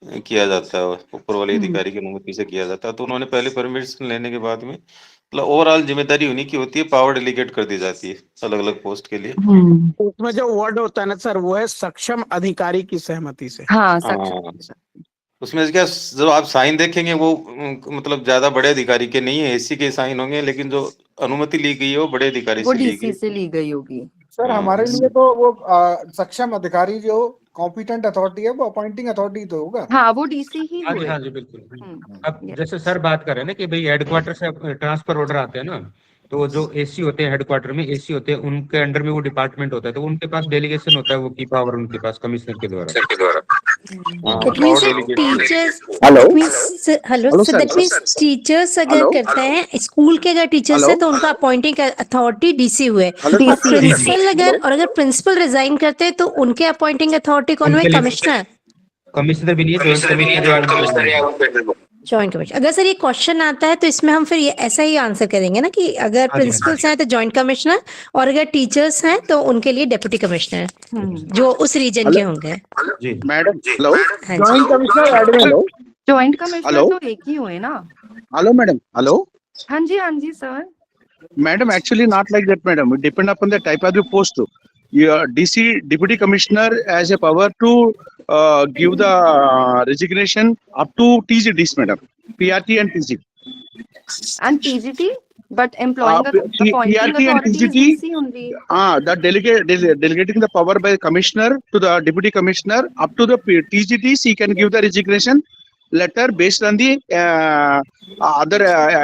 किया जाता है, ऊपर वाले अधिकारी की अनुमति से किया जाता है। तो उन्होंने पहले परमिशन लेने के बाद में मतलब ओवरऑल जिम्मेदारी उन्हीं की होती है, पावर डेलीगेट कर दी जाती है अलग अलग पोस्ट के लिए। उसमें जो वर्ड होता है ना सर, वो है सक्षम अधिकारी की सहमति से। हाँ, उसमें क्या जो आप साइन देखेंगे वो मतलब ज्यादा बड़े अधिकारी के नहीं है, एसी के साइन होंगे, लेकिन जो अनुमति ली गई है वो बड़े अधिकारी वो से ली डीसी से ली गई होगी। सर हमारे लिए तो वो सक्षम अधिकारी जो कॉम्पिटेंट अथॉरिटी है वो अपॉइंटिंग अथॉरिटी तो होगा। हाँ, वो डीसी ही हाँ जी, हाँ जी, बिल्कुल। अब जैसे सर बात कर रहे हैं ना कि भाई हेडक्वार्टर से ट्रांसफर ऑर्डर आते हैं ना, तो जो एसी होते हैं हेडक्वार्टर में एसी होते हैं, उनके अंडर में वो डिपार्टमेंट होता है, तो उनके पास डेलीगेशन होता है, वो की पावर उनके पास कमिश्नर के द्वारा। That means teachers, hello hello so that means teachers अगर करते हैं स्कूल के, अगर टीचर्स है तो उनका अपॉइंटिंग अथॉरिटी डीसी हुए, और प्रिंसिपल अगर प्रिंसिपल रिजाइन करते हैं तो उनके अपॉइंटिंग अथॉरिटी कौन हुए? कमिश्नर। कमिश्नर भी नहीं है, जॉइंट कमिश्नर। अगर सर ये क्वेश्चन आता है तो इसमें हम फिर ये ऐसा ही आंसर करेंगे ना कि अगर प्रिंसिपल्स हैं तो जॉइंट कमिश्नर, और अगर टीचर्स हैं तो उनके लिए डिप्टी कमिश्नर जो उस रीजन के होंगे। Madam hello, joint commissioner admin. Hello, joint commissioner तो एक ही हुए ना। Hello madam, hello. हाँ जी sir. Madam, actually not like that, madam. It depend upon the type of the post. Your DC deputy commissioner has a power to give the resignation up to TGDs, madam. PRT and TGT. And TGT, but employing the PRT and TGT. The delegating the power by the commissioner to the deputy commissioner up to the TGTs, he can give the resignation letter based on the other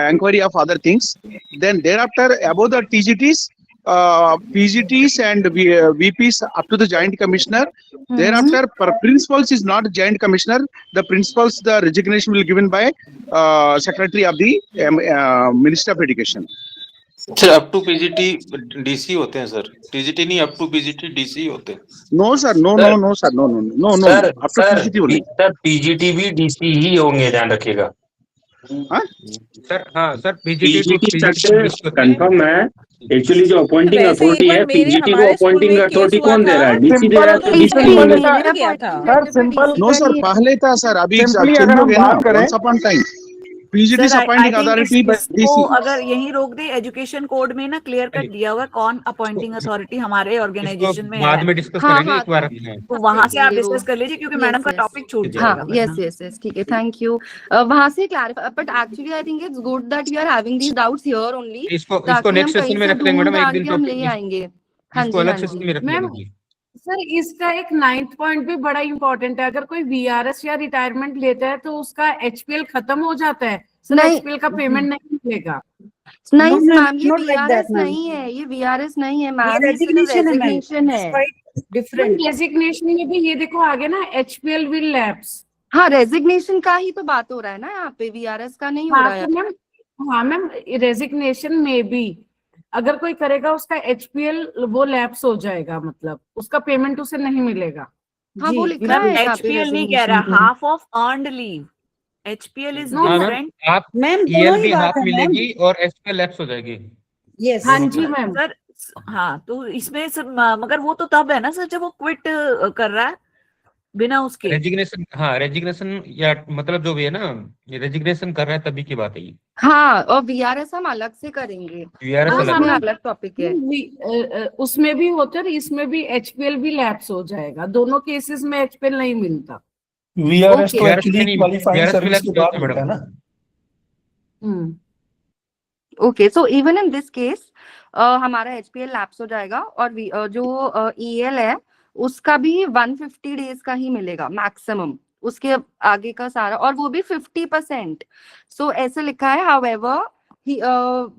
inquiry of other things. Then thereafter above the TGTs, PGTs and VPs up to the joint commissioner. Thereafter principals is not joint commissioner. The principals, the resignation will given by secretary of the Minister of Education. Sir up to PGT DC होते हैं sir, TGT नहीं, up to PGT DC होते हैं। No sir, no sir, no up to PGT बोले sir. PGT भी DC ही होंगे, ध्यान रखिएगा। सर हाँ सर, पीजीटी कंफर्म है। एक्चुअली जो अपॉइंटिंग अथॉरिटी है, पीजीटी को अपॉइंटिंग अथॉरिटी कौन दे रहा है? डीसी दे रहा है, तो DC sir simple. No sir, पहले था सर, अभी चेंज हो गया ना once upon time। PGT appointing authority DC. अगर यहीं रोक दे, एजुकेशन कोड में ना क्लियर कट दिया हुआ कौन अपॉइंटिंग अथॉरिटी हमारे ऑर्गेनाइजेशन में है। बाद में डिस्कस करेंगे एक बार, तो वहां से आप डिस्कस कर लीजिए क्योंकि मैडम का टॉपिक छूट जाएगा। यस ठीक है, थैंक यू। वहां से clarify, but actually I think it's good that we are having these doubts here only. इसको नेक्स्ट सेशन में रख लेंगे मैडम, एक दिन हम ले आएंगे। इसको अलग सेशन में रख लेंगे। सर इसका एक 9th पॉइंट भी बड़ा इंपॉर्टेंट है। अगर कोई वीआरएस या रिटायरमेंट लेता है तो उसका एचपीएल खत्म हो जाता है, एचपीएल का पेमेंट नहीं मिलेगा। नहीं मैम, ये वीआरएस नहीं है, ये वीआरएस नहीं है मैम, रेजिग्नेशन है। डिफरेंट रेजिग्नेशन में भी ये देखो आगे ना, एचपीएल विल लैप्स। हाँ, रेजिग्नेशन का ही तो बात हो रहा है ना यहाँ पे, वीआरएस का नहीं हो रहा है। हाँ मैम, रेजिग्नेशन में भी अगर कोई करेगा उसका एचपीएल वो लैप्स हो जाएगा, मतलब उसका पेमेंट उसे नहीं मिलेगा। हाँ, वो लिखा है एचपीएल नहीं कह रहा, half of earned leave. HPL is different. आप ईएल भी हाफ मिलेगी और एचपीएल लैप्स हो जाएगी। यस हाँ जी मैम। सर हाँ, तो इसमें सर मगर वो तो तब है ना सर जब वो क्विट कर रहा है बिना उसके रेजिग्नेशन। हाँ, रेजिग्नेशन या मतलब जो भी है ना, रेजिग्नेशन कर रहा है तभी की बात है। हाँ, और वीआरएस हम अलग से करेंगे, वीआरएस अलग टॉपिक है। उसमें भी होता है, इसमें भी एचपीएल भी लैप्स हो जाएगा। दोनों केसेस में एचपीएल नहीं मिलता। वीआरएस तो एक्चुअली क्वालिफाइंग सर्विस के बाद मिलता है ना। Okay, so even in this case हमारा एचपीएल लैप्स हो जाएगा, और जो ईएल है उसका भी 150 डेज का ही मिलेगा मैक्सिमम, उसके आगे का सारा, और वो भी 50%। सो ऐसे लिखा है, however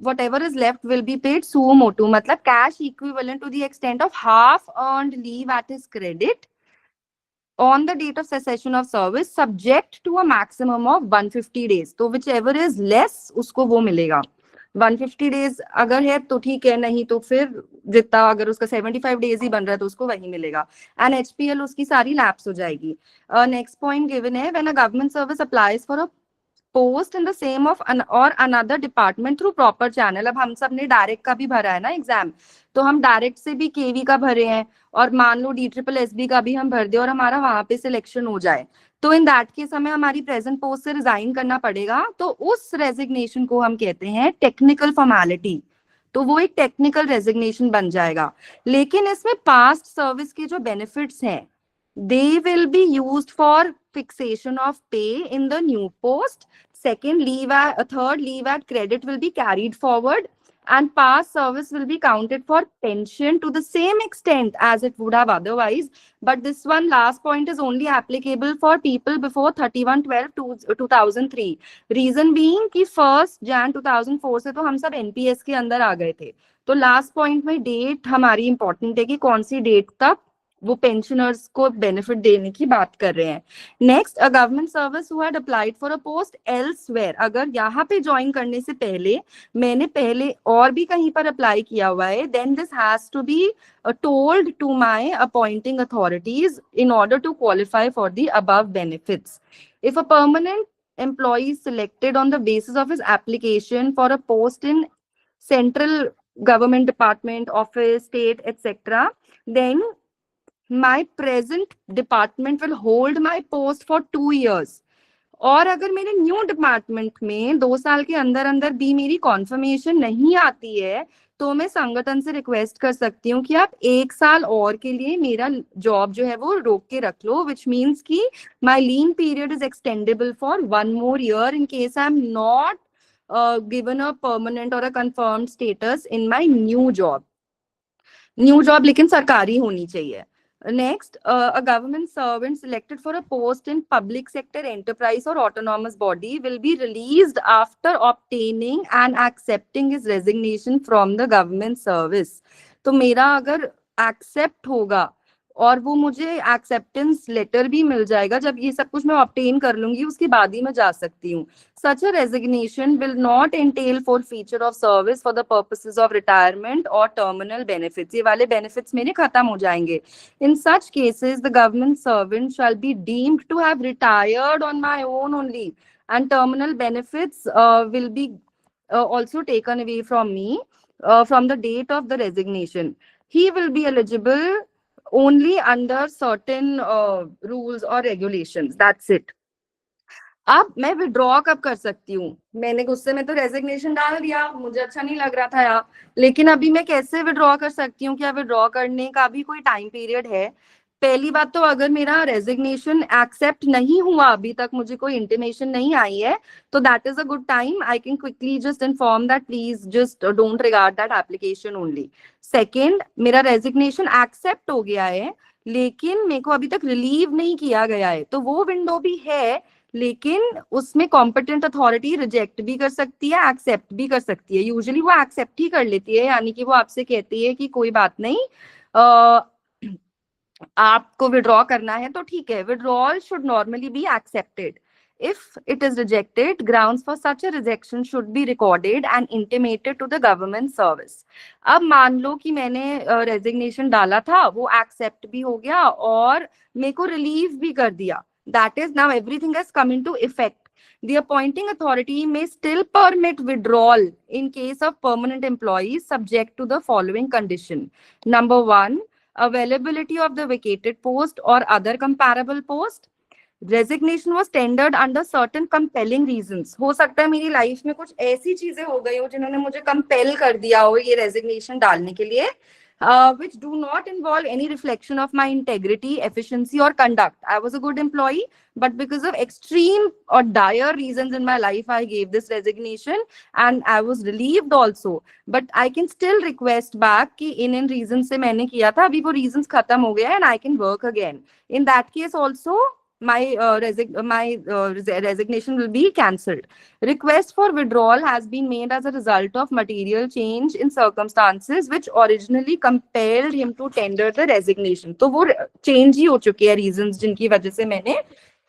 whatever is left will be paid suo motu, मतलब cash equivalent to the extent of half earned leave at his credit on the date of cessation of service subject to a maximum of 150 days. तो whichever is less उसको वो मिलेगा. 150 days अगर है तो ठीक है, नहीं तो फिर जितना अगर उसका 75 days ही बन रहा है तो उसको वही मिलेगा. And HPL उसकी सारी लैप्स हो जाएगी. Next point given है when a government service applies for a post in the same of or another department through proper channel. अब हम सब ने डायरेक्ट का भी भरा है ना एग्जाम, तो हम डायरेक्ट से भी केवी का भरे हैं और मान लो DSSB का भी हम भर दे और हमारा वहां पे सिलेक्शन हो जाए, तो इन दैट केस हमें हमारी प्रेजेंट पोस्ट से रिजाइन करना पड़ेगा. तो उस रेजिग्नेशन को हम कहते हैं टेक्निकल फॉर्मेलिटी. तो वो एक टेक्निकल रेजिग्नेशन बन जाएगा. लेकिन इसमें पास्ट सर्विस के जो बेनिफिट्स हैं they will be used for fixation of pay in the new post. Second, third leave at credit will be carried forward, and past service will be counted for pension to the same extent as it would have otherwise. But this one last point is only applicable for people before 31/12/2003. Reason being कि 1st Jan 2004 से तो हम सब NPS के अंदर आ गए थे. तो लास्ट पॉइंट में डेट हमारी इंपॉर्टेंट है कि कौन सी डेट तक वो पेंशनर्स को बेनिफिट देने की बात कर रहे हैं. Next, a government service who had applied for a post elsewhere. अगर यहाँ पे ज्वाइन करने से पहले मैंने पहले और भी कहीं पर अप्लाई किया हुआ है, then this has to be told to my appointing authorities in order to qualify for the above benefits. If a permanent employee is selected on the basis of his application for a post in central government department, office, state, etc., then my present department will hold my post for 2 years. और अगर मेरे new department में 2 साल के अंदर अंदर भी मेरी कॉन्फर्मेशन नहीं आती है, तो मैं संगठन से रिक्वेस्ट कर सकती हूँ कि आप 1 साल और के लिए मेरा जॉब जो है वो रोक के रख लो, विच मीन्स कि my lien period is extendable for 1 more year in case I am not given a permanent or a confirmed status in my new job. New job लेकिन सरकारी होनी चाहिए. Next, a government servant selected for a post in public sector enterprise or autonomous body will be released after obtaining and accepting his resignation from the government service. तो मेरा अगर accept होगा और वो मुझे एक्सेप्टेंस लेटर भी मिल जाएगा, जब ये सब कुछ मैं ऑब्टेन कर लूंगी उसके बाद ही मैं जा सकती हूँ. Such a resignation will not entail forfeiture of service for the purposes of retirement or terminal benefits. ये वाले benefits मेरे खत्म हो जाएंगे. In such cases, the government servant shall be deemed to have retired on my own only, and terminal benefits will be also taken away from me from the date of the resignation. He will be eligible only under certain rules or regulations. That's it. अब मैं withdraw कब कर सकती हूँ? मैंने गुस्से में तो रेजिग्नेशन डाल दिया, मुझे अच्छा नहीं लग रहा था यार, लेकिन अभी मैं कैसे विड्रॉ कर सकती हूँ? क्या विड्रॉ करने का भी कोई टाइम पीरियड है? पहली बात तो अगर मेरा रेजिग्नेशन एक्सेप्ट नहीं हुआ, अभी तक मुझे कोई इंटीमेशन नहीं आई है, तो that is a good time. I can quickly just inform that please just don't regard that application only. Second, मेरा रेजिग्नेशन एक्सेप्ट हो गया है लेकिन मेरे को अभी तक रिलीव नहीं किया गया है, तो वो विंडो भी है, लेकिन उसमें कॉम्पिटेंट अथॉरिटी रिजेक्ट भी कर सकती है, एक्सेप्ट भी कर सकती है. यूजुअली वो एक्सेप्ट ही कर लेती है, यानी कि वो आपसे कहती है कि कोई बात नहीं, आपको विड्रॉ करना है तो ठीक है. Withdrawal should normally be accepted. If it is rejected, grounds for such a rejection should be recorded and intimated to the government service. अब मान लो कि मैंने रेजिग्नेशन डाला था, वो एक्सेप्ट भी हो गया और मेरे को रिलीव भी कर दिया. That is, now everything has come into effect. The appointing authority may still permit withdrawal in case of permanent employees subject to the following condition. Number 1, availability of the vacated post or other comparable post. Resignation was tendered under certain compelling reasons. हो सकता है मेरी life में कुछ ऐसी चीजें हो गई हो जिन्होंने मुझे कंपेल कर दिया हो ये रेजिग्नेशन डालने के लिए, which do not involve any reflection of my integrity, efficiency or conduct. I was a good employee, but because of extreme or dire reasons in my life, I gave this resignation and I was relieved also. But I can still request back कि इन reasons से मैंने किया था, अभी वो reasons खत्म हो गया and I can work again. In that case also, resignation will be cancelled. Request for withdrawal has been made as a result of material change in circumstances which originally compelled him to tender the resignation. तो वो change ही हो चुकी है reasons जिनकी वजह से मैंने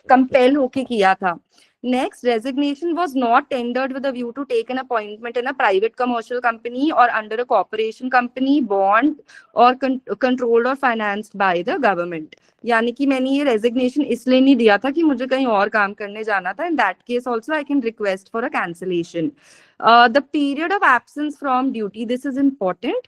compel होके किया था. Next, resignation was not tendered with a view to take an appointment in a private commercial company or under a corporation company, bond or controlled or financed by the government. यानी कि मैंने ये resignation इसलिए नहीं दिया था कि मुझे कहीं और काम करने जाना था. In that case also I can request for a cancellation. The period of absence from duty, this is important,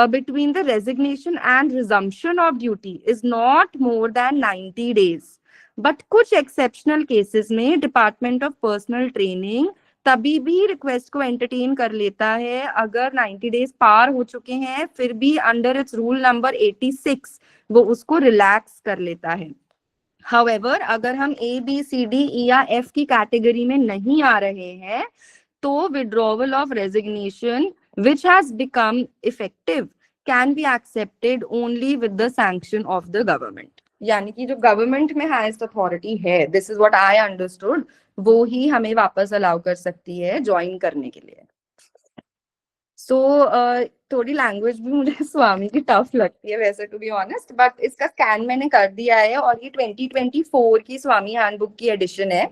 between the resignation and resumption of duty is not more than 90 days. But कुछ exceptional cases में department of personal training तभी भी request को entertain कर लेता है अगर 90 days पार हो चुके हैं, फिर भी अंडर इट्स रूल नंबर 86 वो उसको रिलैक्स कर लेता है. हाउएवर अगर हम A, B, C, D, E या F की कैटेगरी में नहीं आ रहे हैं तो withdrawal of resignation which has become effective can be accepted only with the sanction of the government. यानी कि जो गवर्नमेंट में हाईएस्ट अथॉरिटी है, this is what I understood, वो ही हमें वापस अलाउ कर सकती है ज्वाइन करने के लिए. थोड़ी लैंग्वेज भी मुझे स्वामी की टफ लगती है वैसे टू बी ऑनेस्ट, बट इसका स्कैन मैंने कर दिया है और ये 2024 की स्वामी हैंडबुक की एडिशन है.